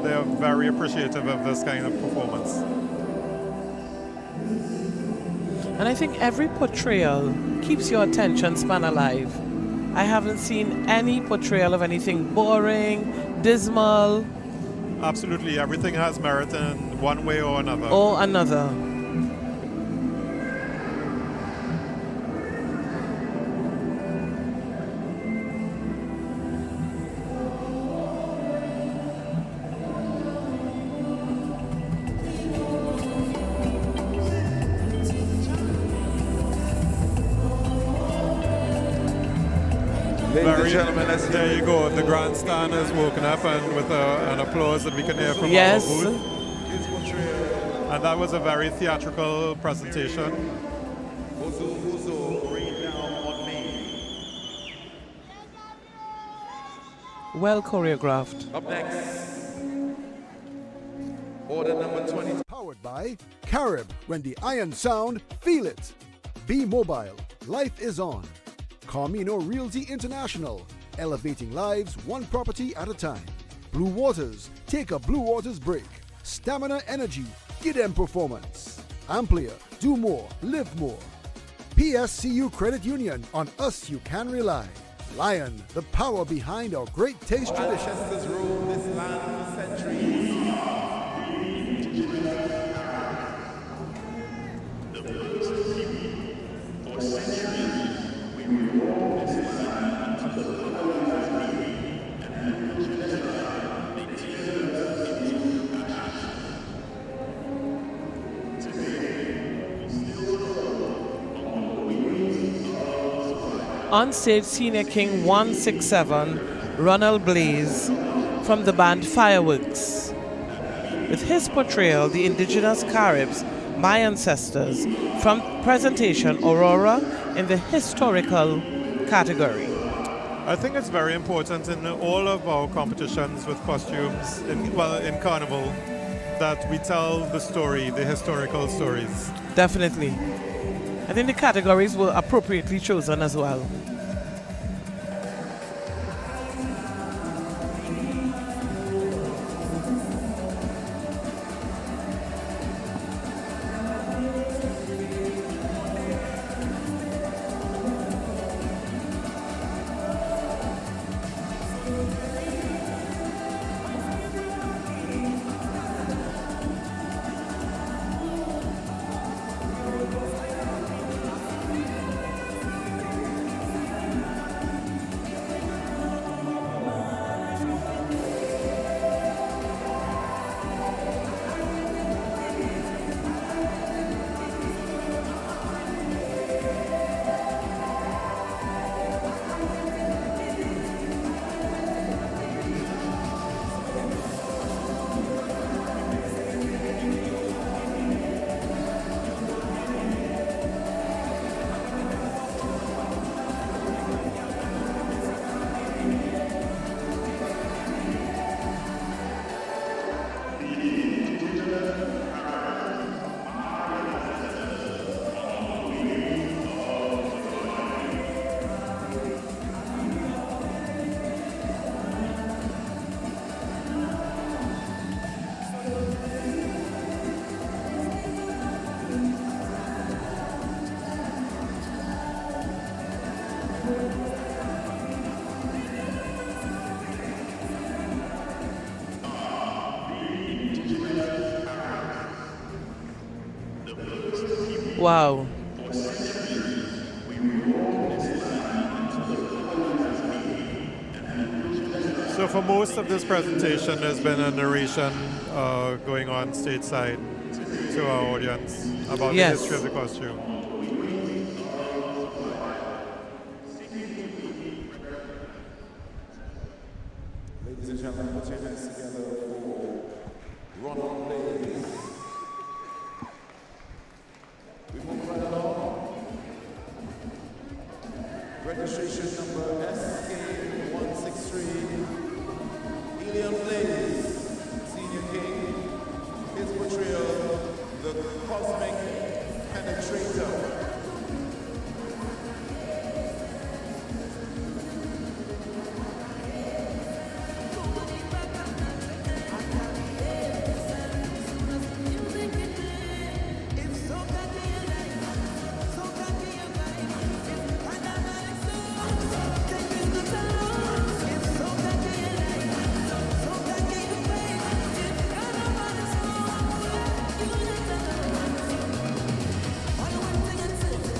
They are very appreciative of this kind of performance. And I think every portrayal keeps your attention span alive. I haven't seen any portrayal of anything boring, dismal. Absolutely, everything has merit in one way or another. Or another. Ladies and gentlemen, let's there you go. The grandstand is woken up and with an applause that we can hear from Yes. our booth. And that was a very theatrical presentation. Well choreographed. Up next, order number 20. Powered by Carib. When the iron sound, feel it. Be mobile. Life is on. Carmino Realty International. Elevating lives one property at a time. Blue Waters. Take a Blue Waters break. Stamina Energy. Give them performance. Amplia. Do more. Live more. PSCU Credit Union. On us you can rely. Lion. The power behind our great taste tradition. Ancestors ruled this land for centuries. On stage, Senior King 167, Ronald Blaze, from the band Fireworks. With his portrayal, the Indigenous Caribs, My Ancestors, from presentation Aurora in the historical category. I think it's very important in all of our competitions with costumes, in Carnival, that we tell the story, the historical stories. Definitely. I think the categories were appropriately chosen as well. Wow. So for most of this presentation, there's been a narration going on stateside to our audience about the history of the costume. Ladies and gentlemen, put your hands together for Ronald Blaze. We move right along. Registration number SK163. Helium Blaze, Senior King. His portrayal, the Cosmic Penetrator.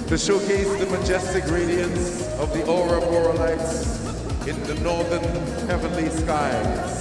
To showcase the majestic radiance of the aurora borealites in the northern heavenly skies.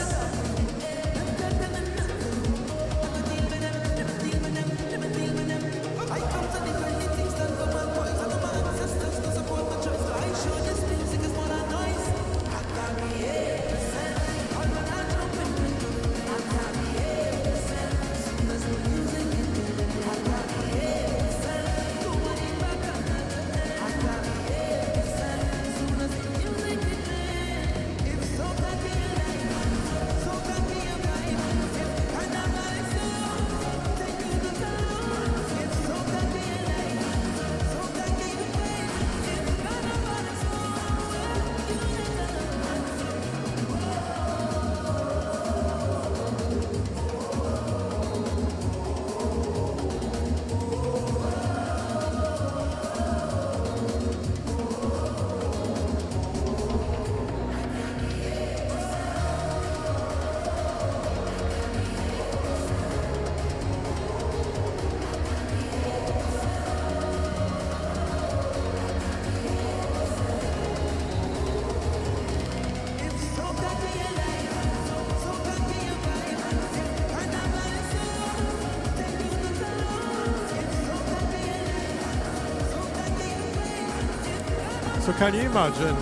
So can you imagine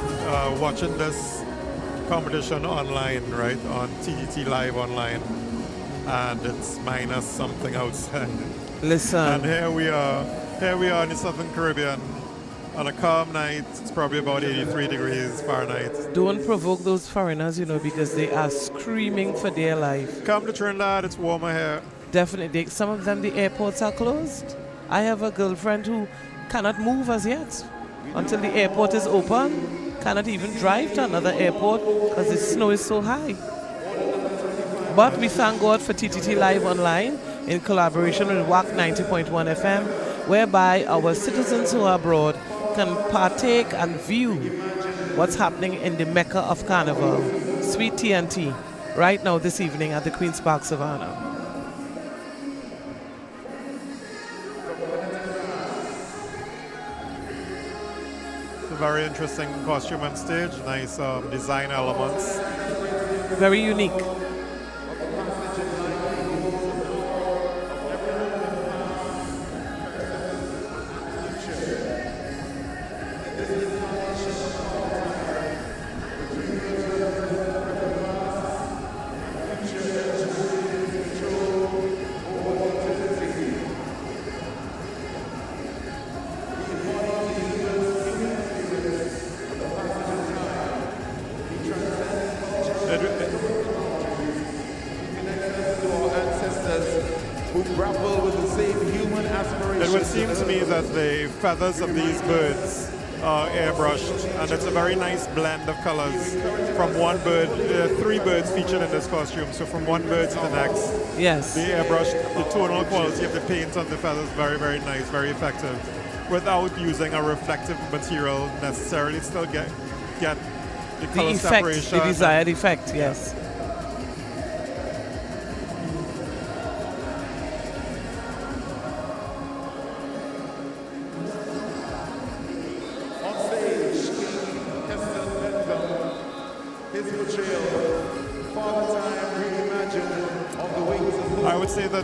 watching this competition online, right, on TDT Live online, and it's minus something outside. Listen. And here we are in the Southern Caribbean on a calm night. It's probably about 83 degrees Fahrenheit. Don't provoke those foreigners, you know, because they are screaming for their life. Come to Trinidad, it's warmer here. Definitely. Some of them, the airports are closed. I have a girlfriend who cannot move as yet until the airport is open. Cannot even drive to another airport because the snow is so high. But we thank God for TTT Live Online in collaboration with WAC 90.1 FM, whereby our citizens who are abroad can partake and view what's happening in the Mecca of Carnival, Sweet TNT, right now this evening at the Queen's Park Savannah. Very interesting costume on stage, nice design elements. Very unique. Feathers of these birds are airbrushed, and it's a very nice blend of colors from one bird. There are 3 birds featured in this costume, so from one bird to the next. Yes. The airbrushed, the tonal quality of the paint on the feathers, very, very nice, very effective, without using a reflective material necessarily. Still get the color effect, separation. the desired effect, yes.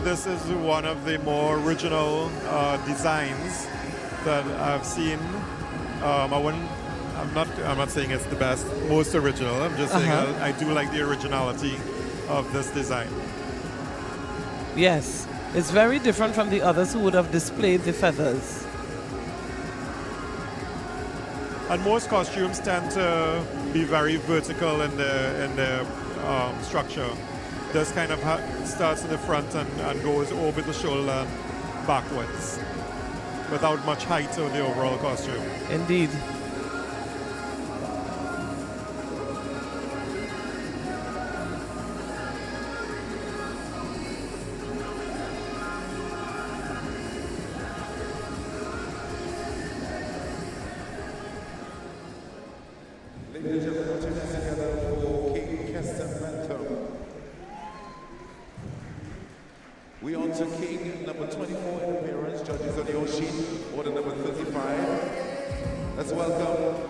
This is one of the more original designs that I've seen. I'm not saying it's the best, most original. I'm just saying I do like the originality of this design. Yes, it's very different from the others who would have displayed the feathers. And most costumes tend to be very vertical in their structure. This kind of starts in the front and goes over the shoulder and backwards without much height on the overall costume. Indeed. Ladies and gentlemen, put your hands together for King Castaway. We on to King number 24 in appearance, judges on your sheet, order number 35. Let's welcome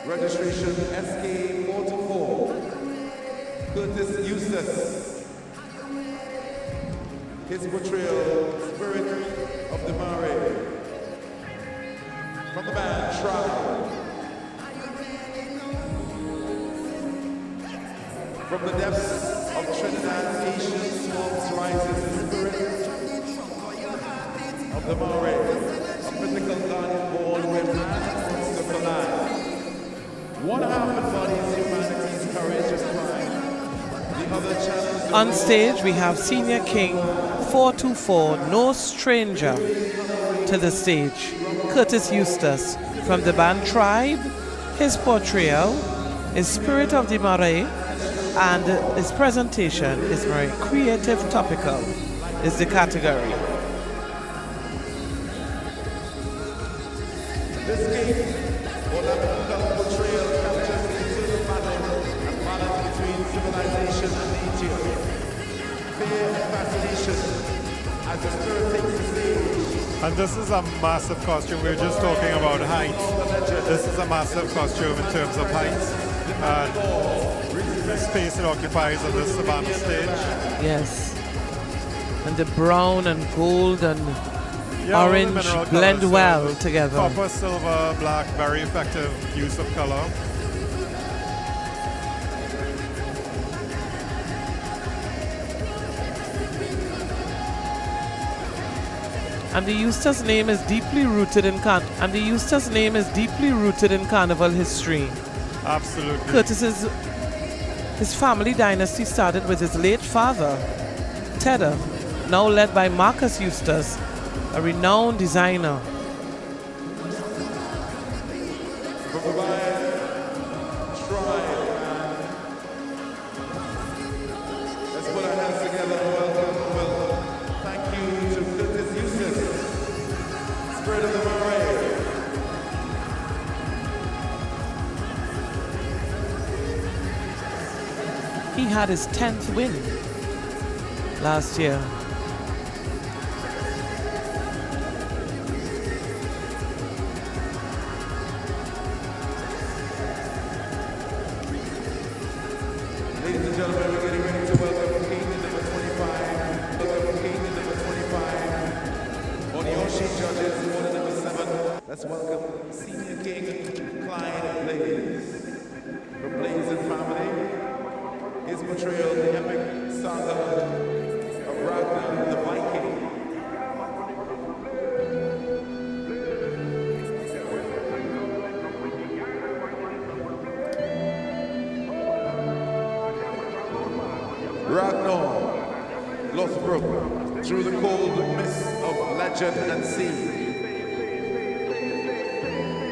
registration SK44, Curtis Eustace. His portrayal, Spirit of the Mare. From the band Tribe. From the depths of Trinidad, Haitian smoke rises the spirit of the Mare, a mythical god born with man wants to collide. One half embodies humanity's courage and pride. The other channels. On stage, we have Senior King 424, no stranger to the stage, Curtis Eustace. From the band Tribe, his portrayal is Spirit of the Mare, and his presentation is very creative topical, is the category. This game, or that portrayal, captures the eternal battle and balance between civilization and nature. Fear and fascination as the spirit takes the stage. And this is a massive costume. We were just talking about height. This is a massive costume in terms of height. The space it occupies on this Savannah stage. Yes. And the brown and gold and Yeah, orange blend colors, well together. Copper, silver, black, very effective use of color. And the Eustace name is deeply rooted in Carnival history. Absolutely. Curtis's his family dynasty started with his late father, Tedder, now led by Marcus Eustace, a renowned designer. Let's put our hands together and welcome. Thank you to Curtis Eustace, Spirit of the Mare. He had his 10th win last year. Ladies and gentlemen, we're getting ready to welcome King number 25. Welcome King number 25. On your sheet, judges, order number 7. Let's welcome Senior King Clyde Blaze. From Blaze and family. His portrayal, the epic saga of Ragnar the Viking. Ragnar, Lothbrok, through the cold mist of legend and sea.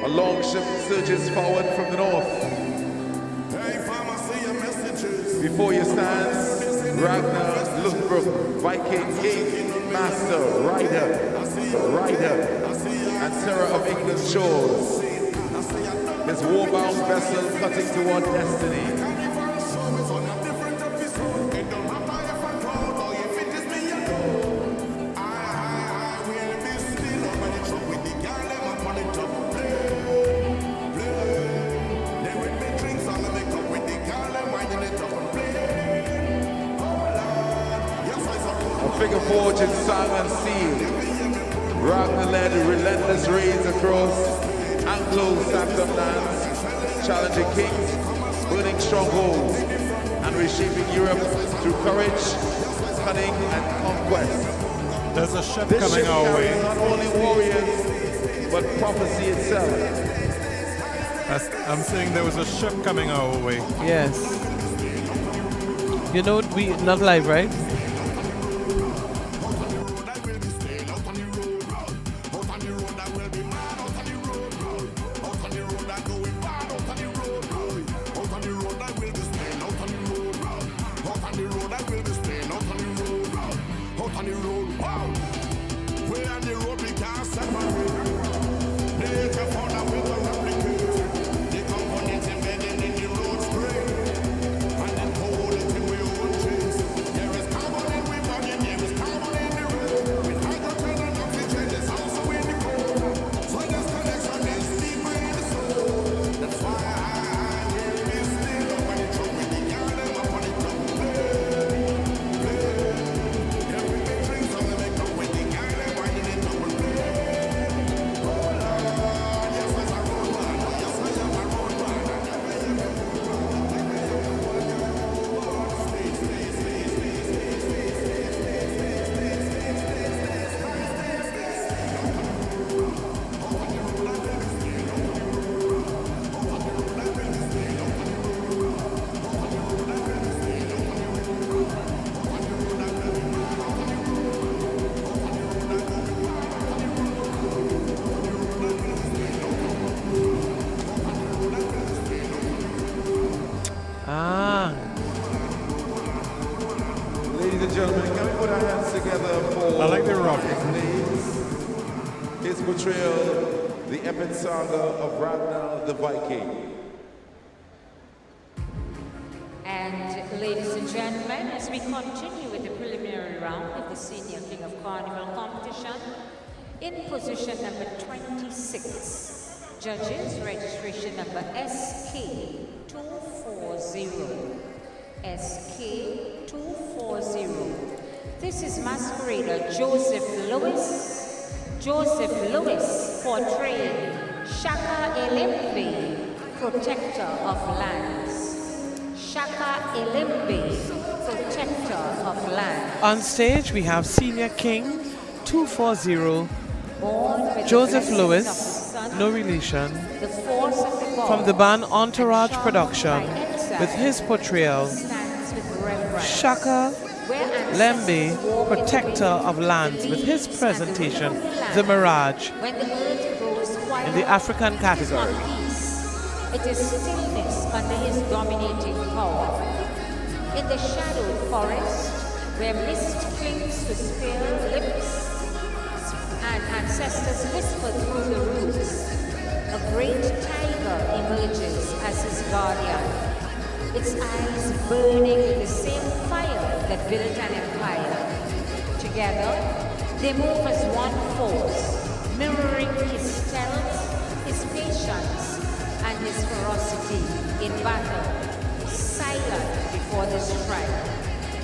A long ship surges forward from the north. Before you stands Ragnar Lothbrok, Viking, King, Master, Rider, and terror of England's shores. His war-bound vessel cutting toward destiny. Figure forged in song and steel. Ragnar led relentless raids across Anglo-Saxon lands, challenging kings, burning strongholds, and reshaping Europe through courage, cunning, and conquest. There's a ship This coming ship our way. carries not only warriors, but prophecy itself. I'm saying there was a ship coming our way. Yes. You know, we not live, right? Ladies and gentlemen, can we put our hands together for I like the rock. his portrayal, the epic saga of Ragnar the Viking. And ladies and gentlemen, as we continue with the preliminary round of the Senior King of Carnival competition, in position number 26, judges registration number SK240. SK240. This is masquerader Joseph Lewis. Joseph Lewis portraying Shaka Elimbe, protector of lands. Shaka Elimbe, protector of lands. On stage, we have Senior King 240, Born with Joseph the blessings Lewis, of the sun, no relation, the force of the God, from the band and Entourage charmed Production, by exile, with his portrayal, stands with reverence. Shaka Where Lembe, ancestors walk in the protector way, of lands, the with his leaves presentation, and the rhythm of The land. Mirage, When the earth grows quiet, in the African it is category. not peace. It is stillness under his dominating power. In the shadowed forest, where mist clings to spare lips, and ancestors whisper through the roots, a great tiger emerges as his guardian, its eyes burning with the same fire that built an empire. Together, they move as one force, mirroring his stealth, his patience, and his ferocity in battle, silent before the strike,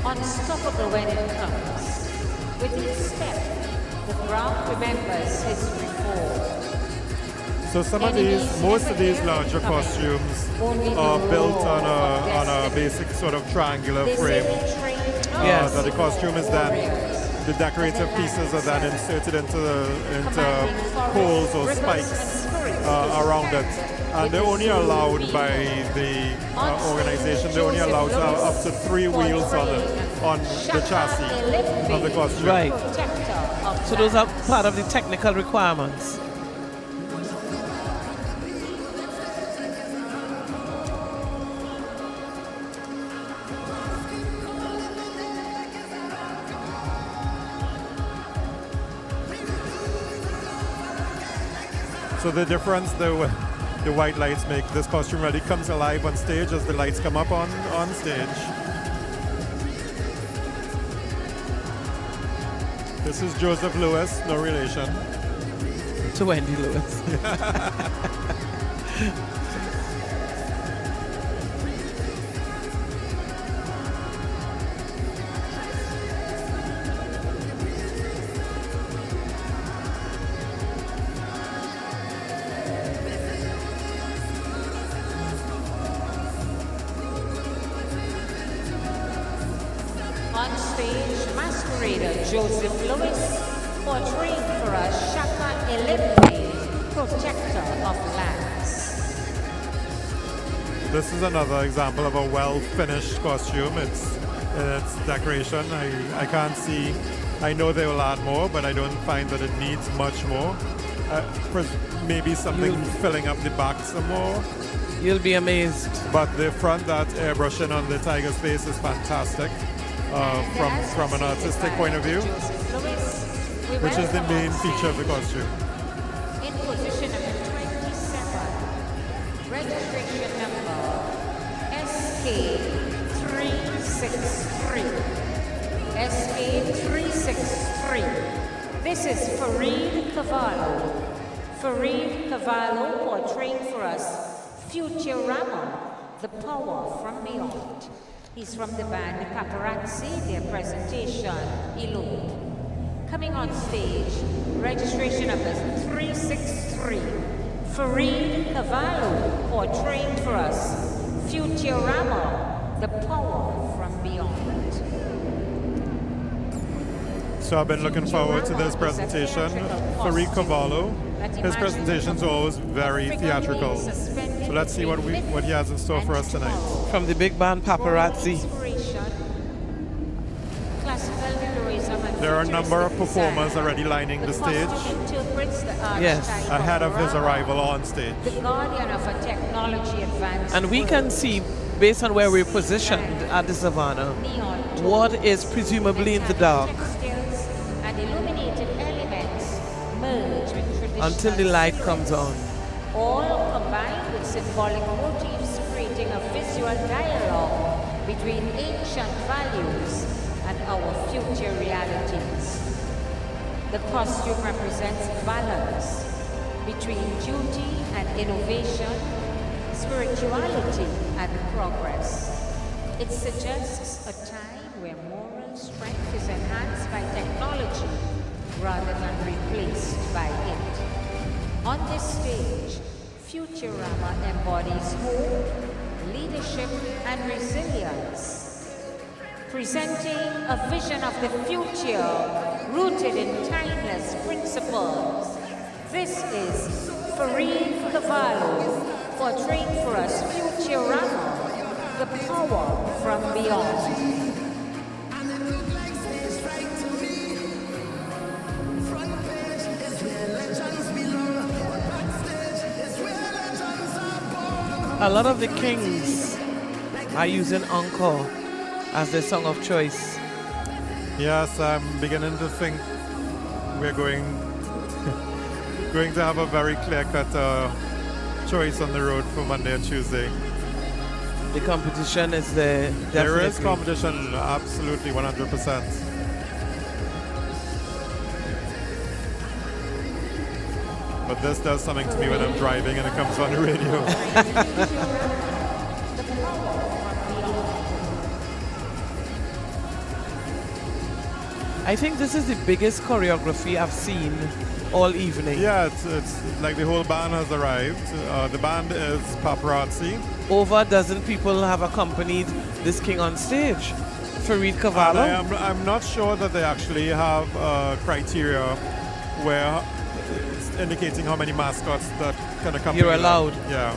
unstoppable when it comes. With each step, the ground remembers his reform. So some of these, most of these larger costumes are built on a basic sort of triangular frame. Yes. That the costume is then, the decorative pieces are then inserted into poles or spikes around it. And they're only allowed by the organization, they're only allowed to have up to 3 wheels on the chassis of the costume. Right. So those are part of the technical requirements. So the difference the white lights make this costume really comes alive on stage as the lights come up on stage. This is Joseph Lewis, no relation. To Wendy Lewis. On stage, masquerader Joseph Lewis, portraying for us Shaka Elimbe, protector of lands. This is another example of a well-finished costume. It's decoration. I can't see. I know they will add more, but I don't find that it needs much more. Maybe something filling up the back some more. You'll be amazed. But the front, that airbrushing on the tiger's face is fantastic from an artistic point of view, which is the main feature of the costume. In position number 27, registration number SK363. SK363. This is Farid Cavallo. Farid Cavallo portraying for us Futurama, the power from beyond. He's from the band Paparazzi, their presentation, Elope. Coming on stage, registration number 363. Farid Cavallo portraying for us Futurama, the power from beyond. So I've been looking forward to this presentation. Farid Cavallo, his presentations are always very theatrical. So let's see what he has in store for us tonight. From the big band Paparazzi. There are a number of performers already lining the stage. Yes. Ahead of his arrival on stage. The guardian of a technology advanced. And we can see, based on where we're positioned at the Savannah, what is presumably in the dark. And illuminated elements merge with traditional until the light comes on. All combined with symbolic motifs, creating a visual dialogue between ancient values and our future realities. The costume represents balance between duty and innovation, spirituality and progress. It suggests a time where moral strength is enhanced by technology rather than replaced by it. On this stage, Futurama embodies hope, leadership, and resilience, presenting a vision of the future rooted in timeless principles. This is Farid Cavallo portraying for us Futurama, the power from beyond. A lot of the kings are using encore as their song of choice. Yes, I'm beginning to think we're going to have a very clear-cut choice on the road for Monday and Tuesday. The competition is there. There is competition, absolutely, 100%. But this does something to me when I'm driving and it comes on the radio. I think this is the biggest choreography I've seen all evening. Yeah, it's like the whole band has arrived. The band is Paparazzi. Over a dozen people have accompanied this king on stage. Farid Cavallo. I'm not sure that they actually have criteria where it's indicating how many mascots that can accompany. You're allowed. Yeah.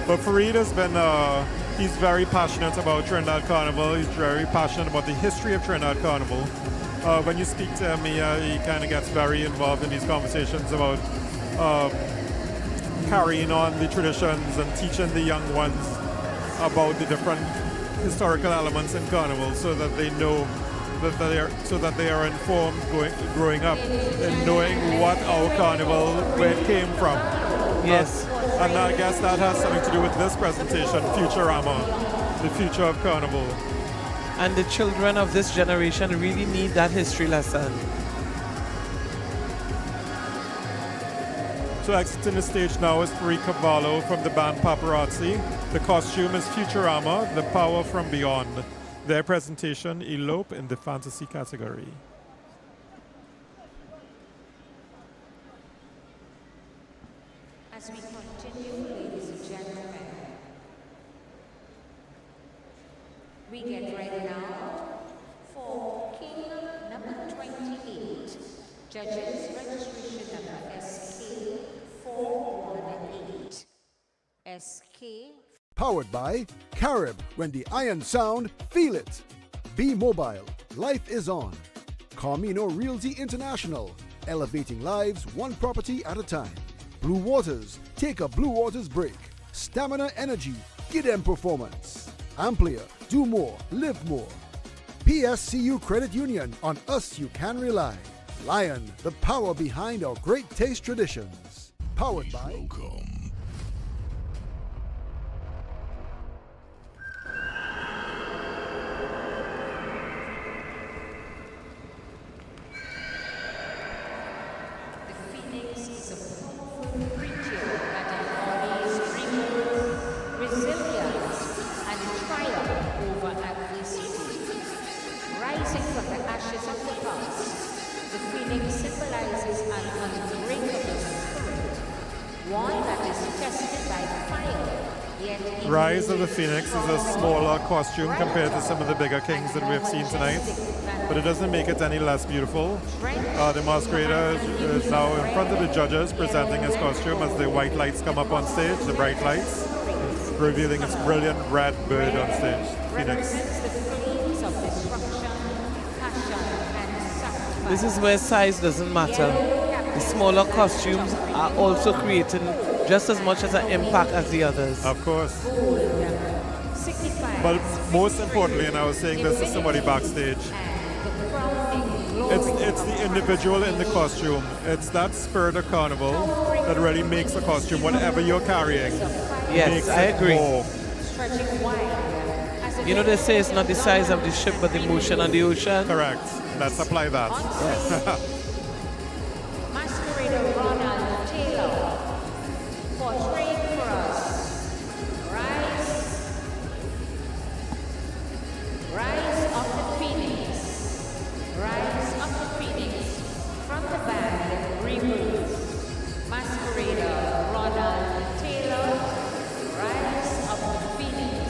But Farid has been, he's very passionate about Trinidad Carnival. He's very passionate about the history of Trinidad Carnival. When you speak to him, he kind of gets very involved in these conversations about carrying on the traditions and teaching the young ones about the different historical elements in Carnival, so that they know that they are informed growing up and knowing what our Carnival, where it came from. Yes. And I guess that has something to do with this presentation, Futurama, the future of Carnival. And the children of this generation really need that history lesson. So exiting the stage now is Farid Cavallo from the band Paparazzi. The costume is Futurama, the power from beyond. Their presentation, Elope, in the fantasy category. As we continue, ladies and gentlemen, we get ready now for King number 28, Judges registration number SK418. SK. Powered by Carib. When the iron sound, feel it. Be mobile. Life is on. Carmino Realty International. Elevating lives one property at a time. Blue Waters. Take a Blue Waters break. Stamina Energy. Give them performance. Amplia. Do more. Live more. PSCU Credit Union. On us you can rely. Lion. The power behind our great taste traditions. Powered by Moco. Rise of the Phoenix is a smaller costume compared to some of the bigger kings that we have seen tonight, but it doesn't make it any less beautiful. The masquerader is now in front of the judges presenting his costume as the white lights come up on stage, the bright lights, revealing its brilliant red bird on stage, Phoenix. This is where size doesn't matter. The smaller costumes are also creating just as much as an impact as the others. Of course. But most importantly, and I was saying this to somebody backstage, it's the individual in the costume. It's that spirit of Carnival that really makes a costume, whatever you're carrying. Yes, I agree. More. You know, they say it's not the size of the ship, but the motion on the ocean. Correct. Let's apply that. Yes. Masquerader Ronald Taylor, portraying for us Rise of the Phoenix. Rise of the Phoenix from the band Reef. Masquerader Ronald Taylor, Rise of the Phoenix.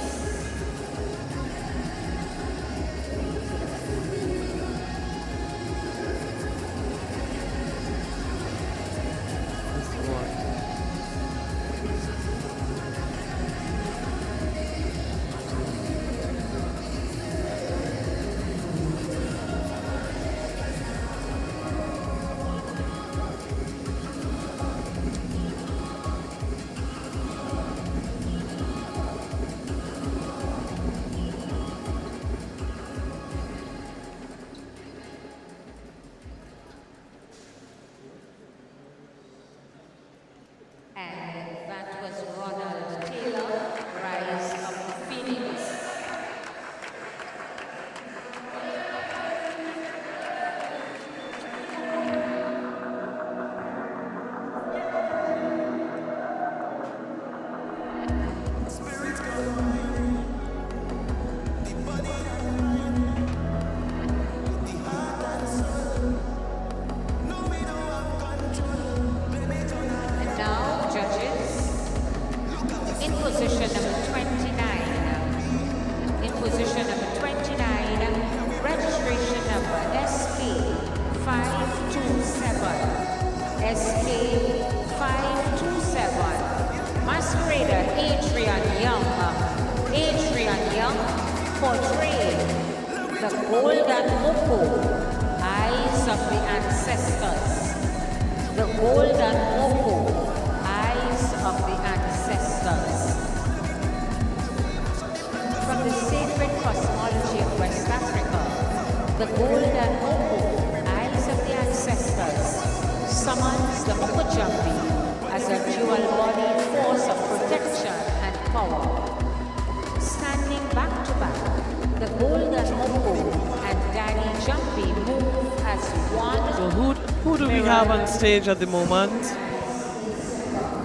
Stage at the moment.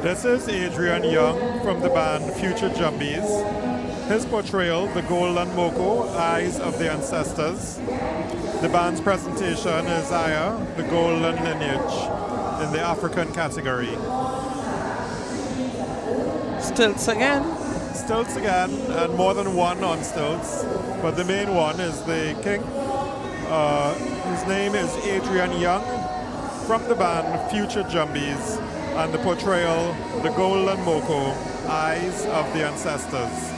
This is Adrian Young from the band Future Jumbies. His portrayal, the Gold and Moco, Eyes of the Ancestors. The band's presentation is Aya, the Golden Lineage, in the African category. Stilts again? Stilts again, and more than one on stilts. But the main one is the king. His name is Adrian Young, from the band Future Jumbies. And the portrayal, the golden Moco, eyes of the ancestors.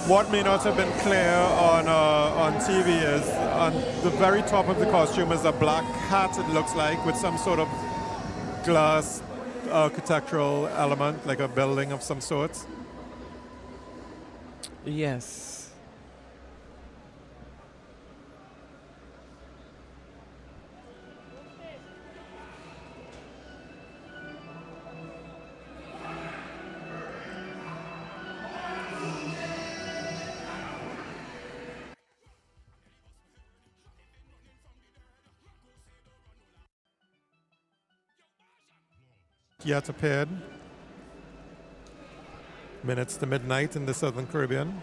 What may not have been clear on TV is on the very top of the costume is a black hat, it looks like, with some sort of glass architectural element, like a building of some sort. Yes. Yet appeared. Minutes to midnight in the Southern Caribbean.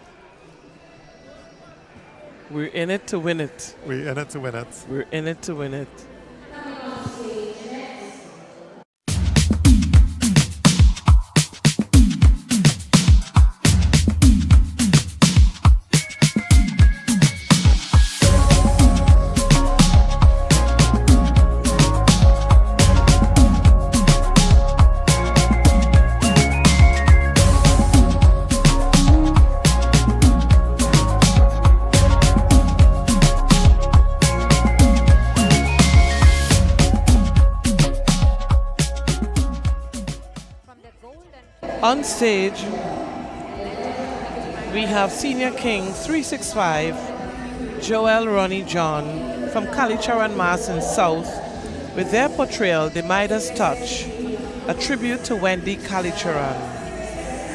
We're in it to win it. We're in it to win it. We're in it to win it. On stage, we have Senior King 365, Joel Ronnie John from Kalicharan Mass in South with their portrayal, The Midas Touch, a tribute to Wendy Kalicharan.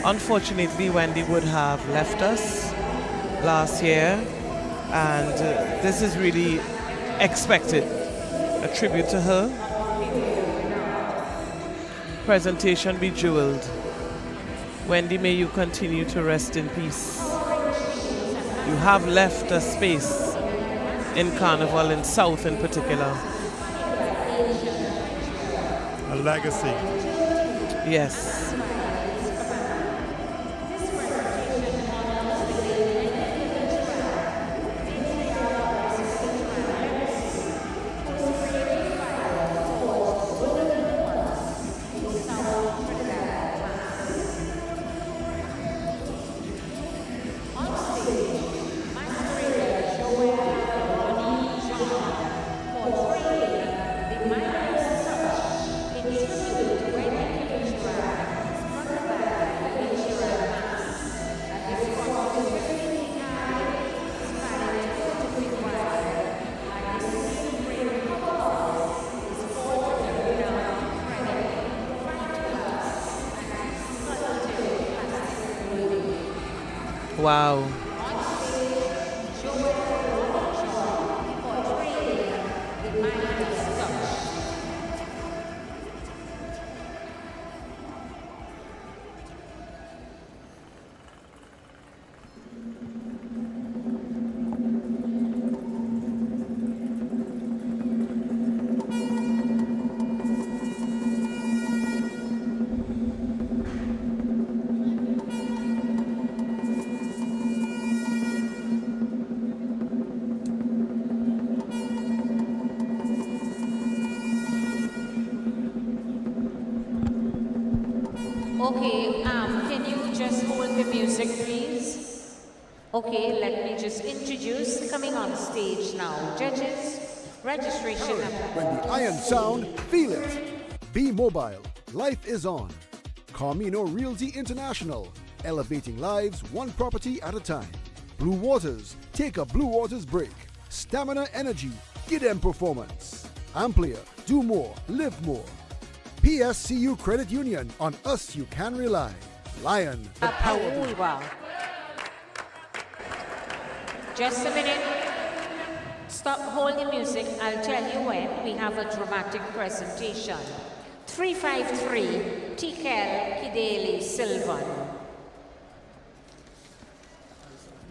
Unfortunately, Wendy would have left us last year, and this is really expected, a tribute to her. Presentation bejeweled. Wendy, may you continue to rest in peace. You have left a space in Carnival, in South in particular. A legacy. Yes. Wow. Okay, can you just hold the music, please? Okay, let me just introduce, coming on stage now, judges, registration. When the iron sound, feel it. Be mobile. Life is on. Carmino Realty International, elevating lives one property at a time. Blue Waters, take a Blue Waters break. Stamina Energy, get them performance. Amplia, do more, live more. PSCU Credit Union, on us you can rely. Lion, the power. Just a minute. Stop, hold the music. I'll tell you when we have a dramatic presentation. 353, Tikel Kideli Silvan.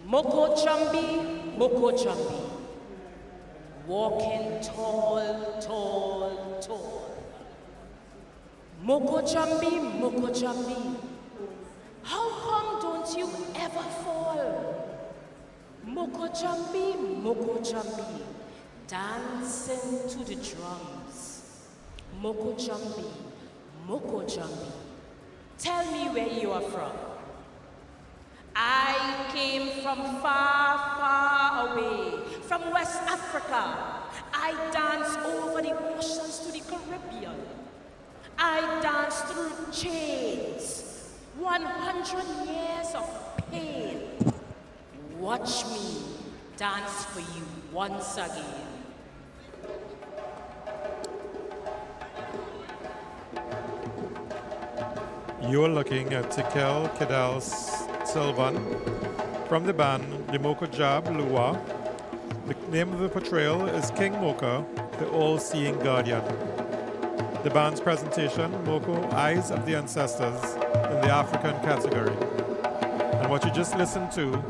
Moco Chambi, Moco Chambi. Walking tall, tall, tall. Moco Chambi, Moco Jambi, dancing to the drums. Moco Jambi, tell me where you are from. I came from far, far away, from West Africa. I danced over the oceans to the Caribbean. I danced through chains, 100 years of pain. Watch me dance for you once again. You're looking at Tikel Kedal Sylvan from the band the Moco Jab Lua. The name of the portrayal is King Moco, the all-seeing guardian. The band's presentation, Moco, Eyes of the Ancestors, in the African category. And what you just listened to